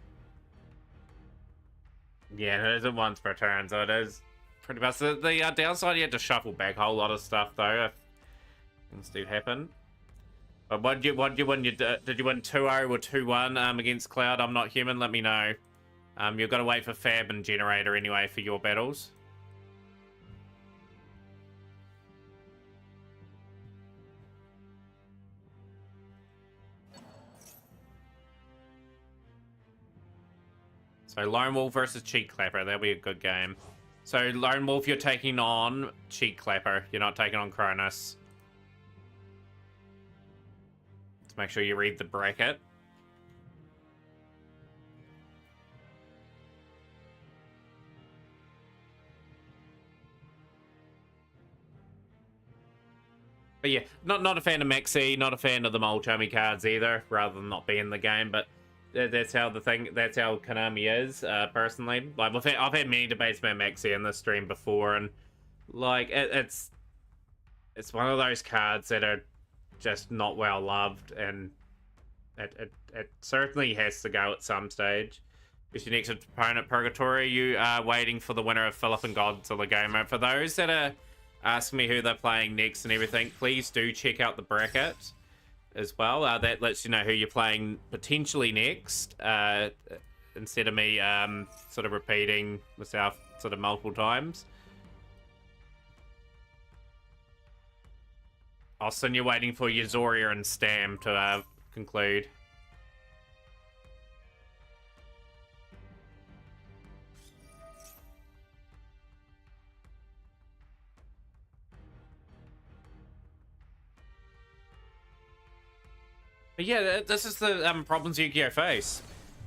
B: Yeah, it isn't once per turn, so it is pretty much the downside. You had to shuffle back a whole lot of stuff though. If things do happen. But what did you win? Did you win 2-0 or 2-1 against Cloud? I'm not human. Let me know. You've got to wait for Fab and Generator anyway for your battles. So Lone Wolf versus Cheek Clapper. That'll be a good game. So Lone Wolf, you're taking on Cheek Clapper. You're not taking on Cronus. Let's make sure you read the bracket. But yeah, not a fan of Maxi, not a fan of the Molchummy cards either, rather than not being in the game, but that's how Konami is, personally. Like, I've had many debates about Maxi in this stream before, and like it's one of those cards that are just not well loved, and it certainly has to go at some stage. Is your next opponent Purgatory? You are waiting for the winner of Philip and Godzilla Gamer. For those that are asking me who they're playing next and everything, please do check out the bracket as well. That lets you know who you're playing potentially next, instead of me sort of repeating myself sort of multiple times. Austin, you're waiting for Yazoria and Stam to conclude. But yeah, this is the problems Yu-Gi-Oh face.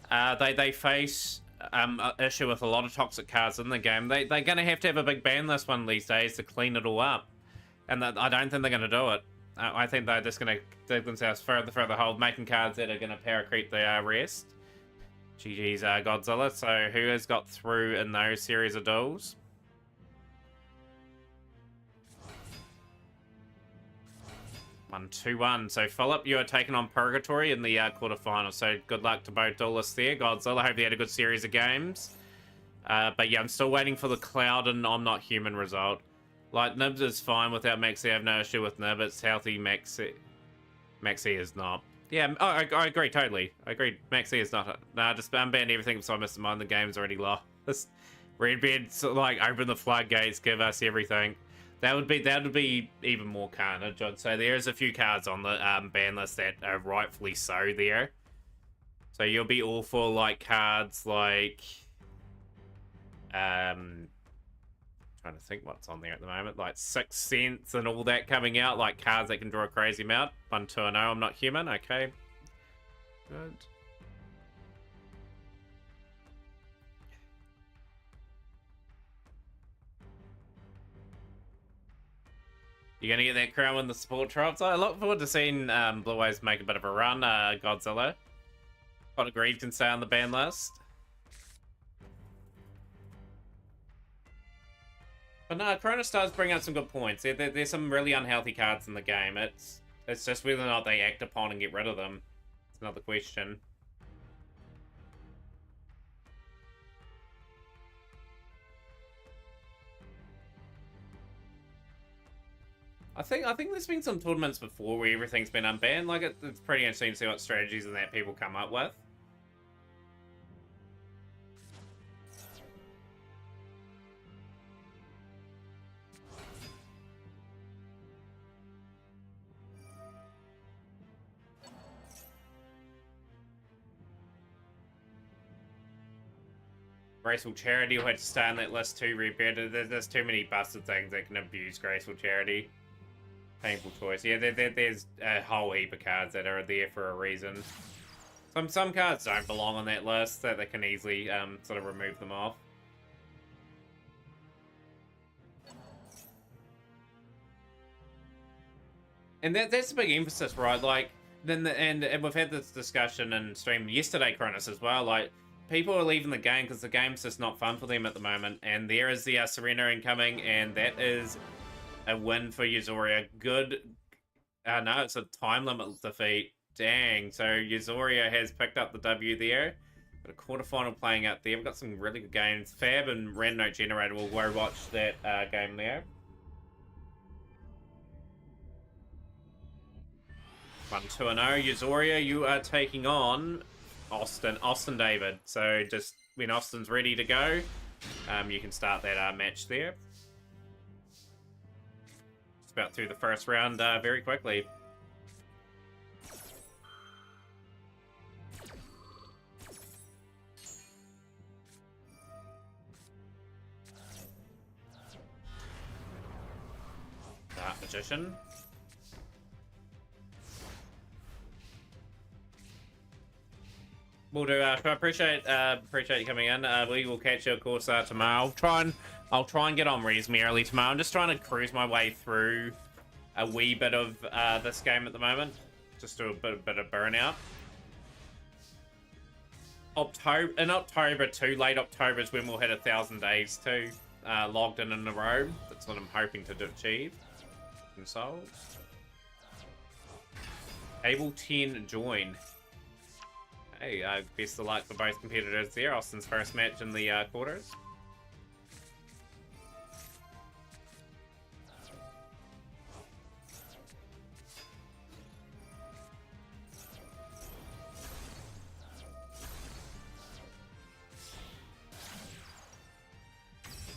B: They face an issue with a lot of toxic cards in the game. They're going to have a big ban list one of these days to clean it all up. And I don't think they're going to do it. I think they're just going to dig themselves further hold, making cards that are going to power creep the rest. GG's Godzilla. So who has got through in those series of duels? One, 2-1. So Philip, you are taking on Purgatory in the quarterfinals. So good luck to both duelists there. Godzilla, hope you had a good series of games. But yeah, I'm still waiting for the Cloud and I'm Not Human result. Like, Nibs is fine without Maxi. I have no issue with Nib. It's healthy. Maxi is not. Yeah, I agree, totally. I agree. Maxi is not. Nah, just unban everything so I missed mine. The game's already lost. Redbeard, like, open the floodgates, give us everything. That would be even more carnage, I'd say. There's a few cards on the ban list that are rightfully so there. So you'll be all for, like, cards like... trying to think what's on there at the moment. Like, 6 Cents and all that coming out. Like, cards that can draw a crazy amount. 1-2-0, I'm Not Human. Okay. Good. You're going to get that crown when the support drops. I look forward to seeing Blue Eyes make a bit of a run, Godzilla. Pot of Greed can stay on the ban list. But no, Cronus does bring out some good points. There's some really unhealthy cards in the game. It's just whether or not they act upon and get rid of them. It's another question. I think there's been some tournaments before where everything's been unbanned. Like, it's pretty interesting to see what strategies and that people come up with. Graceful Charity will have to stay on that list too, Red. There's too many busted things that can abuse Graceful Charity. Painful choice. Yeah, there's a whole heap of cards that are there for a reason. Some cards don't belong on that list, that they can easily sort of remove them off. And that's a big emphasis, right? Like, and we've had this discussion in stream yesterday, Cronus, as well. Like, people are leaving the game because the game's just not fun for them at the moment. And there is the Serena incoming, and that is a win for Yuzoria. Good. No, it's a time limit defeat. Dang. So Yuzoria has picked up the W there. Got a quarterfinal playing out there. We've got some really good games. Fab and Random Generator will go watch that game there. 1-2-0. Yuzoria, you are taking on Austin David. So just when Austin's ready to go, you can start that match there. Just about through the first round very quickly. Magician. We'll do. I appreciate you coming in. We will catch you, of course, tomorrow. I'll try and get on reasonably early tomorrow. I'm just trying to cruise my way through a wee bit of this game at the moment. Just do a bit of burnout. In October too, late October is when we'll hit 1,000 days too, logged in a row. That's what I'm hoping to achieve. Consoles. Able 10 join. Hey, best of luck for both competitors there. Austin's first match in the quarters.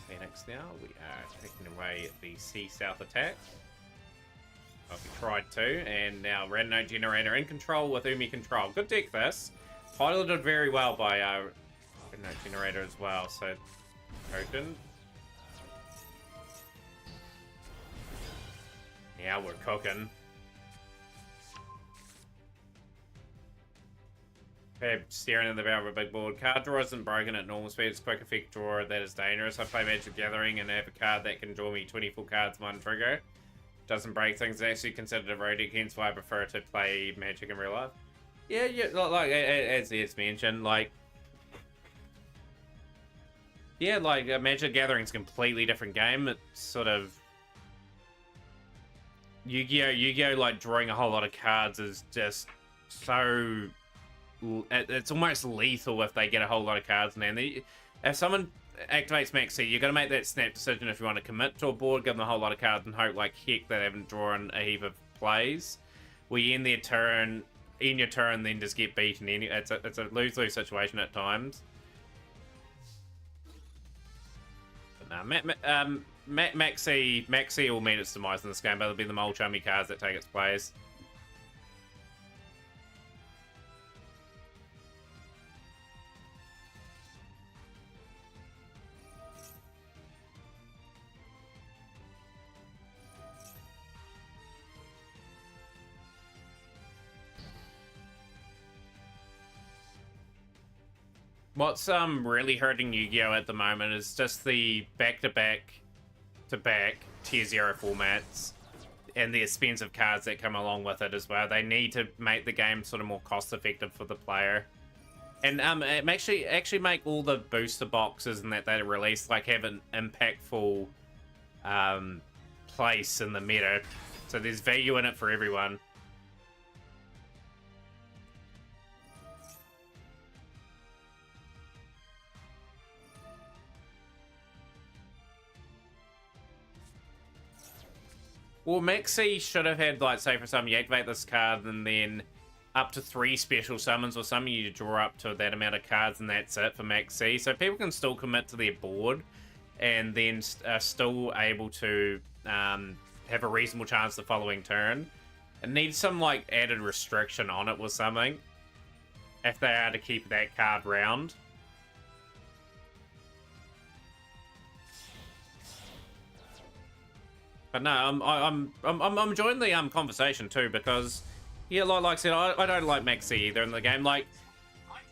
B: Phoenix now. We are taking away the C-South attack. We tried to, and now Random Generator in control with Umi control. Good deck this. Piloted very well by Random Generator as well, so Token. Now we're cooking. Fab staring at the barrel of a big board. Card draw isn't broken at normal speed. It's quick effect draw that is dangerous. I play Magic Gathering and have a card that can draw me 24 cards one trigger. Doesn't break things. It's actually considered a road deck, hence why I prefer to play Magic in real life. Yeah, like as it's mentioned, like, yeah, like Magic Gathering's a completely different game. It's sort of Yu-Gi-Oh, like drawing a whole lot of cards is just so. It's almost lethal if they get a whole lot of cards in there. If someone activates Maxi, you're going to make that snap decision if you want to commit to a board, give them a whole lot of cards, and hope like heck they haven't drawn a heap of plays. We end their turn, in your turn, then just get beaten. It's a lose-lose situation at times. But no, Maxi will meet its demise in this game, but it'll be the mole chummy cards that take its place. What's really hurting Yu-Gi-Oh at the moment is just the back-to-back tier 0 formats and the expensive cards that come along with it as well. They need to make the game sort of more cost-effective for the player. And actually make all the booster boxes and that they release like have an impactful place in the meta. So there's value in it for everyone. Well, Maxi should have had, like, say for some, you activate this card and then up to 3 special summons or something, you draw up to that amount of cards and that's it for Maxi. So people can still commit to their board and then are still able to have a reasonable chance the following turn. It needs some, like, added restriction on it or something if they are to keep that card round. But no, I'm enjoying the conversation too, because yeah, like I said, I don't like Maxi either in the game. Like,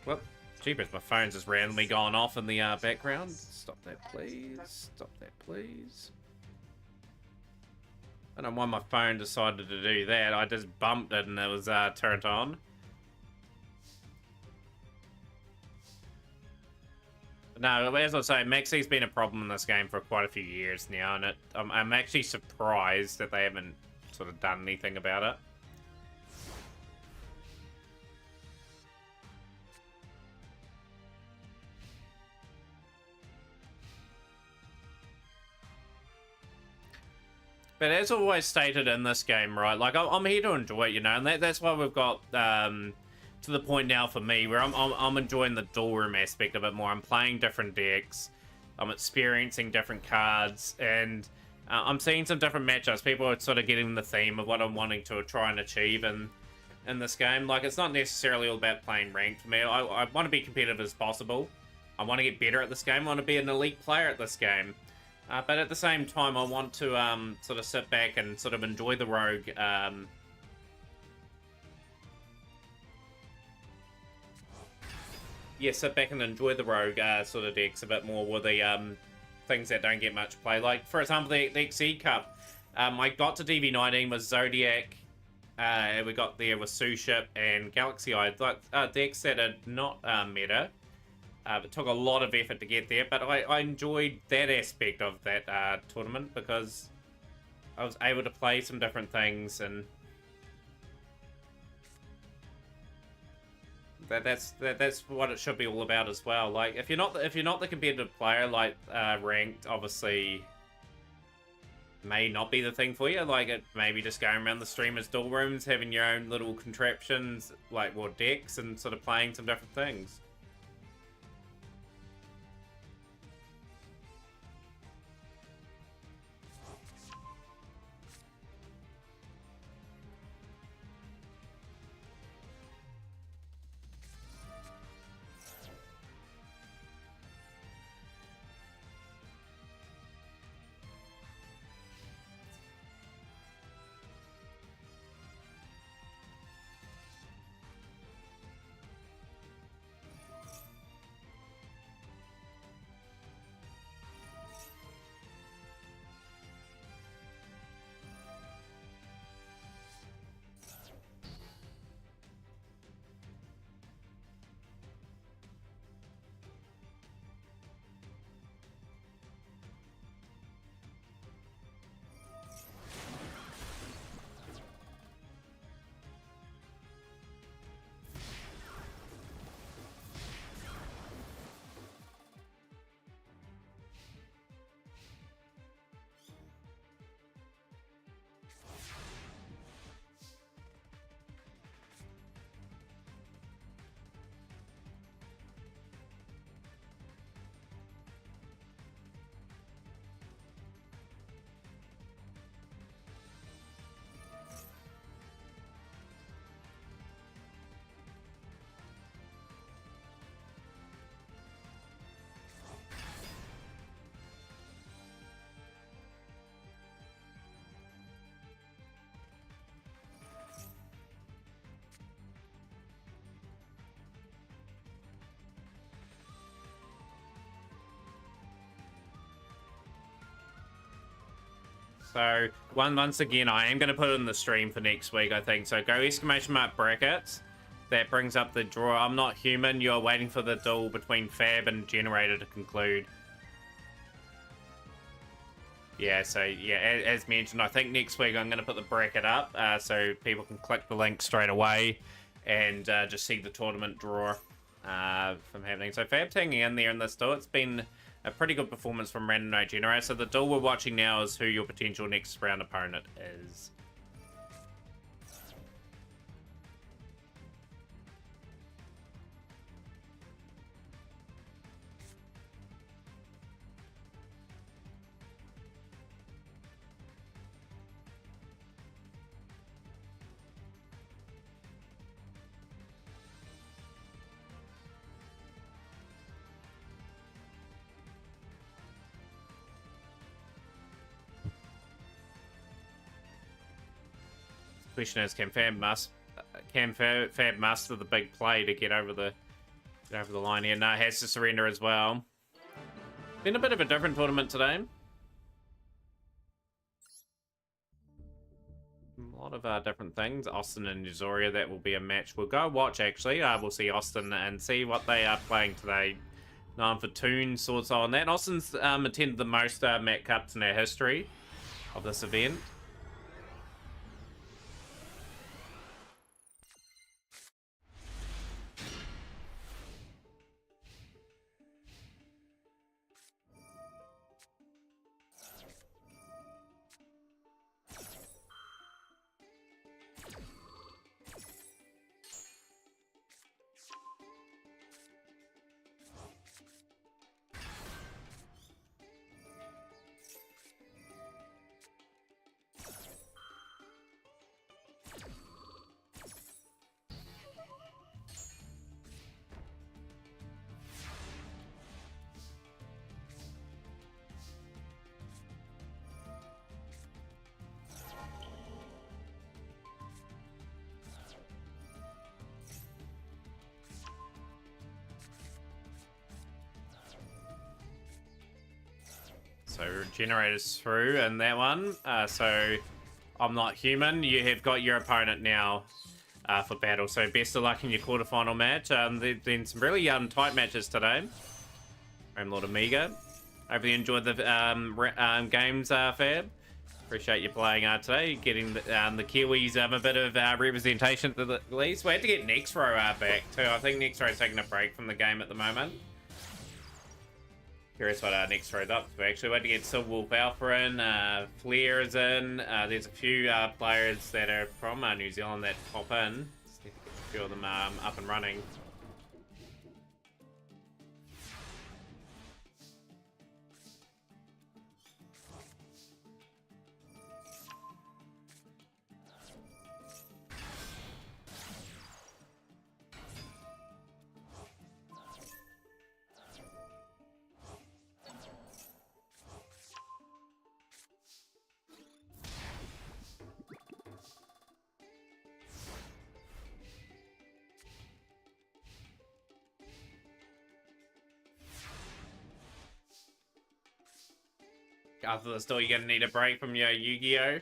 B: well, jeepers, my phone's just randomly gone off in the background. Stop that, please. Stop that, please. I don't know why my phone decided to do that. I just bumped it and it was turned on. No, as I say, Maxi's been a problem in this game for quite a few years now, and I'm actually surprised that they haven't sort of done anything about it. But as always stated in this game, right, like, I'm here to enjoy it, you know, and that's why we've got, to the point now for me where I'm enjoying the dual room aspect of it more. I'm playing different decks, I'm experiencing different cards, and I'm seeing some different matchups. People are sort of getting the theme of what I'm wanting to try and achieve in this game. Like, it's not necessarily all about playing ranked for me. I want to be competitive as possible. I want to get better at this game. I want to be an elite player at this game. But at the same time, I want to sort of sit back and sort of enjoy the rogue. Yeah, sit back and enjoy the rogue sort of decks a bit more with the things that don't get much play. Like, for example, the XE Cup. I got to DV19 with Zodiac. We got there with Suship and Galaxy Eye. Like, decks that are not meta. It took a lot of effort to get there, but I enjoyed that aspect of that tournament because I was able to play some different things, and that's what it should be all about as well. Like, if you're not the competitive player, like ranked, obviously may not be the thing for you. Like, it maybe just going around the streamers' dual rooms, having your own little contraptions, like, or decks, and sort of playing some different things. So, once again, I am going to put it in the stream for next week, I think. So, go exclamation mark brackets. That brings up the draw. I'm not human. You're waiting for the duel between Fab and Generator to conclude. Yeah, so, yeah, as mentioned, I think next week I'm going to put the bracket up so people can click the link straight away and just see the tournament draw from happening. So, Fab's hanging in there in this duel. It's been a pretty good performance from Random No Generator. So the duel we're watching now is who your potential next round opponent is. Question is, can Fab muster the big play to get over the line here? No, has to surrender as well. Been a bit of a different tournament today. A lot of different things. Austin and Uzoria, that will be a match we'll go watch, actually. We'll see Austin and see what they are playing today. Known for Toon, Sword Soul, and that. And Austin's attended the most Mat Cups in our history of this event. So generators through and that one. So I'm not human. You have got your opponent now for battle. So best of luck in your quarterfinal match. There's been some really tight matches today. I'm Lord Amiga. Hope you enjoyed the games, Fab. Appreciate you playing today. Getting the Kiwis a bit of representation at the least. We had to get Nextro back too. I think Nextro's taking a break from the game at the moment. Curious what Nextro's up to. Actually, we had to get Silverwolf Alpha in, Flair is in. There's a few players that are from New Zealand that pop in. Just need to get a few of them up and running. After the store, you're gonna need a break from your Yu-Gi-Oh!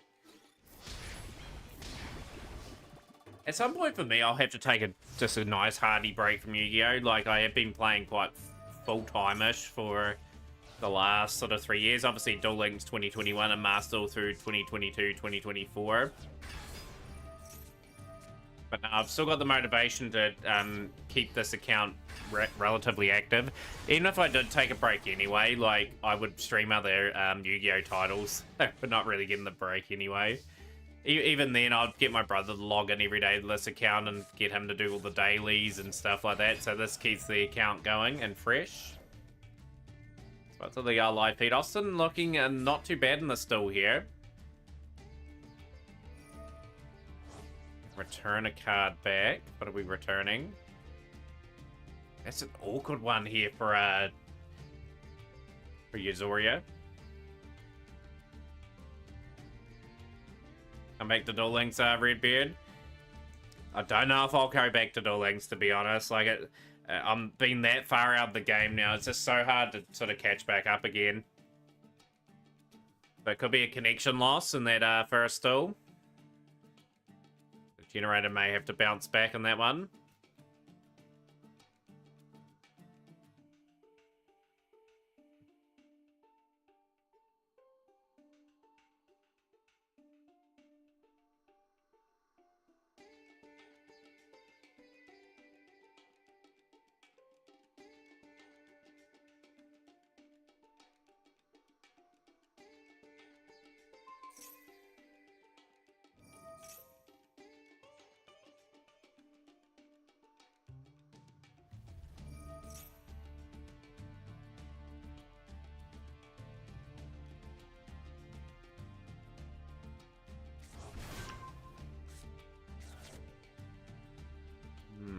B: At some point for me, I'll have to take just a nice hearty break from Yu-Gi-Oh! Like, I have been playing quite full-time-ish for the last sort of 3 years. Obviously, Duel Links 2021 and Master through 2022, 2024. But no, I've still got the motivation to keep this account relatively active. Even if I did take a break anyway, like, I would stream other Yu-Gi-Oh! Titles, but not really getting the break anyway. Even then, I'd get my brother to log in every day to this account and get him to do all the dailies and stuff like that, so this keeps the account going and fresh. So back to the live feed. Austin looking not too bad in the still here. Return a card back. What are we returning? That's an awkward one here for Uzoria. Come back to Duel Links, Redbeard. I don't know if I'll go back to Duel Links, to be honest. Like, I'm being that far out of the game now. It's just so hard to sort of catch back up again. But it could be a connection loss in that first duel. The generator may have to bounce back on that one.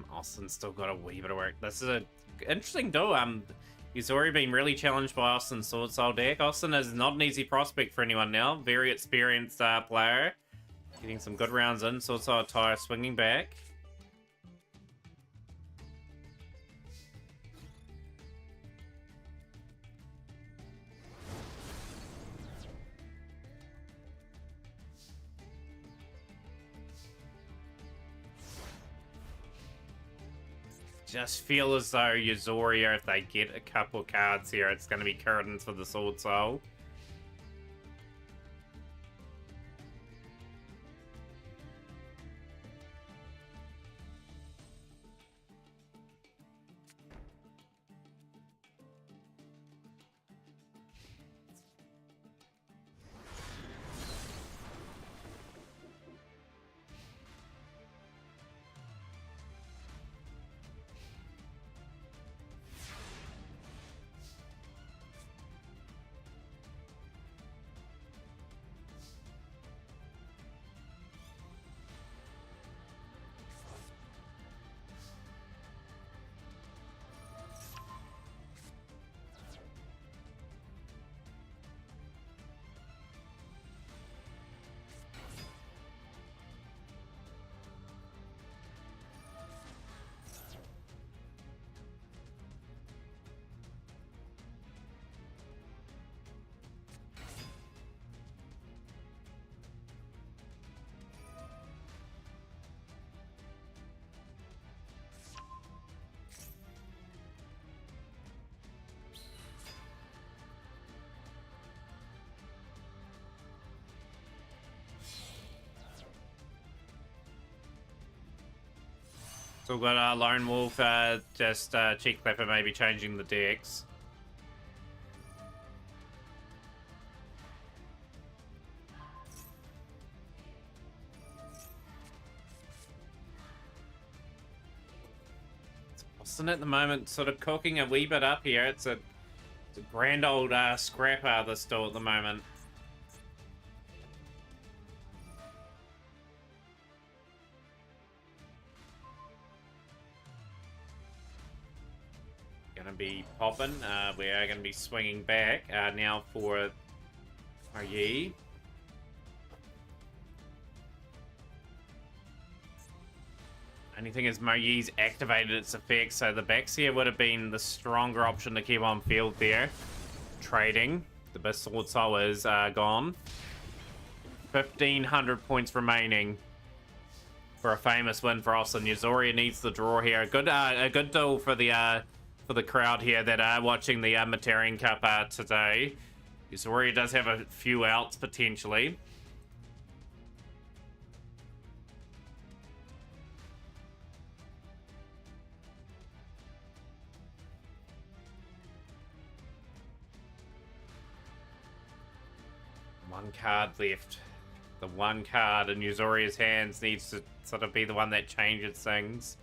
B: Austin's still got a wee bit of work. This is an interesting duel. He's already been really challenged by Austin's Sword Soul deck. Austin is not an easy prospect for anyone now. Very experienced player. Getting some good rounds in. Sword Tire swinging back. Just feel as though Yuzoria, if they get a couple cards here, it's going to be curtains for the Sword Soul. So we've got Lone Wolf, just Cheek Clapper maybe changing the decks. Austin at the moment sort of cooking a wee bit up here. It's a grand old scrapper this still at the moment. Be popping. We are going to be swinging back now for Yi. Only thing is Yi's activated its effect, so the Baxia would have been the stronger option to keep on field there. Trading. The best Sword Soul is gone. 1,500 points remaining for a famous win for Austin. Yuzoria needs the draw here. A good duel for the crowd here that are watching the Themataurian Cup today. Yuzoria does have a few outs potentially. One card left. The one card in Yuzoria's hands needs to sort of be the one that changes things.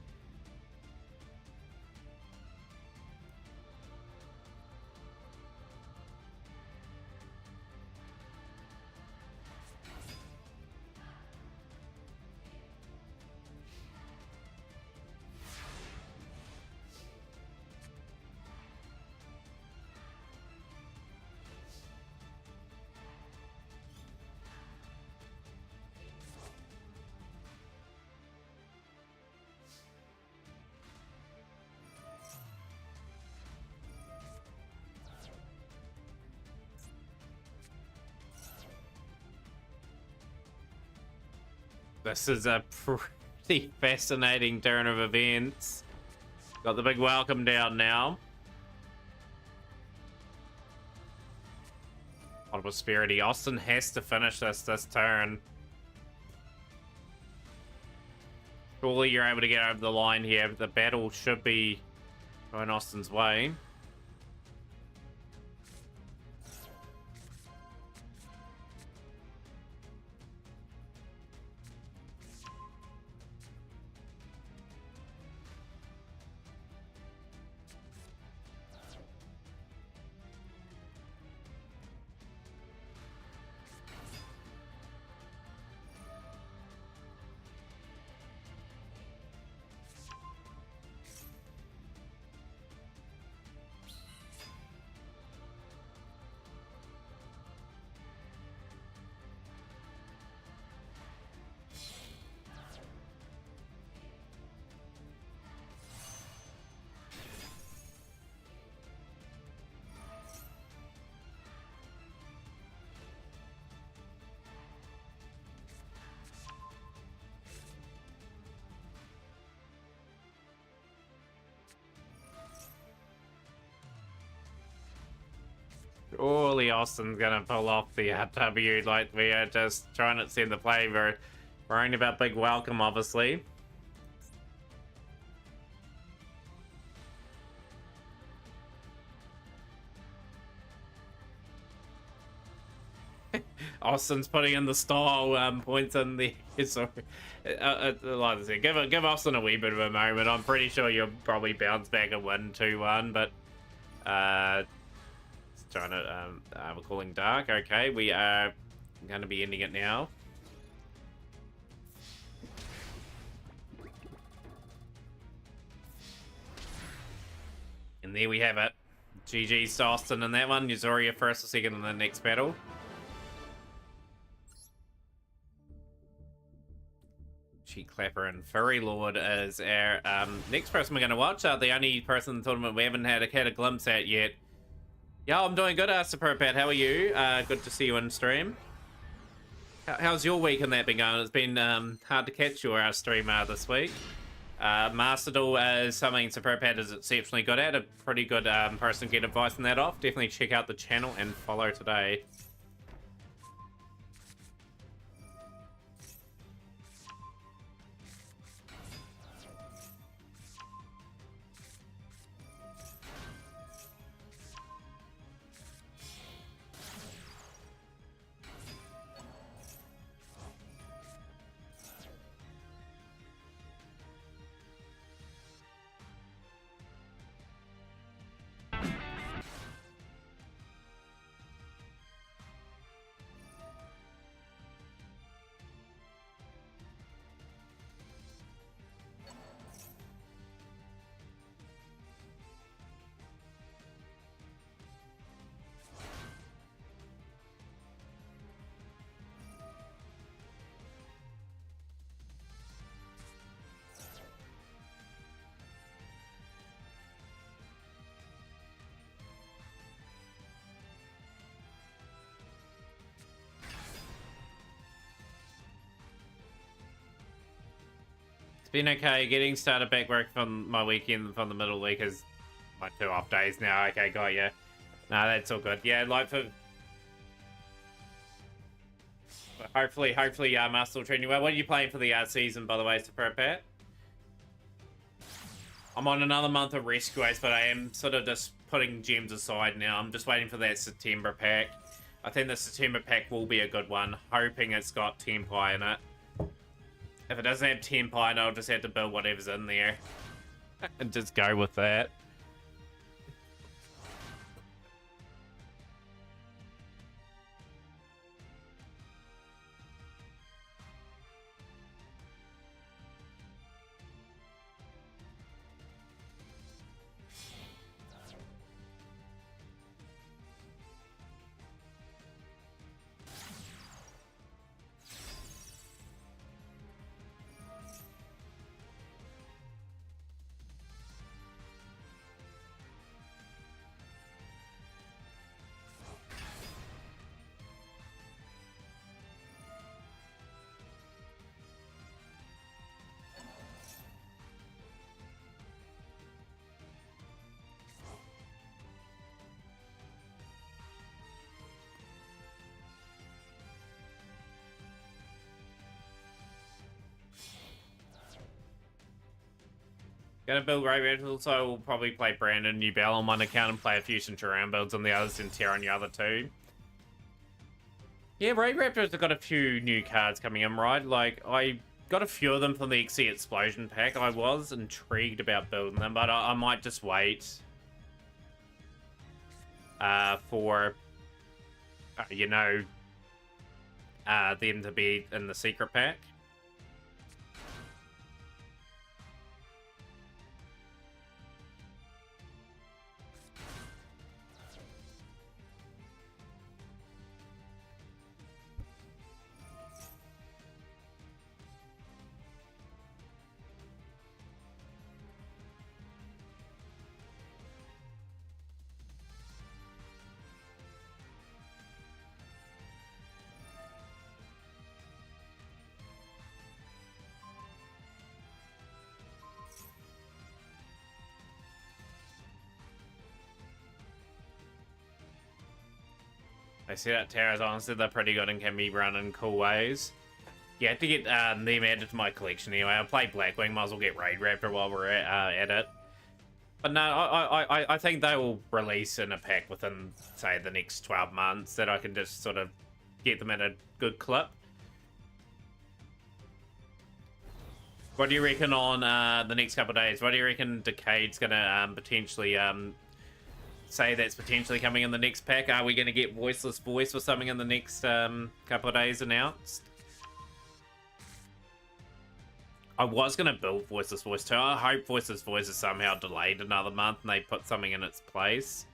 B: This is a pretty fascinating turn of events. Got the big welcome down now. On Prosperity. Austin has to finish this turn. Surely you're able to get over the line here. The battle should be going Austin's way. Surely Austin's gonna pull off the W. Like, we are just trying to send the play. We're worrying about big welcome, obviously. Austin's putting in the style points in the so like I said, give Austin a wee bit of a moment. I'm pretty sure you'll probably bounce back and win 2-1, but trying to we're calling dark. Okay, we are going to be ending it now. And there we have it. GG's to Austin in that one. Yuzoria first or second in the next battle. Cheek Clapper and Furry Lord is our next person we're going to watch. The only person in the tournament we haven't had a glimpse at yet. Yeah, I'm doing good, Super Pat. How are you? Good to see you on stream. How's your week and that been going? It's been hard to catch your stream this week. Master Duel is something Super Pat is exceptionally good at. A pretty good person to get advice on that off. Definitely check out the channel and follow today. Been okay. Getting started back work from my weekend from the middle week is my 2 off days now. Okay, got you. No, that's all good. Yeah, like for hopefully, Master will treat you well. What are you playing for the season, by the way, Super Pat? I'm on another month of Rescue Ace, but I am sort of just putting gems aside now. I'm just waiting for that September pack. I think the September pack will be a good one. Hoping it's got Tempai in it. If it doesn't have Tempai, I'll just have to build whatever's in there. And just go with that. Gonna build Ray Red, so I will probably play Brandon New Bell on one account and play a few Centurion builds on the others and Terra on the other 2. Yeah, Ray Raptors have got a few new cards coming in, right? Like, I got a few of them from the XC Explosion pack. I was intrigued about building them, but I might just wait for, you know, them to be in the secret pack. They set up towers, honestly, they're pretty good and can be run in cool ways. You have to get them added to my collection anyway. I'll play Blackwing, might as well get Raid Raptor while we're at it. But no, I think they will release in a pack within, say, the next 12 months that I can just sort of get them at a good clip. What do you reckon on the next couple of days? What do you reckon Decade's going to potentially say that's potentially coming in the next pack? Are we going to get Voiceless Voice or something in the next couple of days announced? I was going to build Voiceless Voice too. I hope Voiceless Voice is somehow delayed another month and they put something in its place.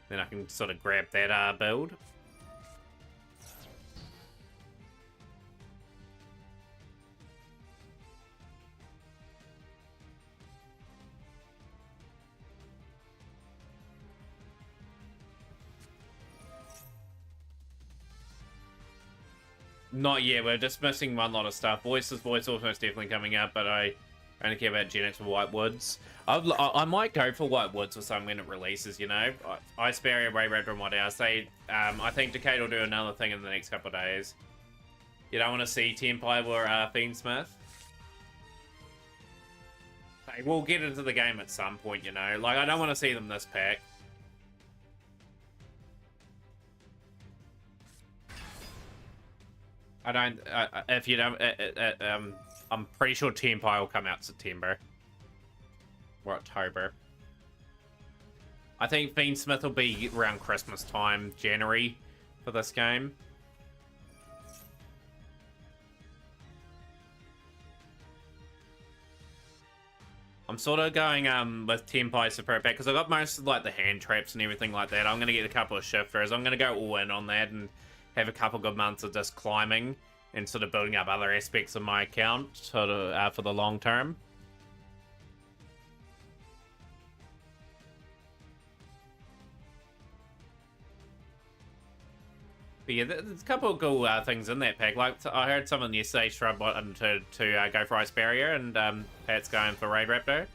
B: Then I can sort of grab that build. Not yet, we're just missing one lot of stuff. Voiceless Voice also is definitely coming up, but I only care about Gen X for White Woods. I might go for White Woods or something when it releases, you know? Ice Barrier, Ray Raptor, and what else. I think Decade will do another thing in the next couple of days. You don't want to see Tempire or Fiendsmith. They will get into the game at some point, you know? Like, I don't want to see them this pack. I don't, if you don't, I'm pretty sure Tempire will come out September. Or October. I think Fiendsmith will be around Christmas time, January, for this game. I'm sort of going with Tempire Super back because I got most of like the hand traps and everything like that. I'm going to get a couple of shifters. I'm going to go all in on that and have a couple good months of just climbing and sort of building up other aspects of my account sort of for the long term. But yeah, there's a couple of cool things in that pack. Like I heard someone yesterday Shrub wanted to go for Ice Barrier, and Pat's going for Raid Raptor.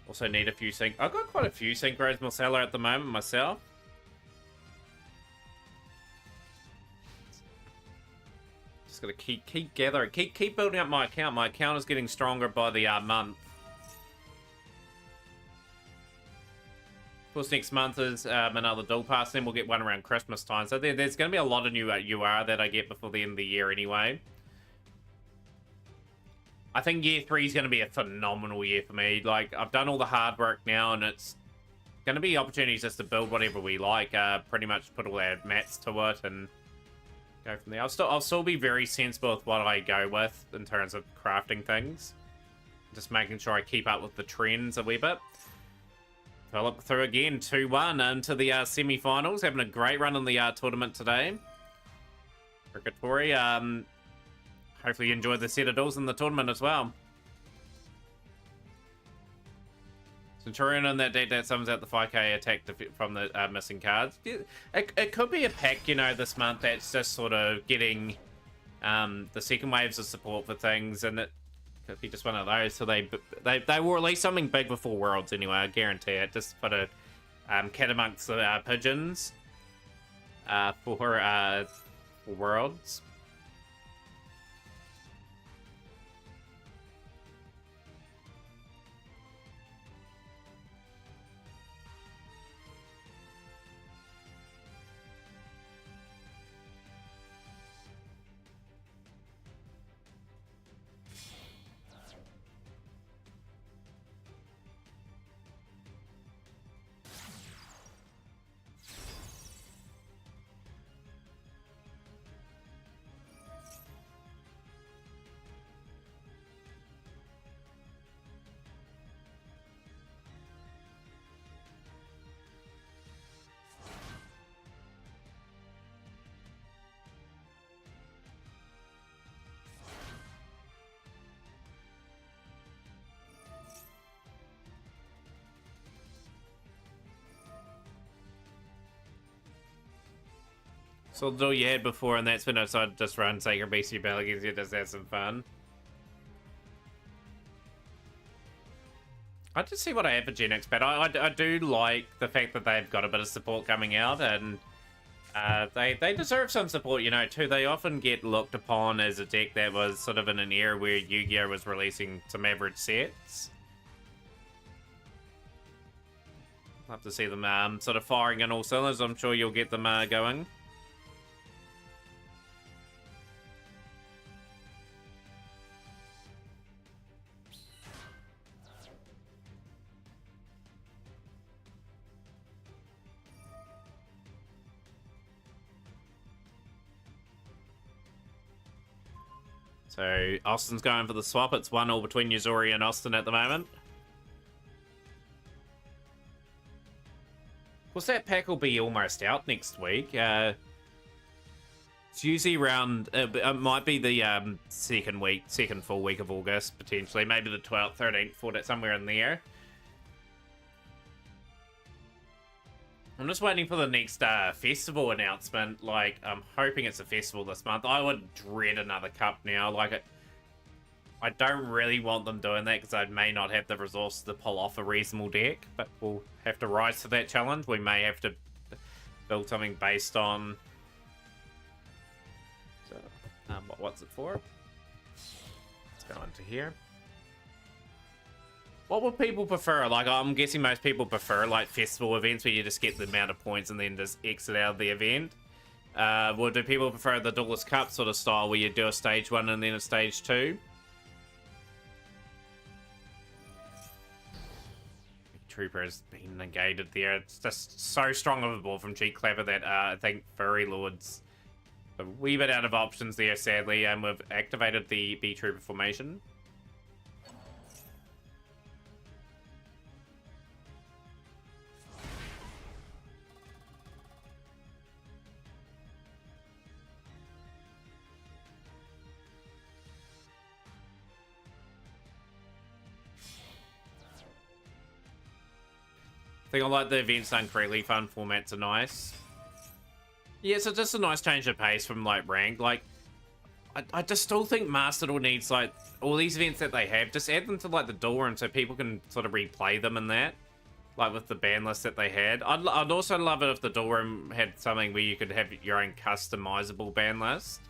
B: Also need a few sync. I've got quite a few Synchros Marcella at the moment myself. Just gotta keep gathering, keep building up my account. My account is getting stronger by the month. Of course, next month is another dual pass, then we'll get one around Christmas time. So there's going to be a lot of new UR that I get before the end of the year anyway. I think year 3 is going to be a phenomenal year for me. Like, I've done all the hard work now, and it's going to be opportunities just to build whatever we like. Pretty much put all our mats to it and go from there. I'll still be very sensible with what I go with in terms of crafting things. Just making sure I keep up with the trends a wee bit. I'll look through again, 2-1 into the semi-finals. Having a great run in the tournament today. Rickatori, hopefully you enjoyed the Citadels in the tournament as well. Themataurian on that deck that summons out the 5k attack from the missing cards. It could be a pack, you know, this month that's just sort of getting the second waves of support for things, and it could be just one of those. So they will release something big before Worlds anyway, I guarantee it. Just put a cat amongst the pigeons for Worlds. So the duel you had before, and that's when I decided to just run Sacred Beast your Belgians, you just have some fun. I just see what I have for Gen X, but I do like the fact that they've got a bit of support coming out, and they deserve some support, you know, too. They often get looked upon as a deck that was sort of in an era where Yu-Gi-Oh! Was releasing some average sets. Love to see them sort of firing in all cylinders. I'm sure you'll get them going. So Austin's going for the swap. It's 1-1 between Yuzuri and Austin at the moment. Of course, that pack will be almost out next week. It's usually around, it might be the second full week of August, potentially. Maybe the 12th, 13th, 14th, somewhere in there. I'm just waiting for the next festival announcement. Like, I'm hoping it's a festival this month. I would dread another cup now. Like, I don't really want them doing that because I may not have the resources to pull off a reasonable deck. But we'll have to rise to that challenge. We may have to build something based on... So, what's it for? Let's go into here. What would people prefer? Like, I'm guessing most people prefer, like, festival events where you just get the amount of points and then just exit out of the event. Or do people prefer the Duelist Cup sort of style where you do a stage 1 and then a stage 2? Trooper has been negated there. It's just so strong of a ball from G Clever that I think Furry Lord's a wee bit out of options there, sadly. And we've activated the B Trooper formation. I think I like the events done correctly. Fun formats are nice. Yeah, so just a nice change of pace from, like, ranked. Like, I just still think Master Duel needs, like, all these events that they have, just add them to, like, the door room so people can sort of replay them and that. Like, with the ban list that they had. I'd also love it if the door room had something where you could have your own customizable ban list.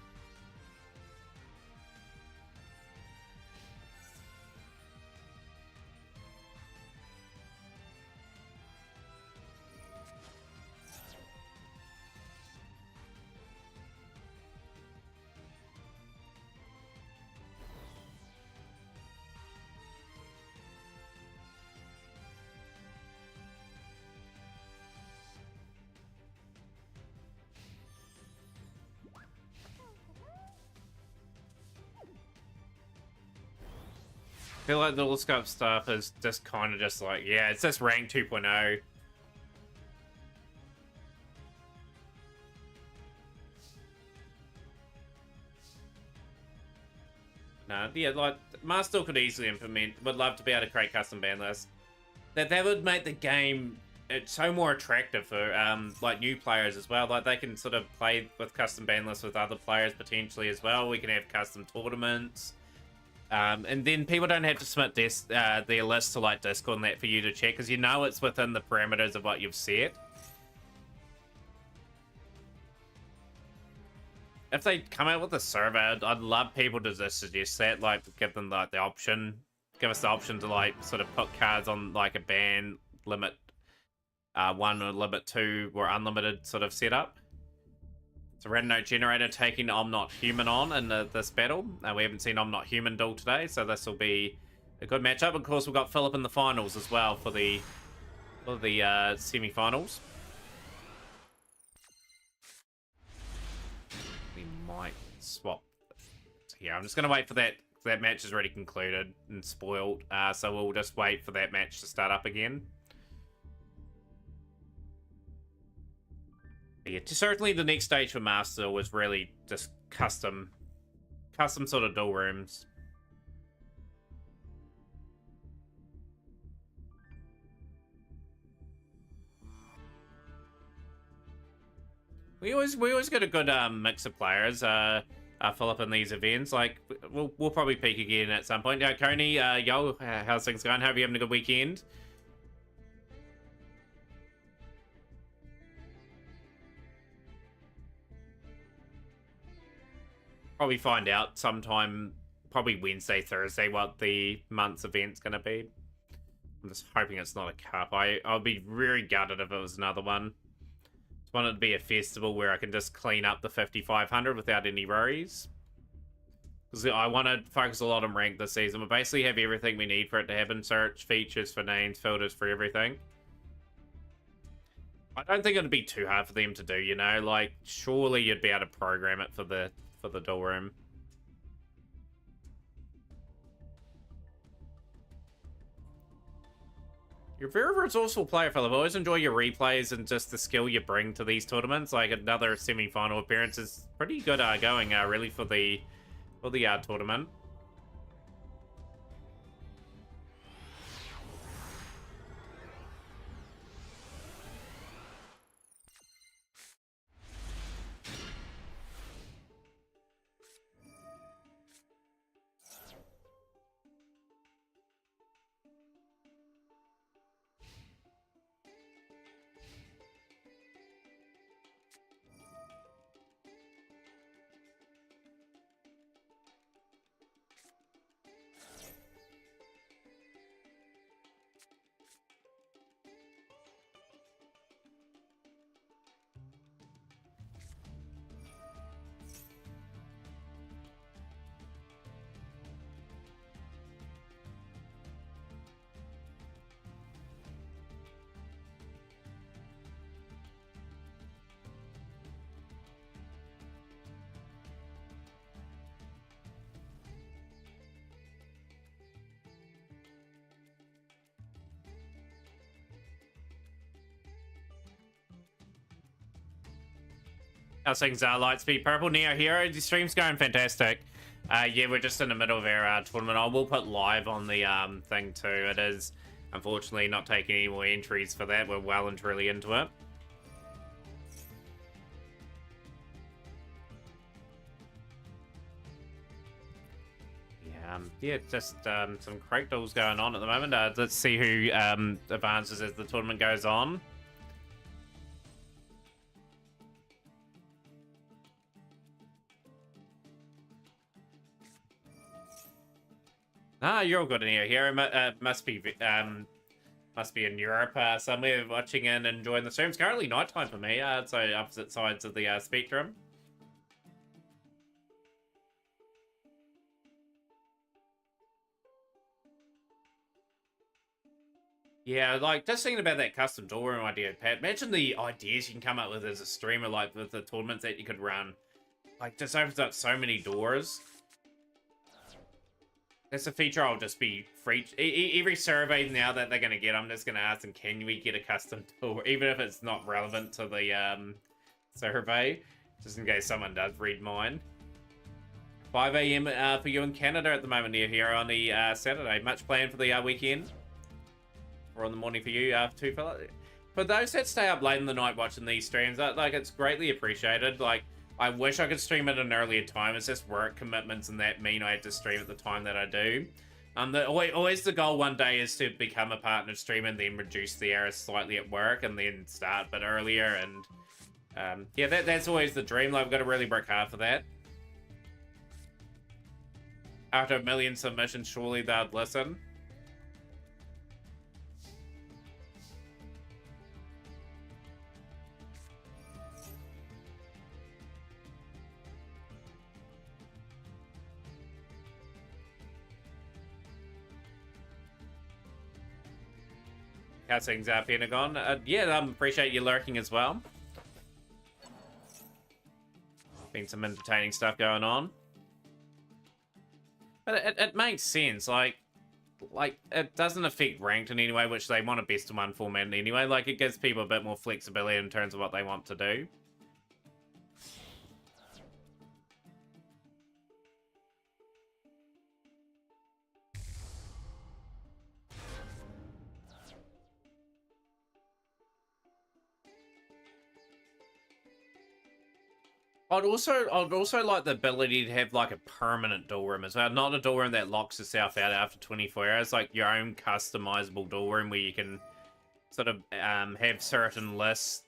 B: I feel like the Duel Scope stuff is just kind of just like, yeah, it's just rank 2.0. No, yeah, like, Master could easily implement, would love to be able to create custom ban lists. That would make the game so more attractive for, like, new players as well. Like, they can sort of play with custom ban lists with other players potentially as well. We can have custom tournaments. And then people don't have to submit their list to, like, Discord and that for you to check, because you know it's within the parameters of what you've set. If they come out with a survey, I'd love people to just suggest that, like, give them, like, the option. Give us the option to, like, sort of put cards on, like, a ban limit 1 or limit 2 or unlimited sort of setup. So Red Note Generator taking I'm Not Human on in this battle. We haven't seen I'm Not Human duel today, so this will be a good matchup. Of course, we've got Philip in the finals as well for the semi-finals. We might swap here. I'm just going to wait for that. That match is already concluded and spoiled, so we'll just wait for that match to start up again. Yeah, certainly the next stage for Master was really just custom sort of duel rooms. We always get a good mix of players. fill up in these events. Like, we'll probably peak again at some point. Coney, yo, how's things going? Hope you're having a good weekend. Probably find out sometime, probably Wednesday, Thursday, what the month's event's going to be. I'm just hoping it's not a cup. I'll be very gutted if it was another one. I want it to be a festival where I can just clean up the 5500 without any worries. Because I want to focus a lot on rank this season. We basically have everything we need for it to happen. Search, features for names, filters for everything. I don't think it'd be too hard for them to do, you know? Like, surely you'd be able to program it for the dual room. You're a very resourceful player, Philip. I always enjoy your replays and just the skill you bring to these tournaments. Like, another semi-final appearance is pretty good going, really, for the tournament. How's things, Lightspeed Purple, Neo Hero? The stream's going fantastic. Yeah, we're just in the middle of our tournament. I will put live on the thing too. It is, unfortunately, not taking any more entries for that. We're well and truly into it. Yeah, just some crate duels going on at the moment. Let's see who advances as the tournament goes on. Ah, you're all good in here. Must be in Europe somewhere, watching and enjoying the stream. It's currently nighttime for me, so opposite sides of the spectrum. Yeah, like, just thinking about that custom door room idea, Pat. Imagine the ideas you can come up with as a streamer, like, with the tournaments that you could run. Like, just opens up so many doors. That's a feature I'll just be free. Every survey now that they're going to get, I'm just going to ask them, can we get a custom door? Even if it's not relevant to the survey. Just in case someone does read mine. 5 AM for you in Canada at the moment here on the Saturday. Much planned for the weekend? Or on the morning for you too, fella? For those that stay up late in the night watching these streams, like, it's greatly appreciated. Like, I wish I could stream at an earlier time. It's just work commitments and that mean I have to stream at the time that I do. Always the goal one day is to become a partner streamer and then reduce the hours slightly at work and then start a bit earlier. And yeah, that's always the dream. Like, I've got to really work hard for that. After a million submissions, surely they'd listen. How's things, Pentagon? Yeah, appreciate you lurking as well. Been some entertaining stuff going on. But it makes sense, like it doesn't affect ranked in any way, which they want a best of one format anyway. Like, it gives people a bit more flexibility in terms of what they want to do. I'd also like the ability to have like a permanent duel room as well, not a duel room that locks itself out after 24 hours, like your own customizable duel room where you can sort of have certain lists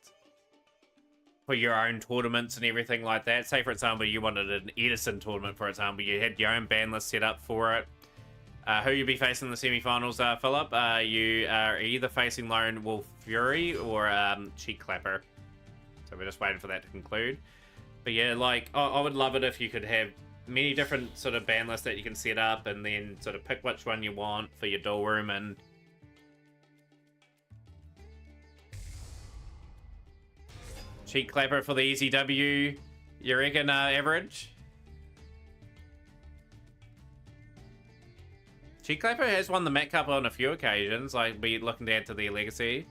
B: for your own tournaments and everything like that. Say, for example, you wanted an Edison tournament, for example, you had your own ban list set up for it. Who you'll be facing in the semi-finals, Philip? You are either facing Lone Wolf Fury or Cheek Clapper. So we're just waiting for that to conclude. But yeah, like, I would love it if you could have many different sort of ban lists that you can set up and then sort of pick which one you want for your duel room. And Cheek Clapper for the easy W, you reckon, average? Cheek Clapper has won the Met Cup on a few occasions, like be looking to add to their legacy.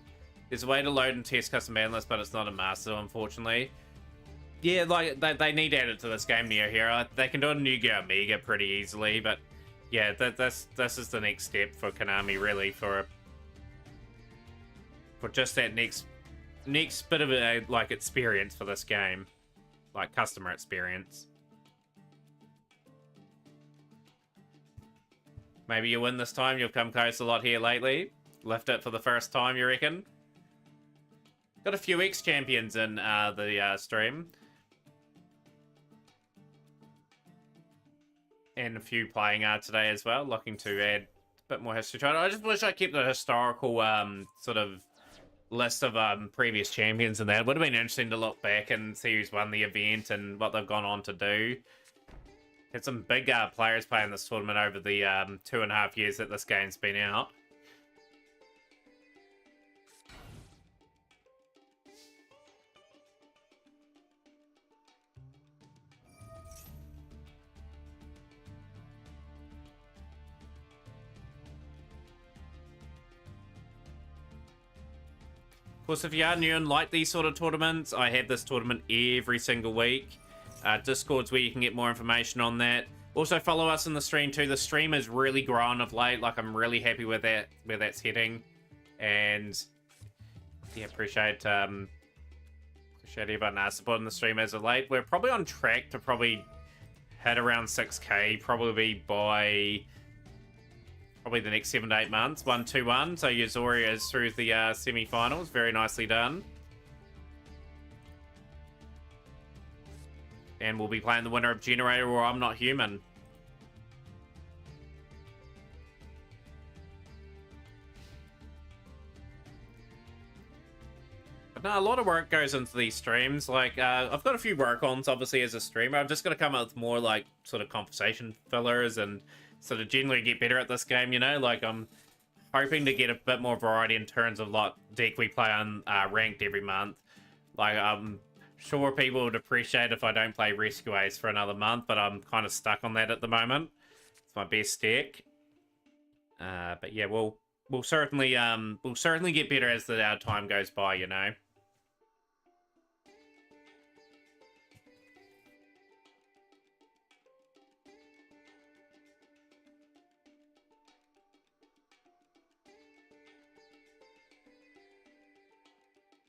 B: There's a way to load and test custom ban lists, but it's not a master, unfortunately. Yeah, like, they need to add it to this game, Neo Hero. They can do it in Yu-Gi-Oh! Omega pretty easily, but yeah, this is the next step for Konami, really, for just that next bit of a, like, experience for this game. Like, customer experience. Maybe you win this time, you'll come close a lot here lately. Lift it for the first time, you reckon? Got a few ex-champions in the stream. And a few playing today as well, looking to add a bit more history to it. I just wish I kept the historical sort of list of previous champions in there. It would have been interesting to look back and see who's won the event and what they've gone on to do. Had some big players playing this tournament over the 2.5 years that this game's been out. Of course, if you are new and like these sort of tournaments, I have this tournament every single week. Discord's where you can get more information on that. Also, follow us in the stream too. The stream is really growing of late. Like, I'm really happy with that, where that's heading. And yeah, appreciate everyone supporting the stream as of late. We're probably on track to probably hit around 6k, probably by the next 7 to 8 months. 1-2-1. So Yuzori is through the semi-finals. Very nicely done. And we'll be playing the winner of Generator or I'm Not Human. But no, a lot of work goes into these streams. Like, I've got a few work-ons, obviously, as a streamer. I've just got to come up with more, like, sort of conversation fillers and sort of generally get better at this game, you know? Like, I'm hoping to get a bit more variety in terms of, like, deck we play on ranked every month. Like, sure, people would appreciate if I don't play Rescue Ace for another month, but I'm kind of stuck on that at the moment. It's my best deck. But yeah, we'll certainly get better as our time goes by, you know.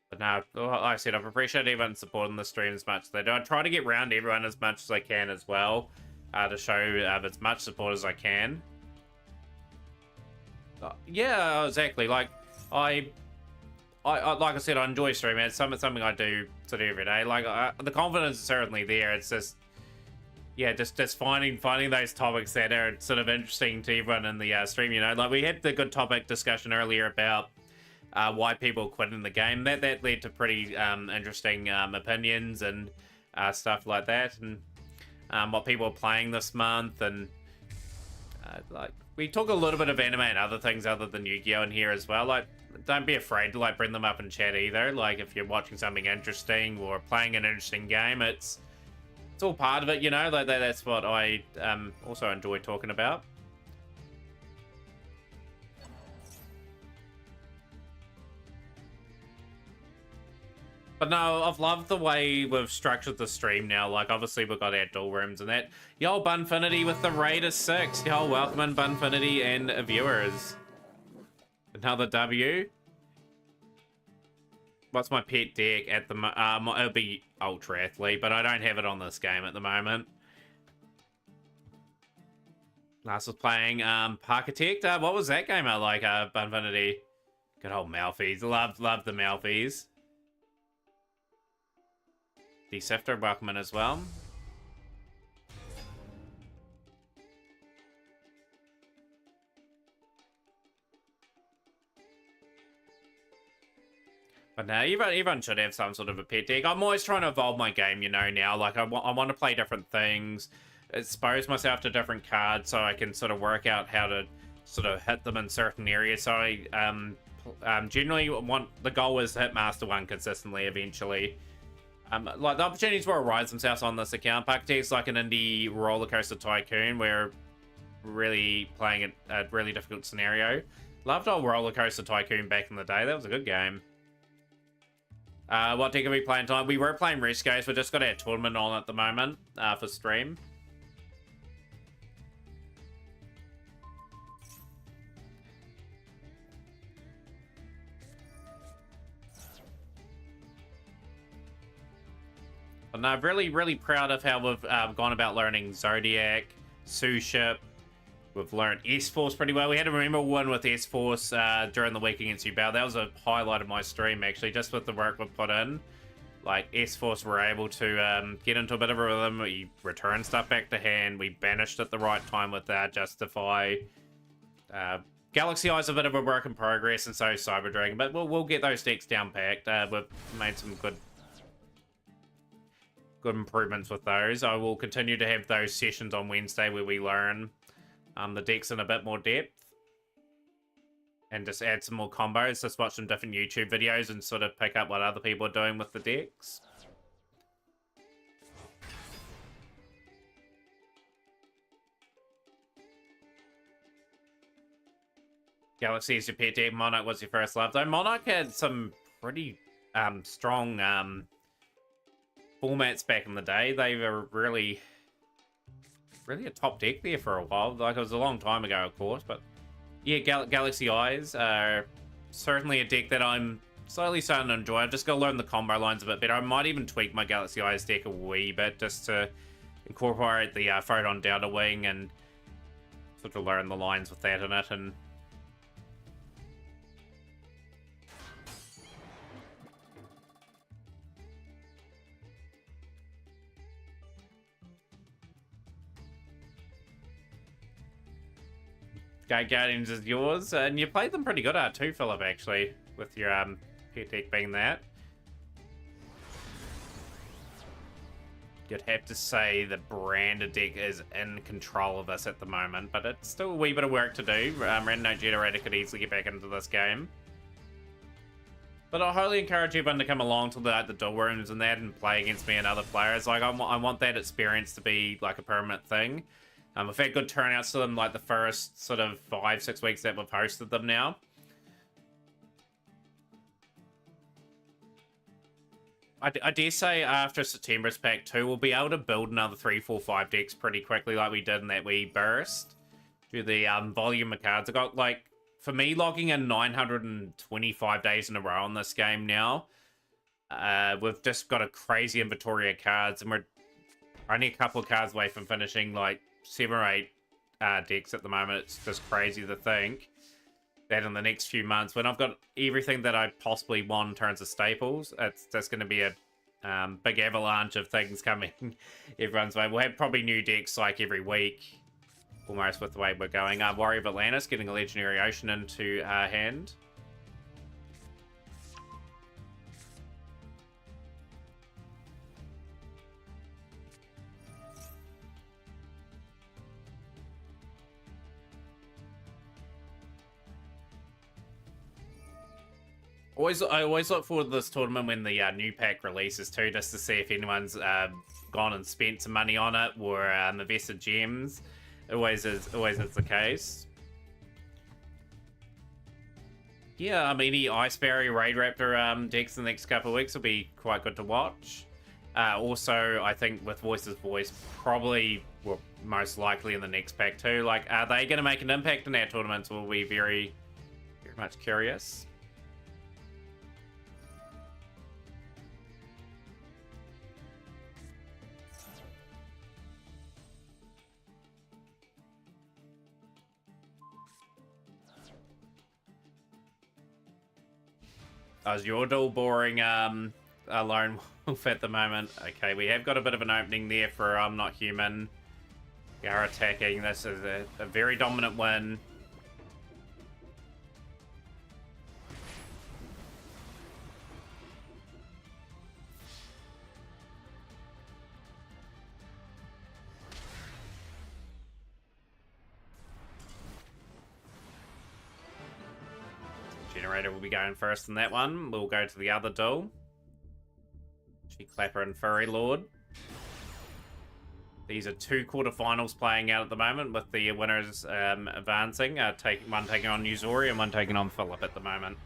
B: But no, like I said, I've appreciated everyone supporting the stream as much as they do. I try to get round everyone as much as I can as well, to show as much support as I can. Yeah, exactly. Like, I like I said, I enjoy streaming. It's something I do sort of every day. Like, the confidence is certainly there. It's just, yeah, just finding those topics that are sort of interesting to everyone in the stream. You know, like we had the good topic discussion earlier about why people quit in the game. That led to pretty interesting opinions and stuff like that, and what people are playing this month, and like we talk a little bit of anime and other things other than Yu-Gi-Oh in here as well. Like, don't be afraid to like bring them up in chat either. Like, if you're watching something interesting or playing an interesting game, it's all part of it, you know. Like that's what I also enjoy talking about. But no, I've loved the way we've structured the stream now. Like, obviously, we've got our dual rooms and that. Yo, Bunfinity with the Raider 6. Yo, welcome in, Bunfinity and viewers. Another W. What's my pet deck at the it'll be Ultra Athlete, but I don't have it on this game at the moment. Last was playing Parkitect. What was that game I like? Bunfinity. Good old Malphys. Love the Malphys. Sifter, welcome in as well. But no, everyone should have some sort of a pet deck. I'm always trying to evolve my game, you know, now. Like, I want to play different things, expose myself to different cards so I can sort of work out how to sort of hit them in certain areas. So I generally want... The goal is to hit Master 1 consistently eventually. Like, the opportunities will arise themselves on this account. Parkitect's like an indie roller coaster tycoon. We're really playing a really difficult scenario. Loved old roller coaster tycoon back in the day. That was a good game. What deck are we playing tonight? We were playing Rescape. We just got our tournament on at the moment for stream. But no, really proud of how we've gone about learning Zodiac, Suship. We've learned S-Force pretty well. We had a memorable one with S-Force during the week against Ubao. That was a highlight of my stream, actually, just with the work we've put in. Like, S-Force were able to get into a bit of a rhythm. We returned stuff back to hand. We banished at the right time with Justify. Galaxy Eye's a bit of a work in progress, and so is Cyber Dragon. But we'll get those decks down packed. We've made some good improvements with those. I will continue to have those sessions on Wednesday where we learn the decks in a bit more depth. And just add some more combos. Just watch some different YouTube videos and sort of pick up what other people are doing with the decks. Galaxy is your pet deck. Monarch was your first love. Though Monarch had some pretty strong formats back in the day. They were really a top deck there for a while. Like, it was a long time ago, of course, but yeah, Galaxy Eyes are certainly a deck that I'm slowly starting to enjoy. I've just got to learn the combo lines a bit better. I might even tweak my Galaxy Eyes deck a wee bit just to incorporate the Photon Delta Wing and sort of learn the lines with that in it. And Guardians is yours, and you played them pretty good too, Philip, actually, with your pet deck being that. You'd have to say the branded deck is in control of this at the moment, but it's still a wee bit of work to do. Random Note Generator could easily get back into this game. But I highly encourage everyone to come along to the duel rooms and that and play against me and other players. Like, I want that experience to be like a permanent thing. We've had good turnouts to them, like the first sort of 5-6 weeks that we've hosted them now. I dare say after September's Pack 2, we'll be able to build another 3, 4, 5 decks pretty quickly like we did in that wee burst. Due to the volume of cards. I got, like, for me, logging in 925 days in a row on this game now. We've just got a crazy inventory of cards, and we're only a couple of cards away from finishing, like, 7 or 8 decks at the moment. It's just crazy to think that in the next few months, when I've got everything that I possibly want in terms of staples, it's just going to be a big avalanche of things coming everyone's way. We'll have probably new decks like every week, almost with the way we're going. Warrior of Atlantis getting a Legendary Ocean into hand. I always look forward to this tournament when the new pack releases too, just to see if anyone's gone and spent some money on it or invested gems. Always is the case. Yeah, any Ice Barrier, Raid Raptor decks in the next couple of weeks will be quite good to watch. Also, I think with Voice's Voice, probably, well, most likely in the next pack too. Like, are they going to make an impact in our tournaments? We'll be very, very much curious. Is your duel boring a lone wolf at the moment? Okay, we have got a bit of an opening there for I'm Not Human. We are attacking. This is a very dominant win. Generator will be going first in that one. We'll go to the other duel. Cheek Clapper and Furry Lord. These are 2 quarterfinals playing out at the moment, with the winners advancing. One taking on Uzori and one taking on Philip at the moment.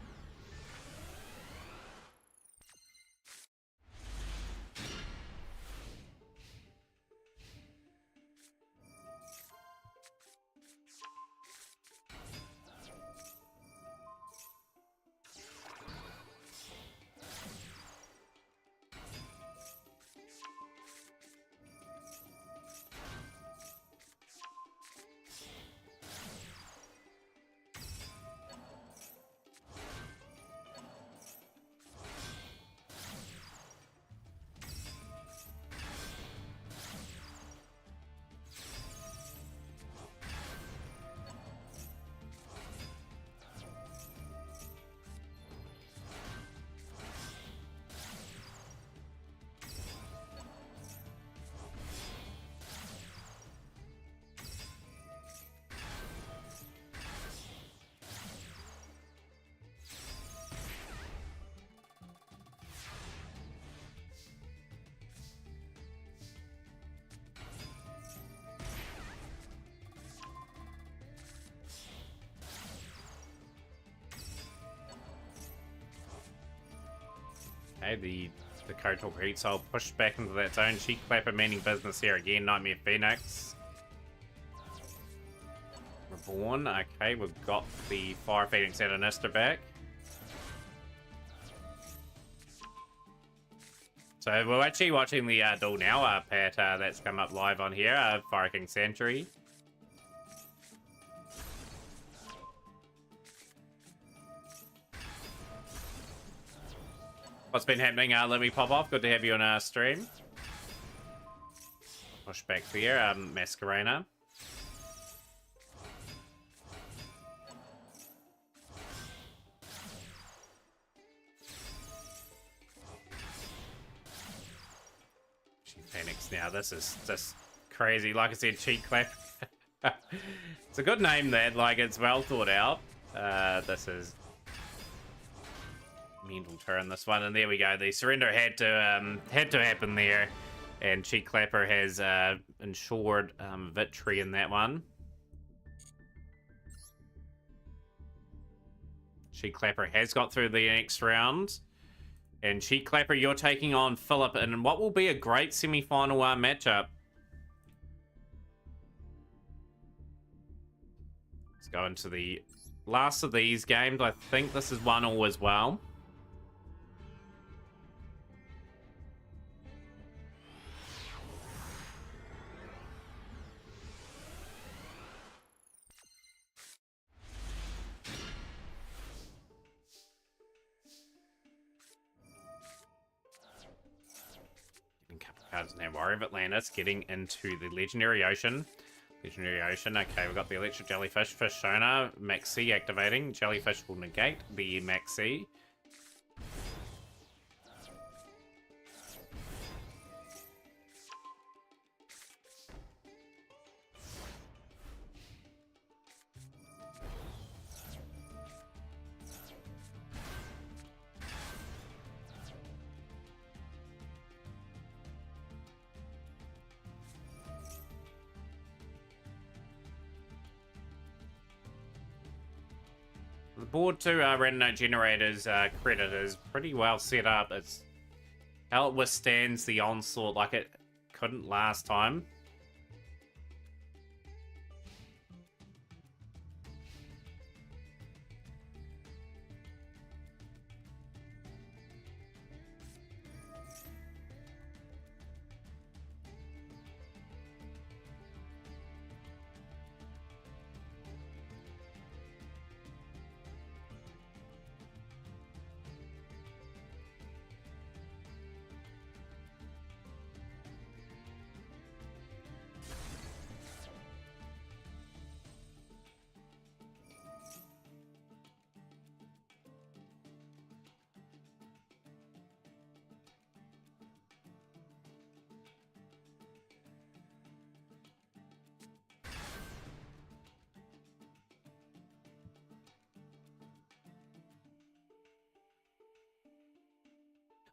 B: Okay, the Kotal Heat Soul pushed back into that zone. Cheek Clapper meaning business here again. Nightmare Phoenix. Reborn. Okay, we've got the Fire Phoenix and Anista back. So we're actually watching the duel now, Pat, that's come up live on here, Fire King Sanctuary. What's been happening? Let me pop off. Good to have you on our stream. Push back there, Masquerena. Phoenix now. This is just crazy. Like I said, Cheek Clap. It's a good name, that. Like, it's well thought out. This is mental turn, this one, and there we go. The surrender had to happen there, and Cheek Clapper has ensured victory in that one. Cheek Clapper has got through the next round. And Cheek Clapper, you're taking on Philip in what will be a great semi-final matchup. Let's go into the last of these games. I think this is 1-1 as well. Cards now. Warrior of Atlantis getting into the Legendary Ocean. Legendary Ocean. Okay, we've got the Electric Jellyfish. Fish Shona. Max C activating. Jellyfish will negate the Max C. The board to Random Generator's credit is pretty well set up. It's how it withstands the onslaught like it couldn't last time.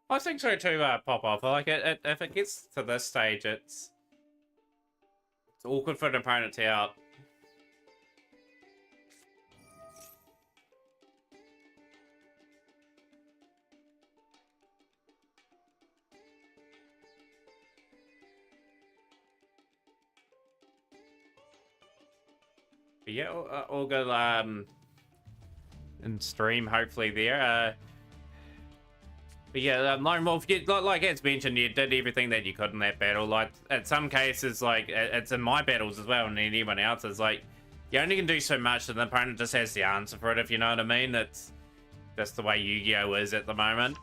B: I think so too, Pop Off. Like, if it gets to this stage, it's awkward for an opponent to out. But yeah, all good in stream, hopefully there. But yeah, Lone Wolf, like as mentioned, you did everything that you could in that battle. Like, at some cases, like, it's in my battles as well, and anyone else's, like, you only can do so much, and the opponent just has the answer for it, if you know what I mean. That's just the way Yu-Gi-Oh! Is at the moment.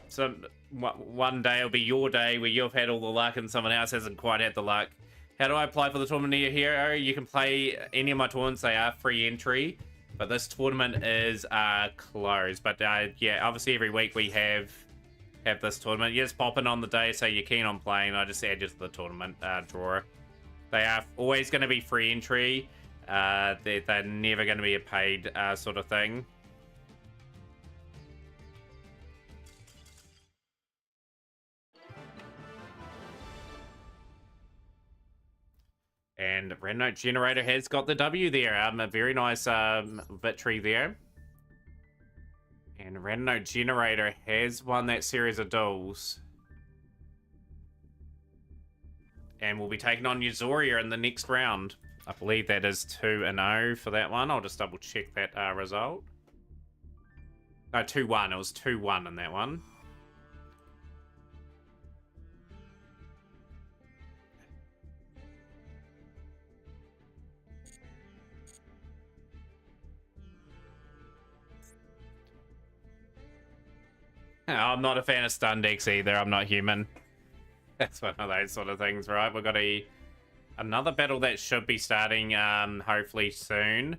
B: So, one day will be your day where you've had all the luck and someone else hasn't quite had the luck. How do I apply for the tournament of your hero? You can play any of my tournaments, they are free entry. But this tournament is closed. But yeah, obviously every week we have this tournament. You just pop in on the day, so you're keen on playing. I just add you to the tournament drawer. They are always going to be free entry. They're never going to be a paid sort of thing. And Red Note Generator has got the W there. A very nice victory there. And Red Note Generator has won that series of duels. And will be taking on Yuzoria in the next round. I believe that is 2-0 for that one. I'll just double check that result. No, 2-1. It was 2-1 in that one. I'm not a fan of stun decks either. I'm not human. That's one of those sort of things, right? We've got another battle that should be starting hopefully soon.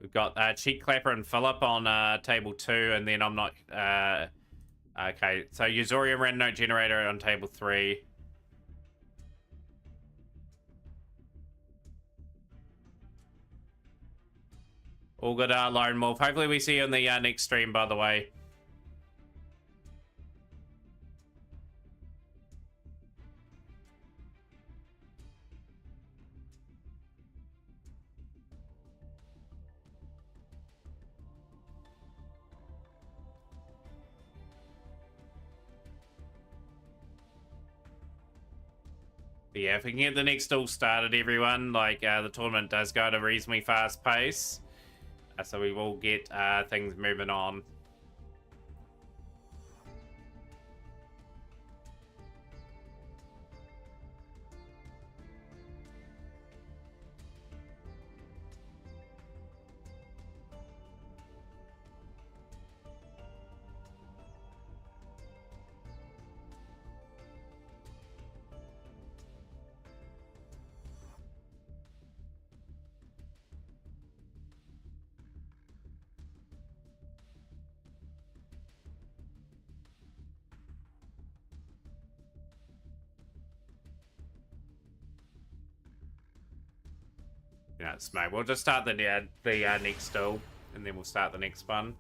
B: We've got Cheek Clapper and Philip on table 2, and then I'm not... okay, so Yuzoria and Red Note Generator on table 3. All good, Lone Wolf. Hopefully we see you in the next stream, by the way. But yeah, if we can get the next duel started, everyone, like, the tournament does go at a reasonably fast pace. So we will get things moving on. Yeah, it's mate. We'll just start the next duel, and then we'll start the next one.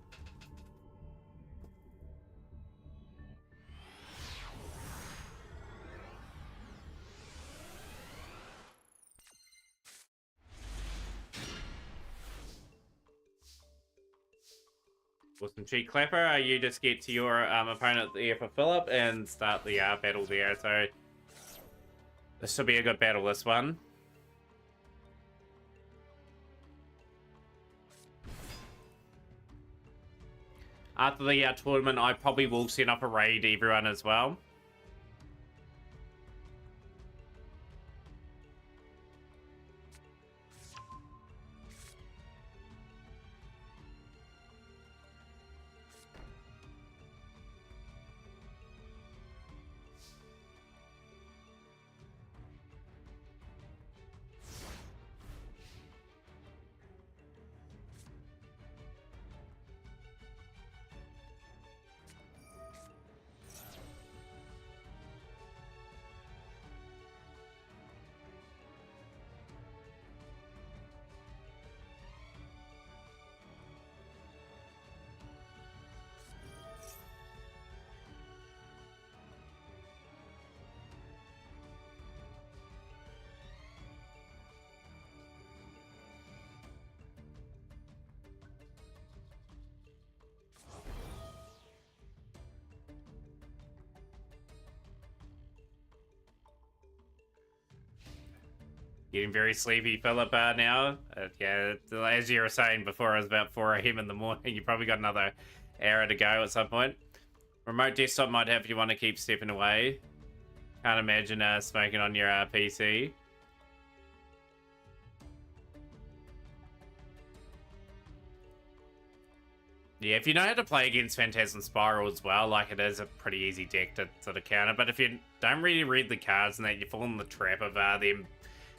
B: Awesome, Cheek Clapper. You just get to your opponent there for Philip and start the battle there. So this should be a good battle, this one. After the tournament, I probably will set up a raid to everyone as well. Getting very sleepy, Philip, now. Yeah, as you were saying before, it was about 4 a.m. in the morning. You probably got another hour to go at some point. Remote desktop might have if you want to keep stepping away. Can't imagine smoking on your PC. Yeah, if you know how to play against Phantasm Spiral as well, like, it is a pretty easy deck to sort of counter. But if you don't really read the cards and that, you fall in the trap of them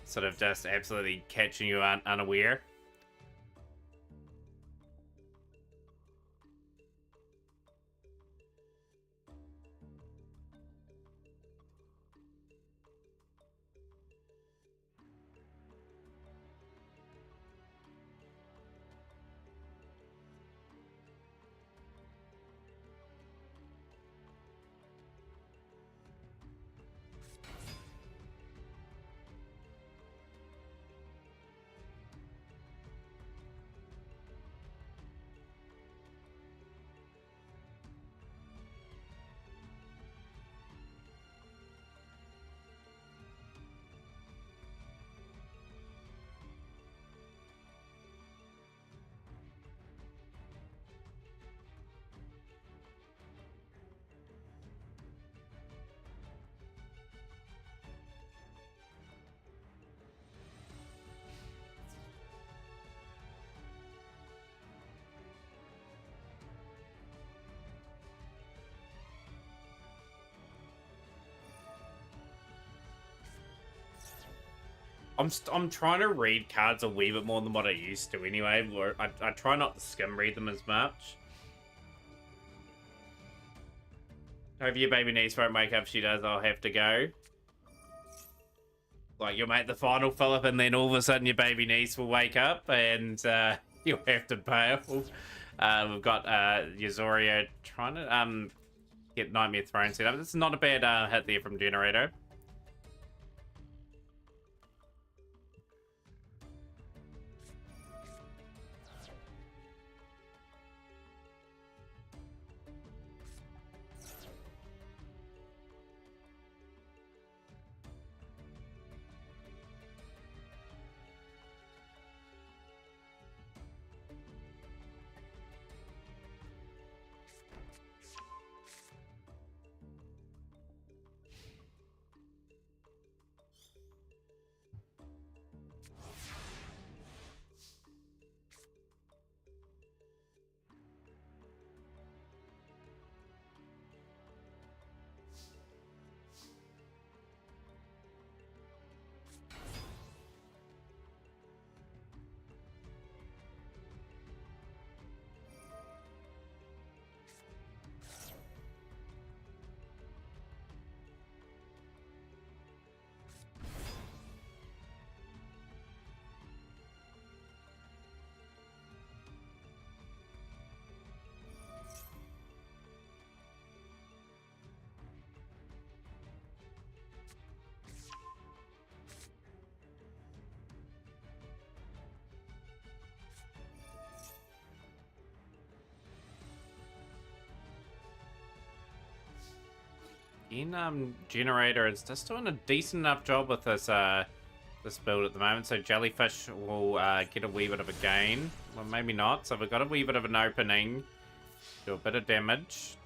B: sort of just absolutely catching you unaware. I'm trying to read cards a wee bit more than what I used to anyway. Where I try not to skim read them as much. Hope your baby niece won't wake up. If she does, I'll have to go. Like, you'll make the final, Philip, and then all of a sudden your baby niece will wake up and you'll have to bail. We've got Yazoria trying to get Nightmare Throne set up. This is not a bad hit there from Generator. Generator is just doing a decent enough job with this this build at the moment. So Jellyfish will get a wee bit of a gain. Well, maybe not. So we've got a wee bit of an opening. Do a bit of damage.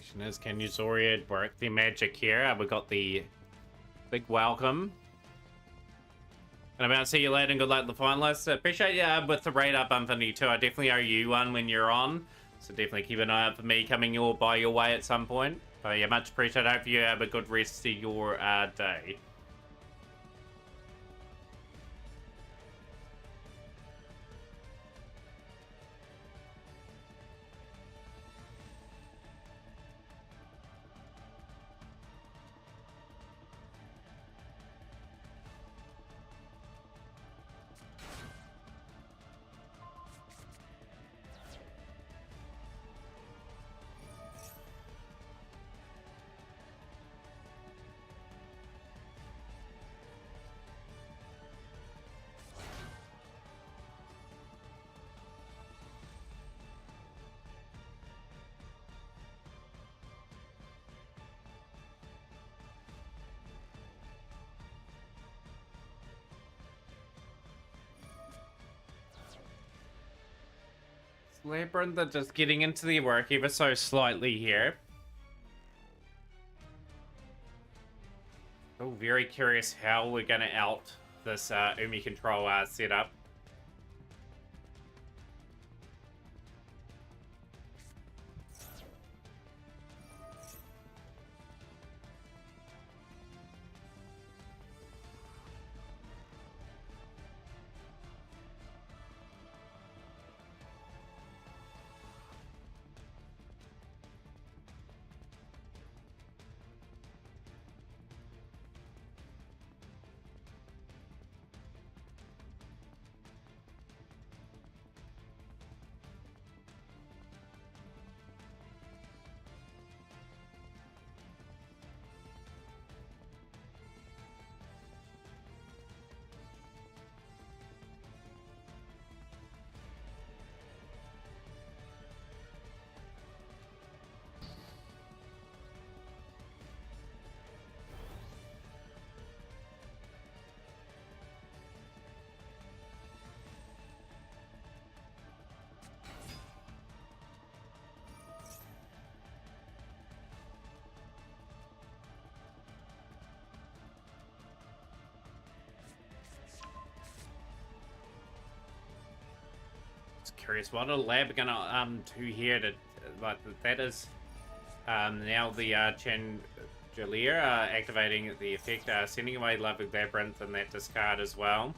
B: Question is, can Usoria work their magic here? We got the big welcome. And I'm about to see you later and good luck with the finalists. Appreciate you with the raid up, Infinity too. I definitely owe you one when you're on. So definitely keep an eye out for me coming by your way at some point. But yeah, much appreciated. Hope you have a good rest of your day. Labyrinth are just getting into the work ever so slightly here. Oh, very curious how we're going to out this Umi control setup. Curious what a lab gonna do here to like that is now the Chandelier activating the effect, sending away Lovely Labyrinth and that discard as well.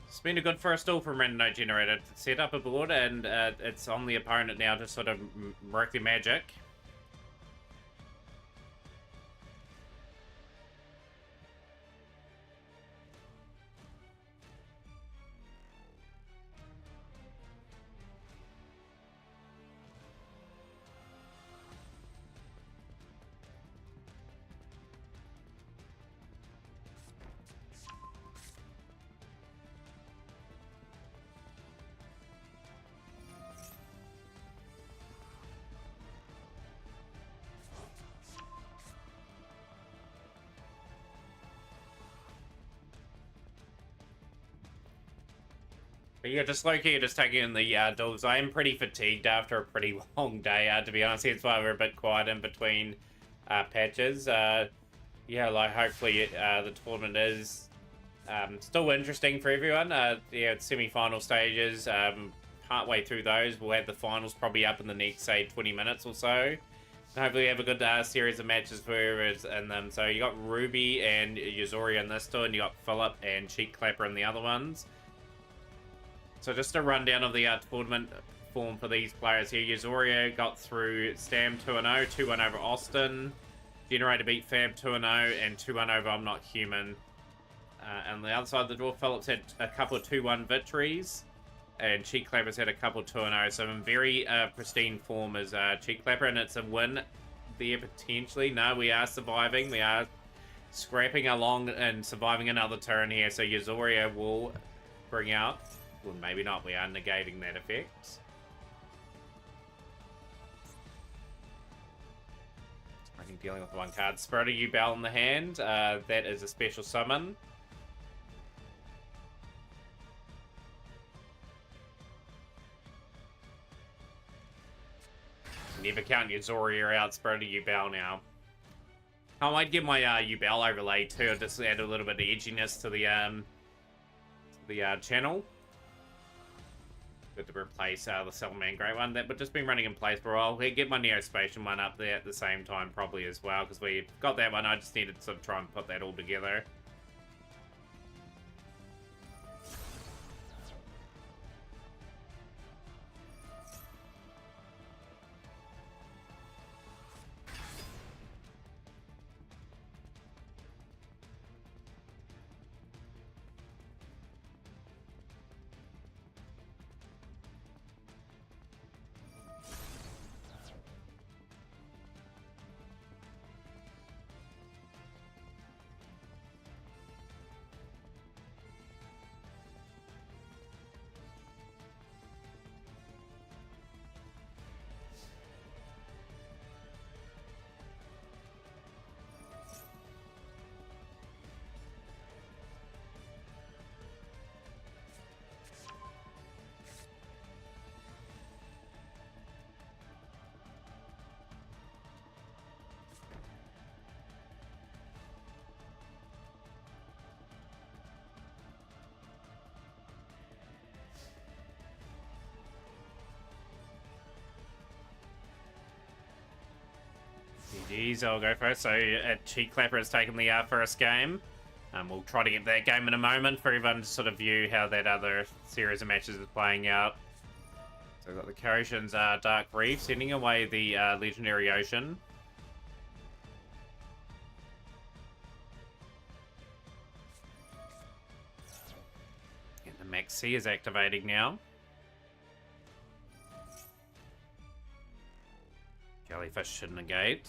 B: It's been a good first all from Random Node Generator to set up a board, and it's on the opponent now to sort of work their magic. But yeah, just low-key, just taking in the duels. I am pretty fatigued after a pretty long day, to be honest. That's why we're a bit quiet in between patches. Yeah, like, hopefully the tournament is still interesting for everyone. Yeah, it's semi-final stages. Partway through those, we'll have the finals probably up in the next, say, 20 minutes or so. And hopefully we have a good series of matches for whoever's in them. So you got Ruby and Yuzori in this tour, and you got Philip and Cheek Clapper in the other ones. So just a rundown of the tournament form for these players here. Yuzoria got through Stam 2-0, 2-1 over Austin. Generator beat Fab 2-0, and 2-1 over I'm Not Human. And the other side of the door, Phillips had a couple of 2-1 victories. And Cheek Clapper's had a couple of 2-0. So in very pristine form as Cheek Clapper, and it's a win there potentially. No, we are surviving. We are scrapping along and surviving another turn here. So Yuzoria will bring out... Well, maybe not. We are negating that effect. I think dealing with the one card. Spirit of You Bell in the hand. That is a special summon. either count Yuzori or outspread a Yubel now. I might get my Yubel overlay too, just add a little bit of edginess to the channel. Good to replace the Salman Great one that but just been running in place for a while. We'll get my Neospatian one up there at the same time probably as well, because we got that one. I just needed to sort of try and put that all together. GG's, I'll go first. So, Cheek Clapper has taken the first game. We'll try to get that game in a moment for everyone to sort of view how that other series of matches is playing out. So, we've got the Karations Dark Reef sending away the Legendary Ocean. And the Max C is activating now. Jellyfish should negate.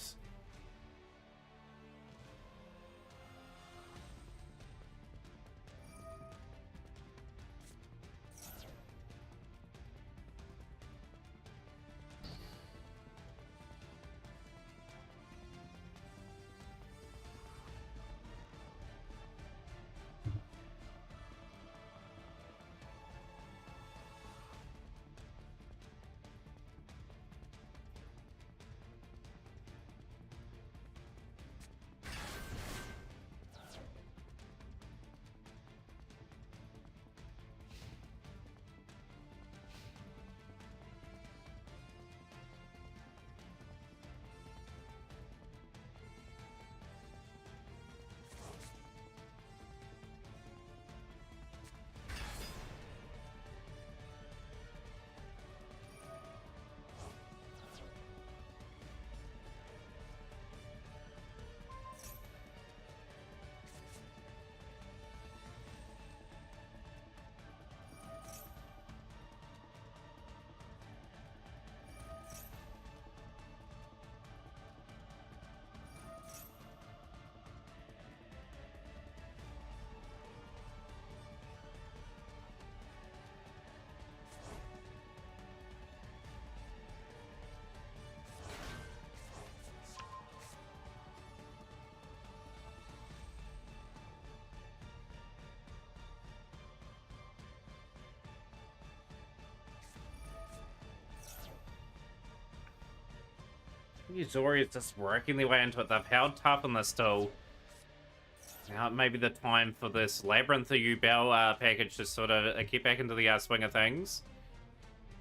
B: Yuzori is just working their way into it. They've held tough on this still. Now maybe the time for this Labyrinth of Yubel package to sort of get back into the swing of things.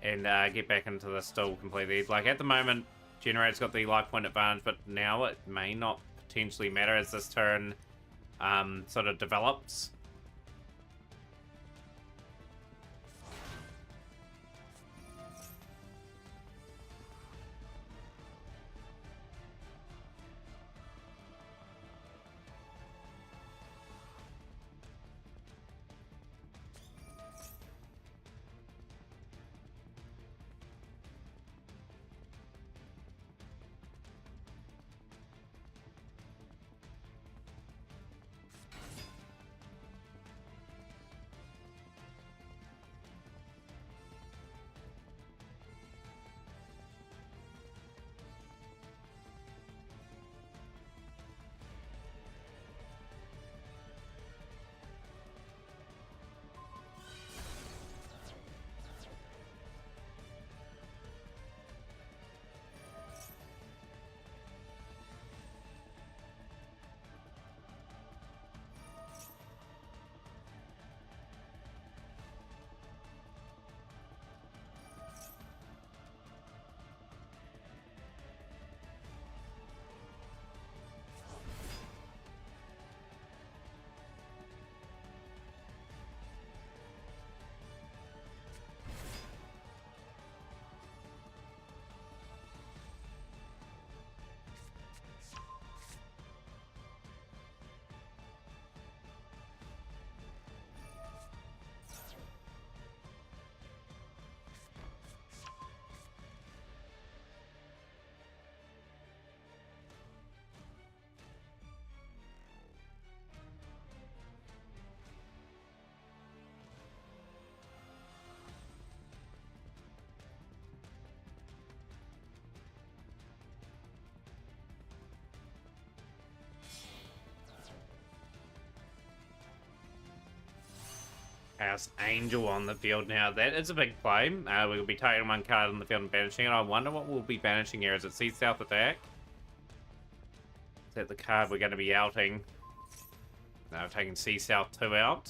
B: And get back into the still completely. Like at the moment, Generator's got the life point advantage, but now it may not potentially matter as this turn sort of develops. Chaos Angel on the field now. That is a big play. We'll be taking one card on the field and banishing it. I wonder what we'll be banishing here. Is it Sea South Attack? Is that the card we're going to be outing? No, I've taken Sea South 2 out.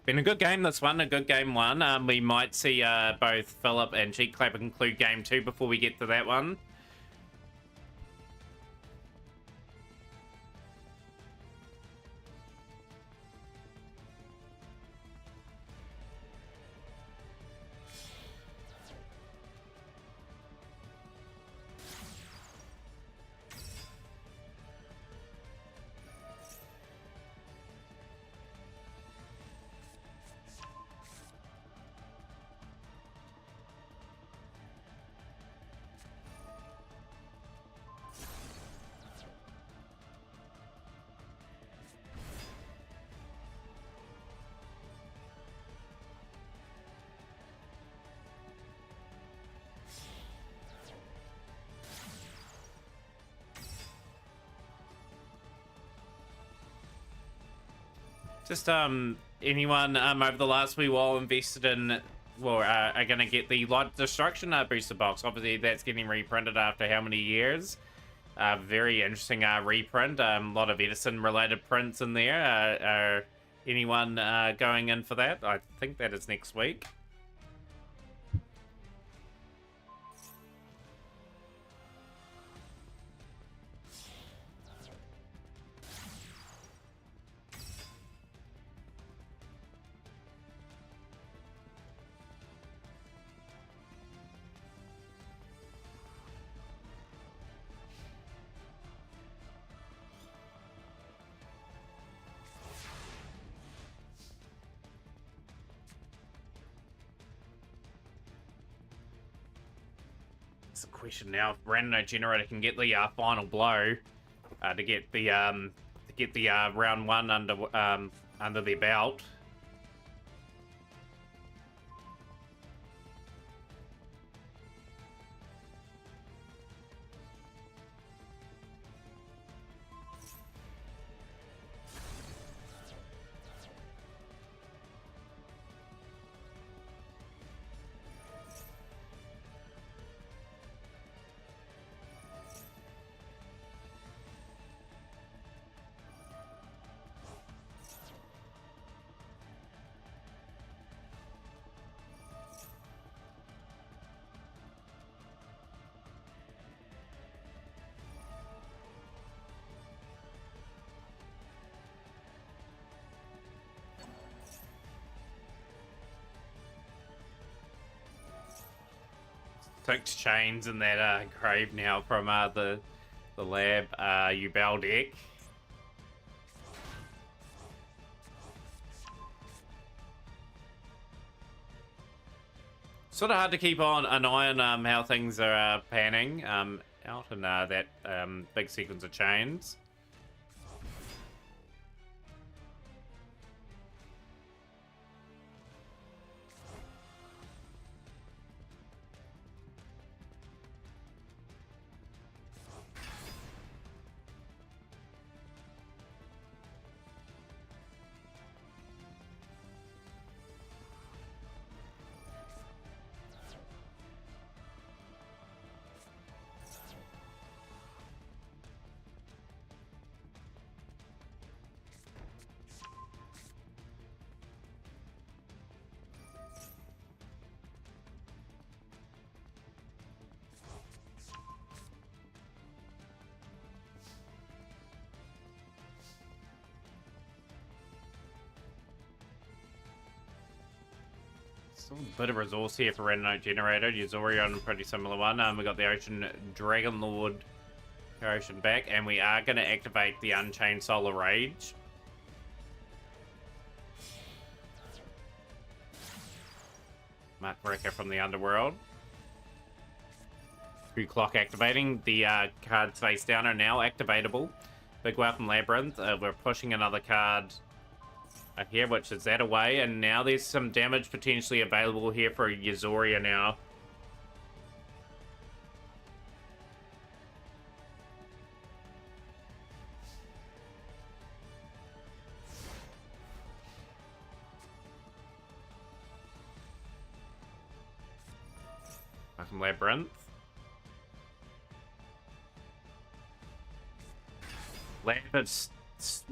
B: Been a good game this one, a good game one. We might see both Philip and Cheek Clapper conclude game 2 before we get to that one. Just anyone over the last wee while invested in, well, are going to get the Light Destruction booster box. Obviously, that's getting reprinted after how many years? Very interesting reprint. A lot of Edison-related prints in there. Anyone going in for that? I think that is next week. The question now if Random Generator can get the final blow to get the round 1 under their belt. Took chains in that grave now from the lab Ubel deck. Sort of hard to keep an eye on how things are panning out in that big sequence of chains. Still a bit of resource here for Random Generator. Themataurian, a pretty similar one. We got the Ocean Dragon Lord Ocean back, and we are going to activate the Unchained Solar Rage. Mark Wrecker from the Underworld. 2 clock activating. The cards face down are now activatable. Big Weapon Labyrinth. We're pushing another card here, which is that away, and now there's some damage potentially available here for Yazoria now. from Labyrinth. Labyrinth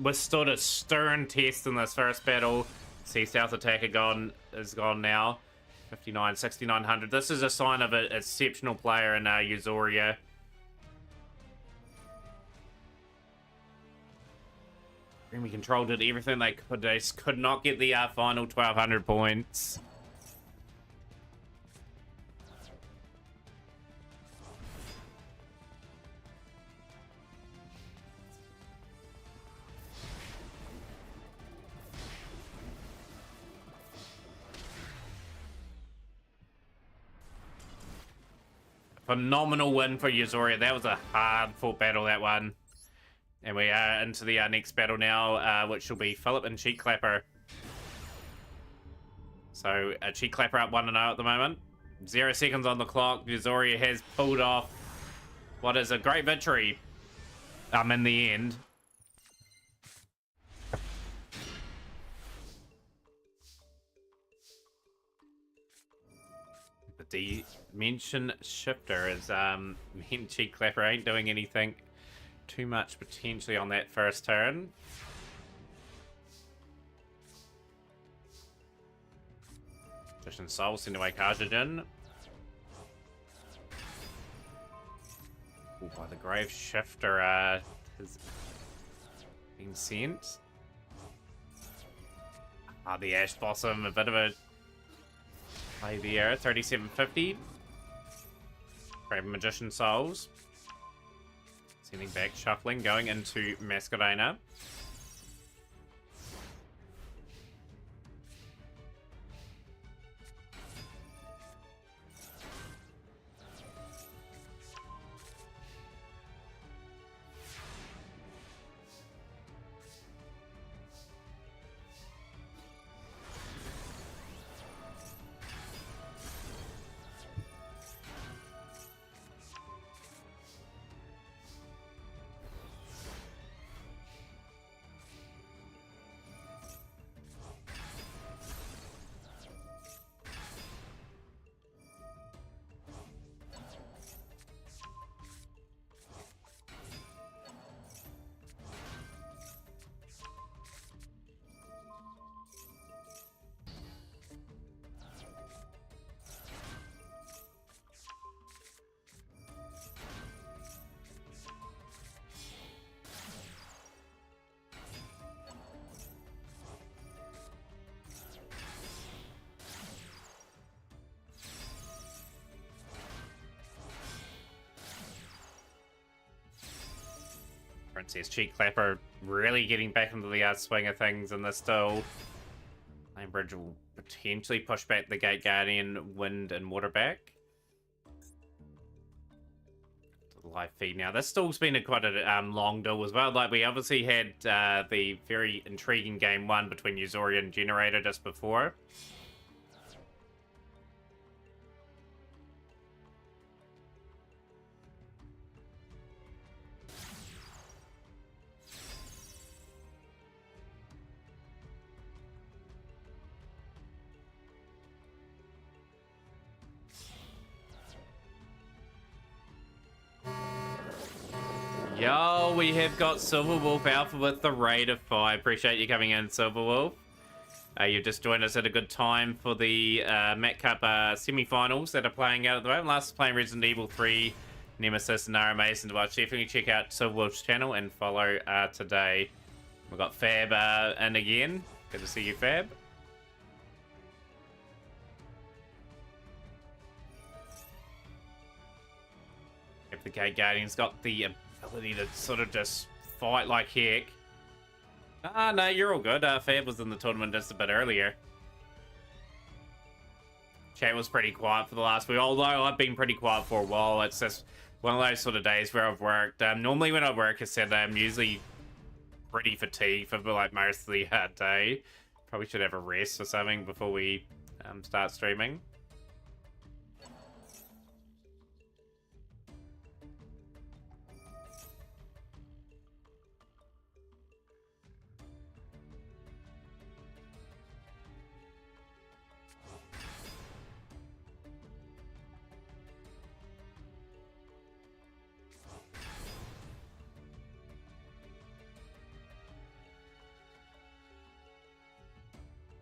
B: withstood a stern test in this first battle. See, South Attacker is gone now. 59, 6900. This is a sign of an exceptional player in Yuzoria. Enemy Control did everything they could. They just could not get the final 1200 points. Phenomenal win for Yuzoria. That was a hard-fought battle, that one. And we are into the next battle now, which will be Philip and Cheek Clapper. So, Cheek Clapper up 1-0 at the moment. 0 seconds on the clock. Yuzoria has pulled off what is a great victory in the end. The Dimension Shifter is mean Cheek Clapper ain't doing anything too much potentially on that first turn. Magician Soul send away Kajijin. By the Grave Shifter has been sent. The Ash Blossom, a bit of a play there. 3750. Grave Magician Souls. Sending back, shuffling, going into Masquerena. Princess Cheek Clapper really getting back into the swing of things in this duel. Lanebridge will potentially push back the Gate Guardian, Wind, and Water back. To the live feed now. This duel's been quite a long duel as well. Like, we obviously had the very intriguing game 1 between Yuzoria and Generator just before. Yo, we have got Silverwolf Alpha with the raid of 5. Appreciate you coming in, Silverwolf. You've just joined us at a good time for the Mat Cup semi-finals that are playing out at the moment. Last playing Resident Evil 3, Nemesis, and Nara Mason to watch. Definitely check out Silverwolf's channel and follow today. We've got Fab in again. Good to see you, Fab. If the Gate Guardian's got the ability to sort of just fight like heck. No, you're all good. Fab was in the tournament just a bit earlier. Chat was pretty quiet for the last week, although I've been pretty quiet for a while. It's just one of those sort of days where I've worked. Normally when I work a Saturday, I'm usually pretty fatigued for like most of the day. Probably should have a rest or something before we start streaming.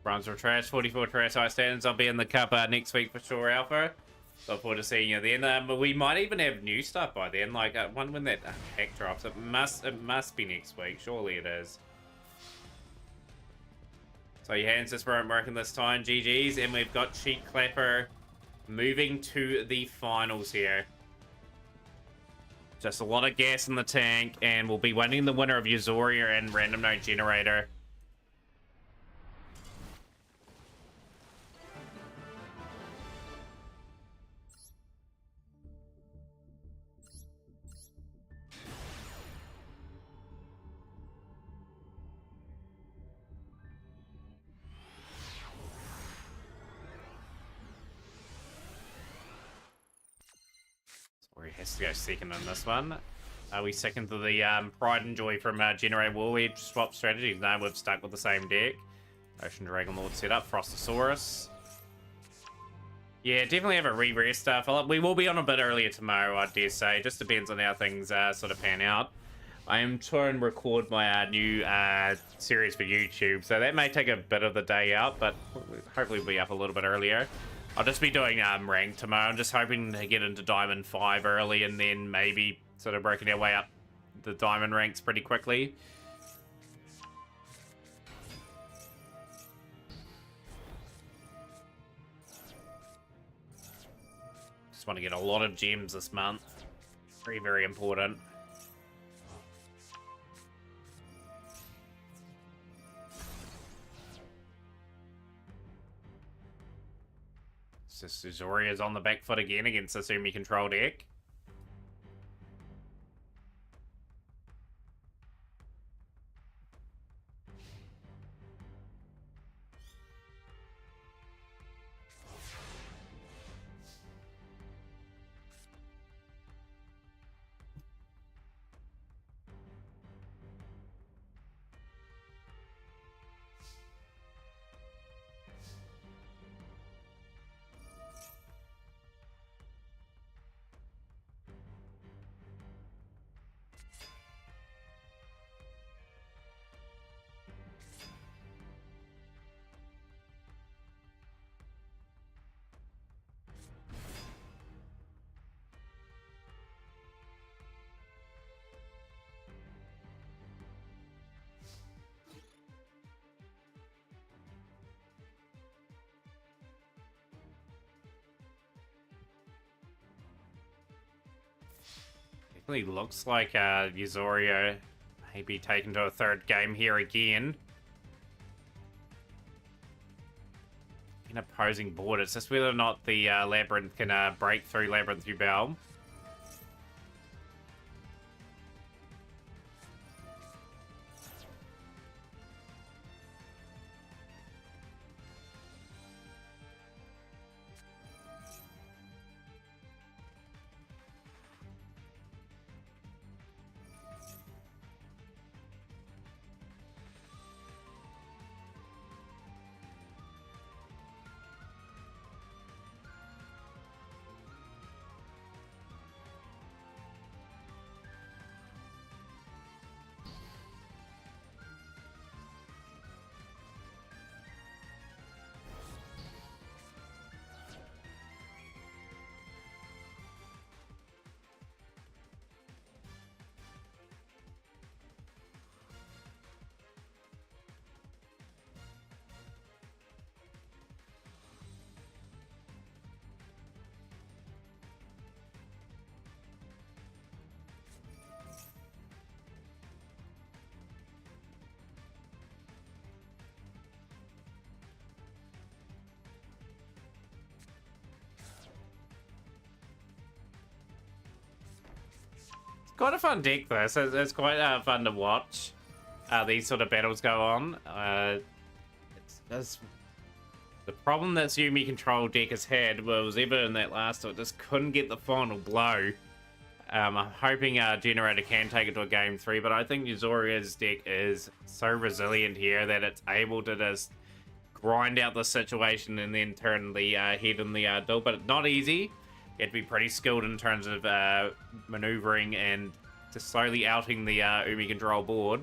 B: Bronze or trash, 44 trash high standards. I'll be in the cup next week for sure, Alpha. Look forward to seeing you then. But we might even have new stuff by then. Like when that pack drops, it must be next week. Surely it is. So your hands just weren't working this time. GG's, and we've got Cheat Clapper moving to the finals here. Just a lot of gas in the tank, and we'll be winning the winner of Euphoria and Random Node Generator. He has to go second on this one. Are we second to the Pride and Joy from Generate? Will we swap strategies? No, we've stuck with the same deck. Ocean Dragon Lord setup, Frostosaurus. Yeah, definitely have a re-rest stuff. We will be on a bit earlier tomorrow, I dare say. Just depends on how things sort of pan out. I am trying to record my new series for YouTube, so that may take a bit of the day out, but hopefully we'll be up a little bit earlier. I'll just be doing rank tomorrow. I'm just hoping to get into Diamond 5 early and then maybe sort of working our way up the Diamond ranks pretty quickly. Just want to get a lot of gems this month. Very, very important. So Zoria's on the back foot again against the Sumi control deck. Definitely looks like Euphoria may be taken to a third game here again. In opposing board, it's just whether or not the Labyrinth can break through Labyrinth through Bell. Quite a fun deck, though. So it's quite fun to watch these sort of battles go on. It's the problem that Yumi control deck has had was ever in that last, it just couldn't get the final blow. I'm hoping Generator can take it to a game 3, but I think Euphoриa's deck is so resilient here that it's able to just grind out the situation and then turn the head in the duel. But it's not easy. You have to be pretty skilled in terms of maneuvering and just slowly outing the Umi control board.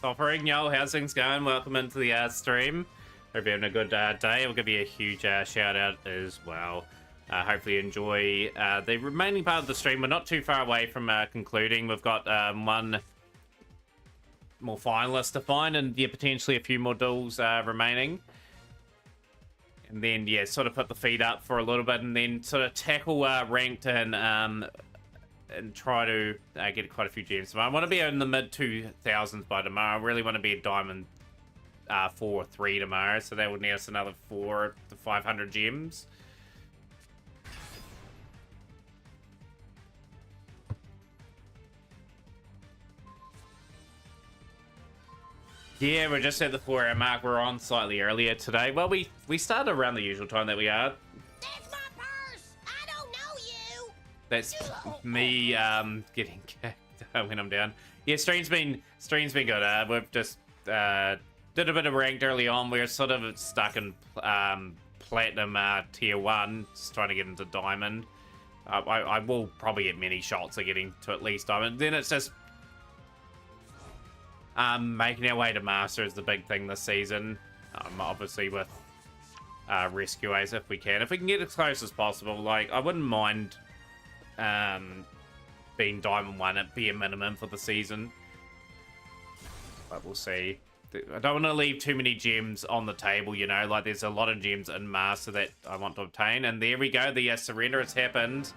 B: Offering, yo, how's things going? Welcome into the stream. Hope you're having a good day. I'll give you a huge shout out as well. Hopefully you enjoy the remaining part of the stream. We're not too far away from concluding. We've got one more finalist to find, and yeah, potentially a few more duels remaining. And then, yeah, sort of put the feet up for a little bit, and then sort of tackle ranked and try to get quite a few gems tomorrow. I want to be in the mid-2000s by tomorrow. I really want to be a Diamond 4 or 3 tomorrow, so that would need us another 4 to 500 gems. Yeah, we're just at the 4-hour mark. We're on slightly earlier today. Well, we started around the usual time that we are.
E: That's my purse! I don't know you!
B: That's me getting kicked when I'm down. Yeah, stream's been good. We've just did a bit of ranked early on. We're sort of stuck in platinum tier 1, just trying to get into diamond. I will probably get many shots of getting to at least diamond. Then it's just making our way to master is the big thing this season. Obviously with rescuers if we can get as close as possible. Like, I wouldn't mind being diamond 1 at bare minimum for the season, but we'll see. I don't want to leave too many gems on the table, you know, like there's a lot of gems in master that I want to obtain. And there we go, the surrender has happened.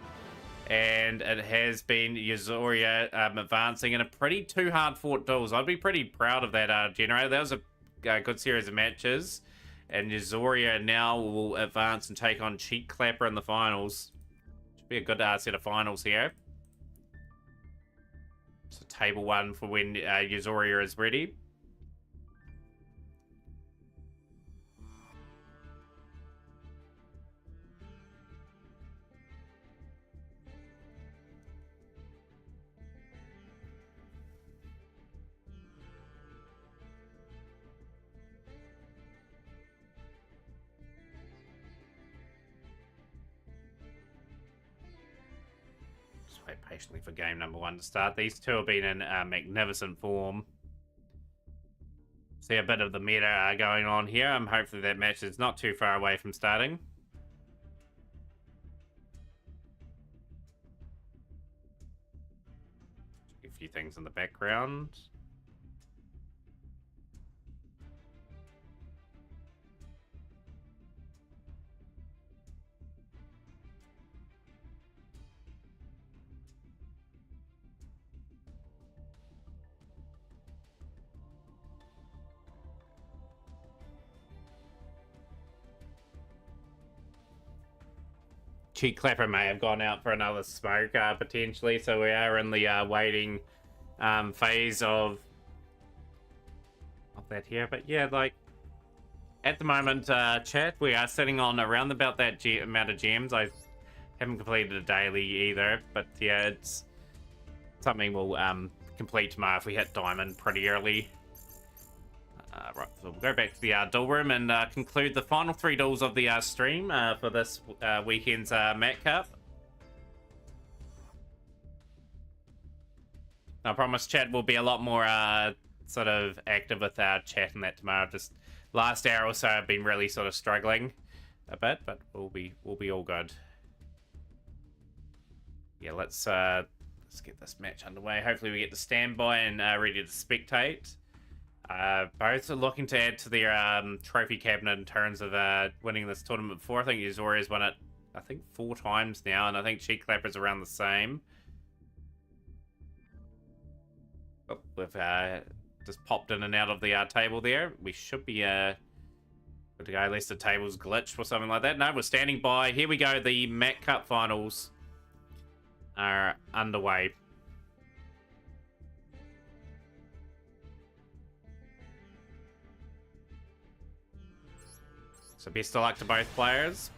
B: And it has been Yuzoria advancing in a pretty two hard fought duels. I'd be pretty proud of that generator. That was a good series of matches. And Yuzoria now will advance and take on Cheek Clapper in the finals. Should be a good set of finals here. So table 1 for when Yuzoria is ready. Wait patiently for game number 1 to start. These two have been in magnificent form. See a bit of the meta going on here. I'm hopefully that match is not too far away from starting. A few things in the background. Cheek Clapper may have gone out for another smoke, potentially, so we are in the waiting phase of that here. But yeah, like, at the moment, chat, we are sitting on around about that amount of gems. I haven't completed a daily either, but yeah, it's something we'll complete tomorrow if we hit diamond pretty early. Right, so we'll go back to the duel room and conclude the final 3 duels of the stream for this weekend's Mat Cup. I promise chat will be a lot more sort of active with our chat and that tomorrow. Just last hour or so I've been really sort of struggling a bit, but we'll be all good. Yeah, let's get this match underway. Hopefully we get to stand by and ready to spectate. Both are looking to add to their trophy cabinet in terms of winning this tournament before. I think Yuzori's won it, I think, 4 times now, and I think Cheek Clapper's around the same. Oh, we've just popped in and out of the table there. We should be good to go, unless the table's glitched or something like that. No, we're standing by. Here we go. The Mat Cup finals are underway. So best of luck to both players.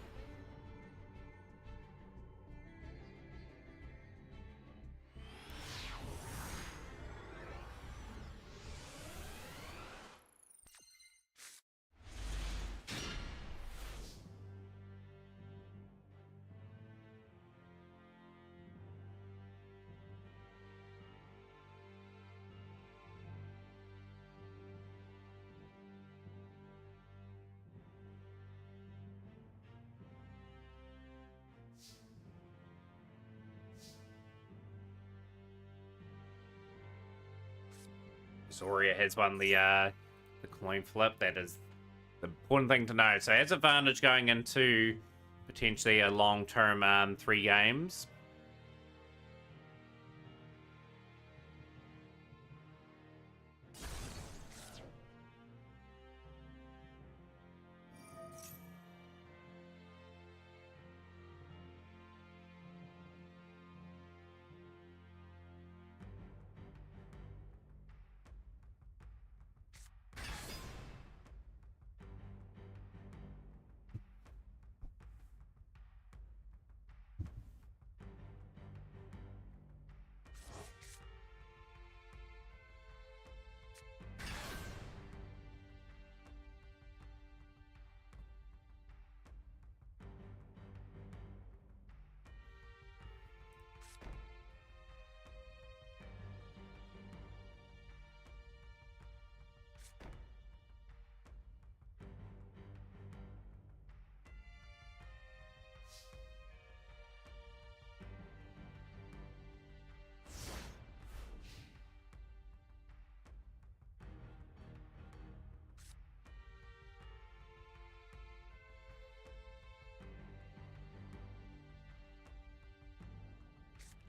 B: Zoria has won the coin flip. That is the important thing to know. So has advantage going into potentially a long-term 3 games.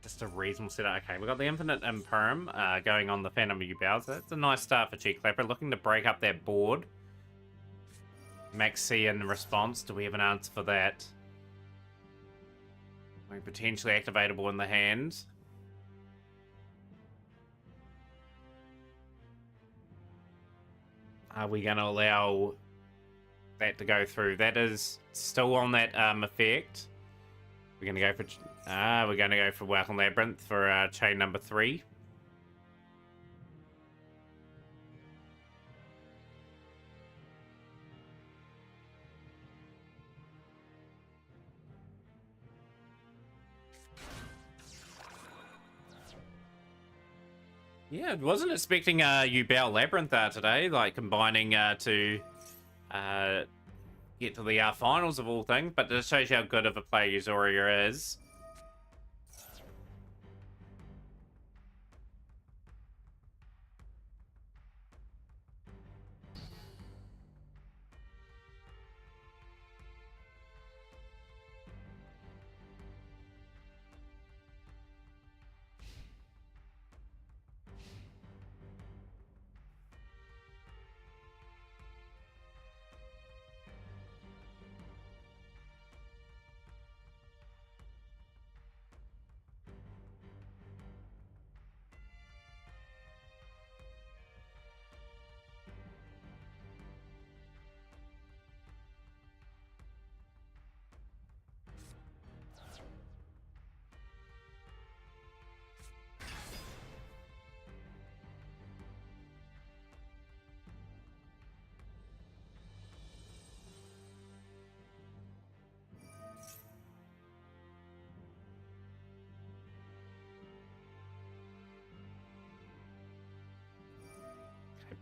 B: Just a reasonable setup. Okay, we've got the Infinite Imperm going on the Phantom U-Bow. So that's a nice start for Cheek Clapper. Looking to break up that board. Max C in response. Do we have an answer for that? Potentially activatable in the hand. Are we going to allow that to go through? That is still on that effect. We're going to go for Welcome Labyrinth for chain number 3. Yeah, wasn't expecting U-Bow Labyrinth today, like combining to get to the finals of all things, but it shows you how good of a player Zoria is.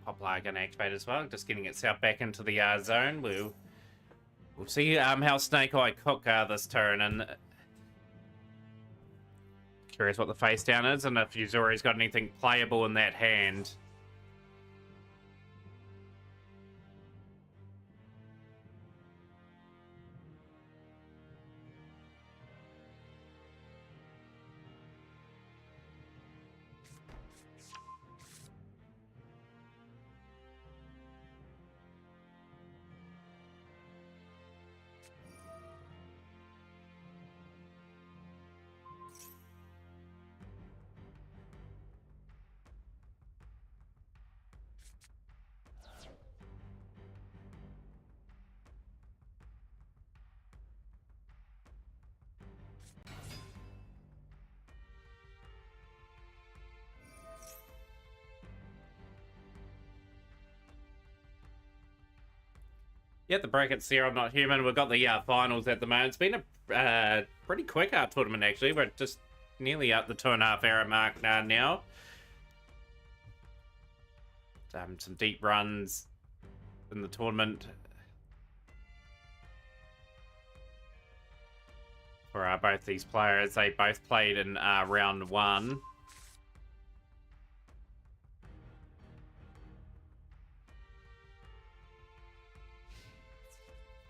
B: Poplar going to activate as well, just getting itself back into the zone. We'll see how Snake Eye cook this turn, and curious what the face down is, and if Yuzori's got anything playable in that hand. Yeah, the brackets there. I'm not human. We've got the finals at the moment. It's been a pretty quick tournament, actually. We're just nearly at the 2.5 hour mark now. Some deep runs in the tournament for both these players. They both played in round 1.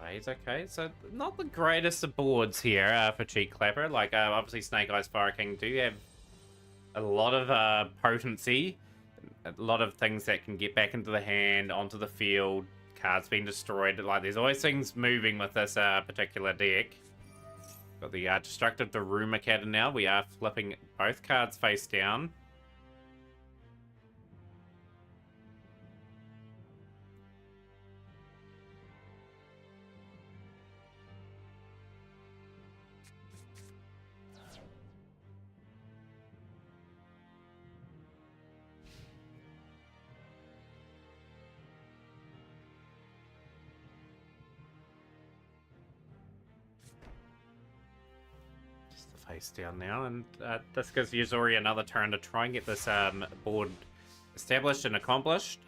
B: phase. Okay, so not the greatest of boards here for Cheek Clapper. Like, obviously Snake Eyes Fire King do have a lot of potency, a lot of things that can get back into the hand, onto the field, cards being destroyed. Like, there's always things moving with this particular deck. Got the Destructive Daruma Cannon now. We are flipping both cards face down. Face down now, and this gives Yuzuri another turn to try and get this board established and accomplished.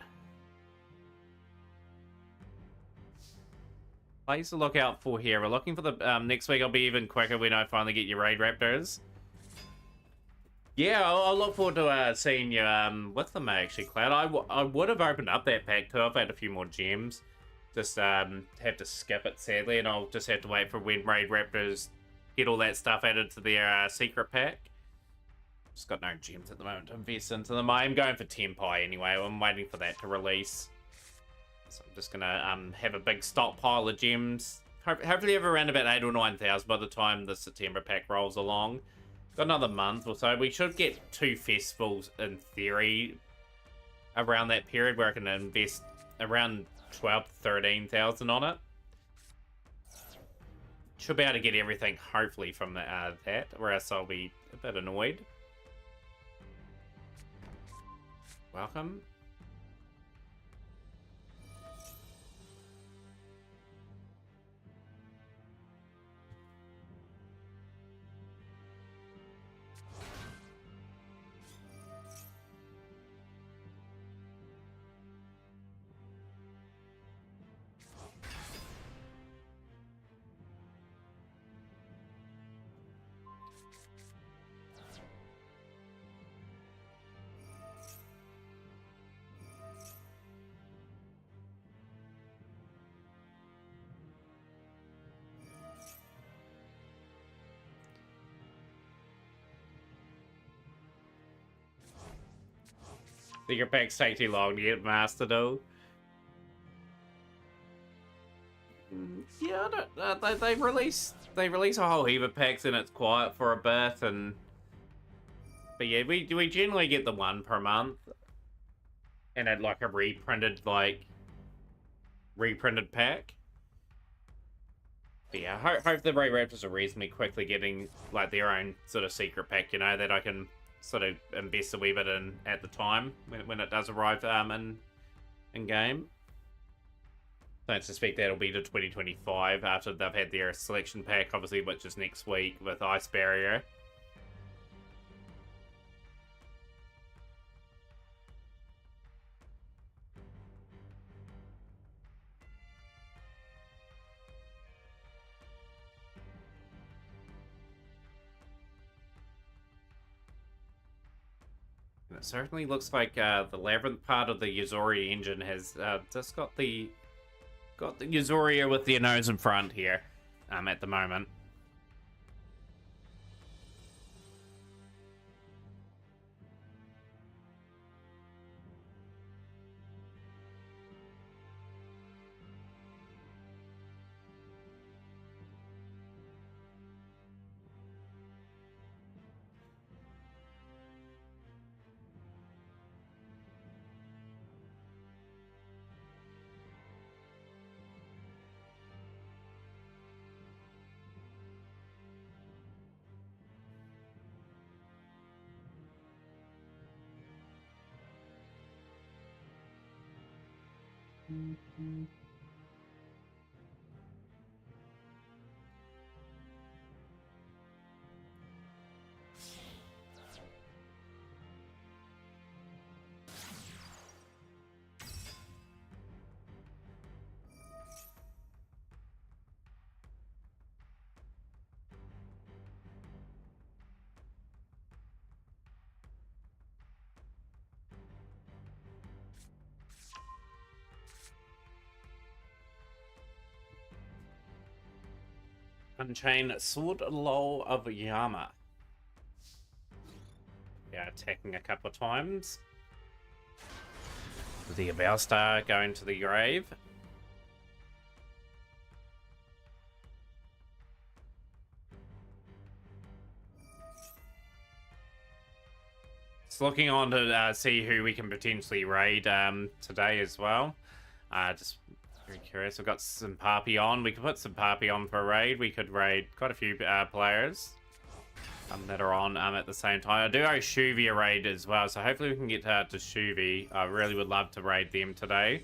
B: Plays to look out for here. We're looking for the next week. I'll be even quicker when I finally get your raid raptors. Yeah, I'll look forward to seeing you with them actually, Cloud. I would have opened up that pack too if I had a few more gems. Just have to skip it sadly, and I'll just have to wait for when raid raptors get all that stuff added to their secret pack. Just got no gems at the moment to invest into them. I'm going for Tempai anyway. I'm waiting for that to release. So I'm just gonna have a big stockpile of gems. Hopefully have around about 8,000 or 9,000 by the time the September pack rolls along. Got another month or so. We should get 2 festivals in theory around that period where I can invest around 12,000 to 13,000 on it. Should be able to get everything, hopefully, from that, or else I'll be a bit annoyed. Welcome. Secret packs take too long to get mastered, though. Yeah, they release a whole heap of packs and it's quiet for a bit, and but yeah, we generally get the one per month, and at like a reprinted pack. But yeah, hope the Ray Raptors are reasonably quickly getting like their own sort of secret pack, you know, that I can sort of invest a wee bit in at the time when it does arrive in game. Don't suspect that'll be to 2025 after they've had their selection pack, obviously, which is next week with Ice Barrier. It certainly looks like the Labyrinth part of the Yuzuri engine has just got the Yuzuria with their nose in front here at the moment. Unchain Sword Law of Yama. Yeah, attacking a couple of times. The Avelstar going to the grave. Just looking on to see who we can potentially raid today as well. Just very curious. We've got some Papi on. We could put some Papi on for a raid. We could raid quite a few players that are on at the same time. I do owe Shuvi a raid as well, so hopefully we can get to Shuvi. I really would love to raid them today.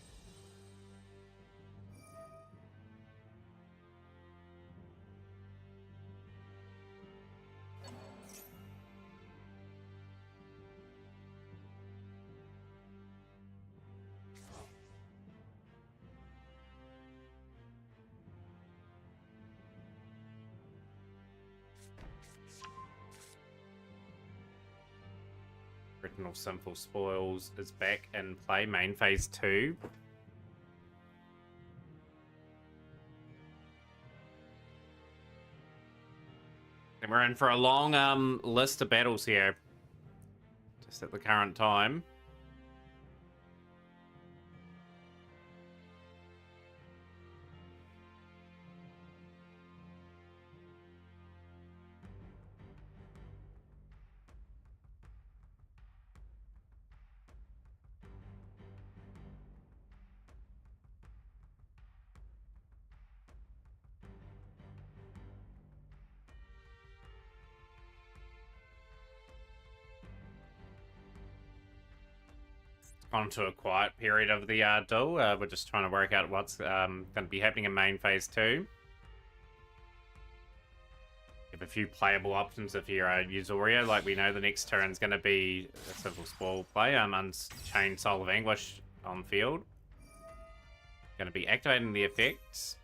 B: Original Simple Spoils is back in play, main phase 2. And we're in for a long list of battles here, just at the current time. Onto a quiet period of the duel. We're just trying to work out what's going to be happening in main phase 2. You have a few playable options if you're a Usoria. Like we know the next turn's going to be a simple spoil play. Unchained Soul of Anguish on field. Going to be activating the effects.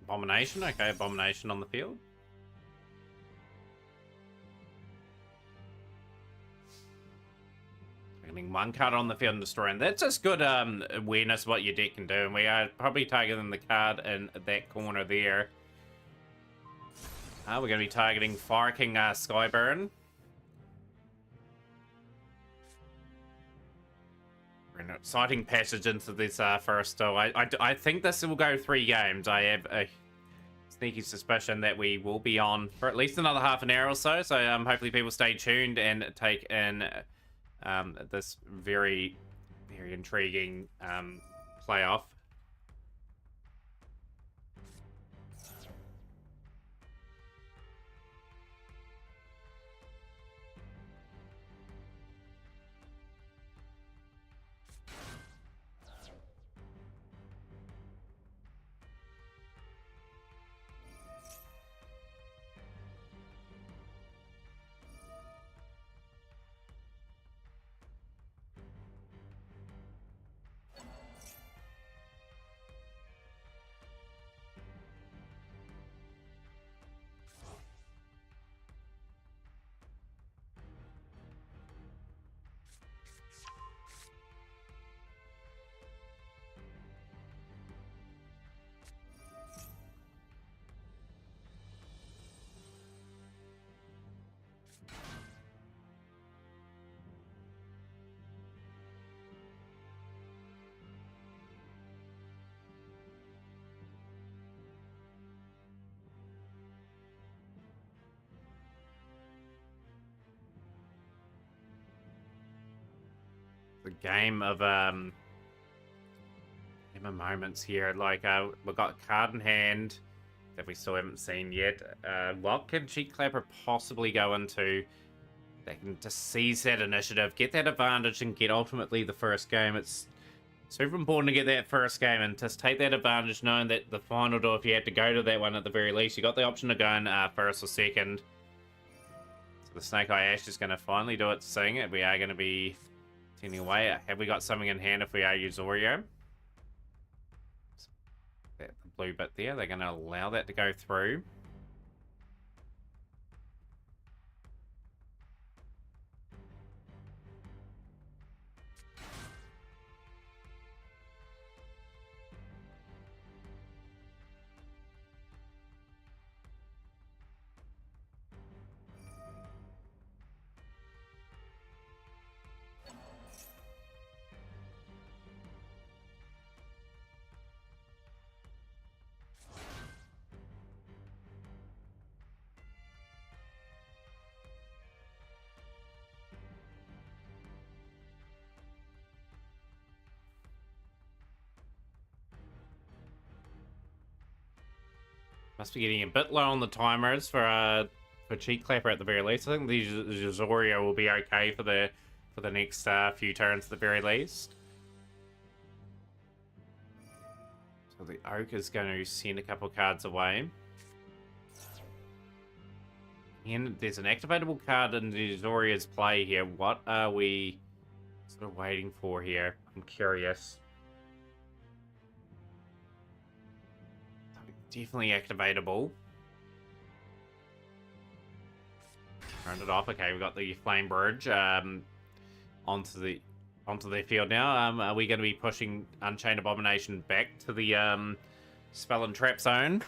B: Abomination, okay, Abomination on the field. Getting one card on the field and destroying. That's just good awareness of what your deck can do, and we are probably targeting the card in that corner there. We're going to be targeting Fire King Skyburn. We're an exciting passage into this first duel. I think this will go 3 games. I have a sneaky suspicion that we will be on for at least another half an hour or so. So hopefully people stay tuned and take in this very, very intriguing playoff. The game of moments here. Like we've got a card in hand that we still haven't seen yet. What can Cheek Clapper possibly go into? they can just seize that initiative, get that advantage, and get ultimately the first game. It's super important to get that first game and just take that advantage, knowing that the final door, if you had to go to that one at the very least, you got the option to go in first or second. So the Snake Eye Ash is going to finally do its thing. We are going to be tending away. Have we got something in hand if we are Usorio? That the blue bit there, they're going to allow that to go through. Must be getting a bit low on the timers for Cheek Clapper at the very least. I think the Usorio will be okay for the next few turns at the very least. So the Oak is going to send a couple cards away. And there's an activatable card in the Usorio's play here. What are we sort of waiting for here? I'm curious. Definitely activatable. Round it off. Okay, we've got the Flame Bridge onto the field now. Are we going to be pushing Unchained Abomination back to the Spell and Trap zone?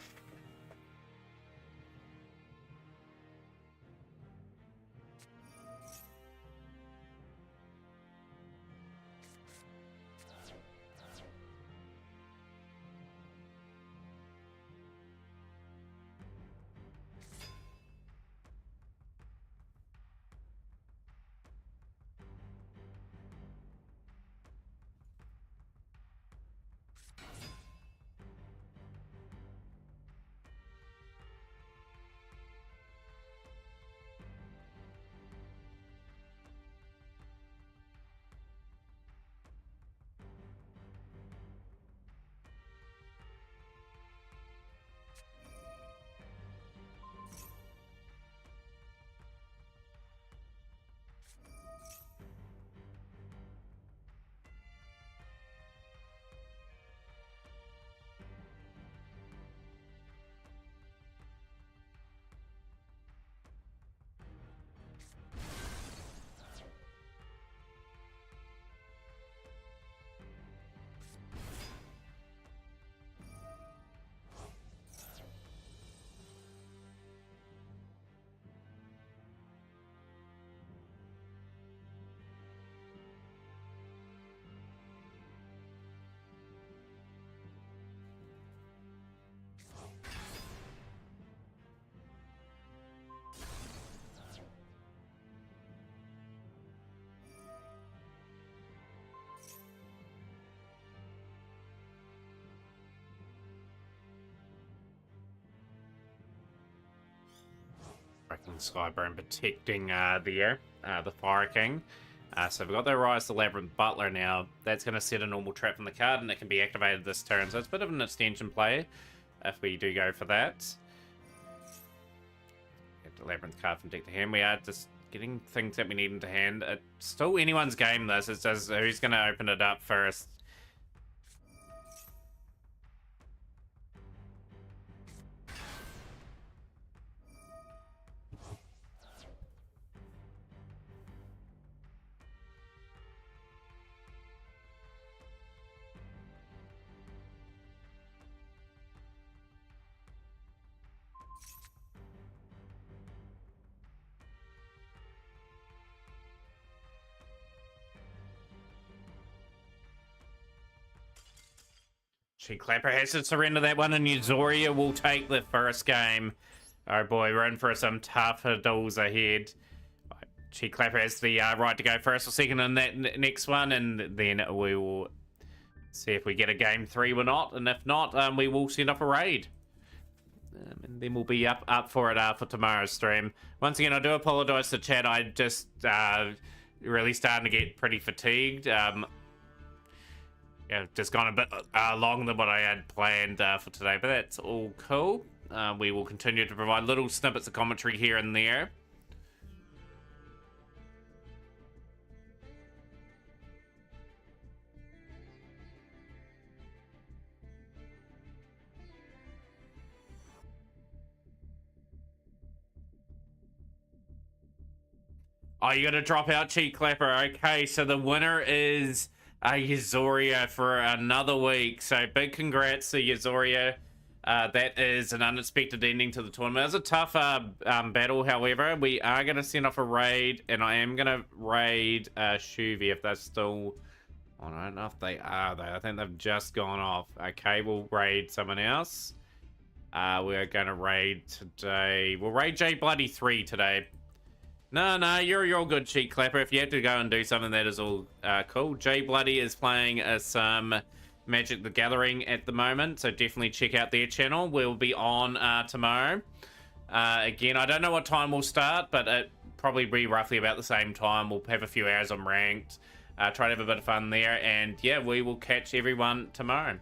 B: Skyburn protecting the Fire King. So we've got the Rise the Labyrinth Butler now. That's going to set a normal trap on the card, and it can be activated this turn. So it's a bit of an extension play if we do go for that. Get the Labyrinth card from deck to hand. We are just getting things that we need into hand. It's still anyone's game, this. It's just who's going to open it up first. Cheek Clapper has to surrender that one, and Usoria will take the first game. Oh boy, we're in for some tough hurdles ahead. Cheek Clapper has the right to go first or second in that next one, and then we will see if we get a game 3 or not. And if not, we will send off a raid. and then we'll be up for it for tomorrow's stream. Once again, I do apologize to chat. I just really starting to get pretty fatigued. Yeah, just gone a bit longer than what I had planned for today, but that's all cool. We will continue to provide little snippets of commentary here and there. Oh, you gotta drop out, Cheat Clapper. Okay, so the winner is Yazoria for another week. So big congrats to Yazoria. That is an unexpected ending to the tournament. It was a tough battle, however. We are going to send off a raid, and I am going to raid Shuvie if they're still... I don't know if they are, though. I think they've just gone off. Okay, we'll raid someone else. We're going to raid today. We'll raid J Bloody 3 today. No, you're all good, Cheat Clapper. If you had to go and do something, that is all cool. J Bloody is playing some Magic the Gathering at the moment, so definitely check out their channel. We'll be on tomorrow. Again, I don't know what time we'll start, but it probably be roughly about the same time. We'll have a few hours on ranked, try to have a bit of fun there, and yeah, we will catch everyone tomorrow.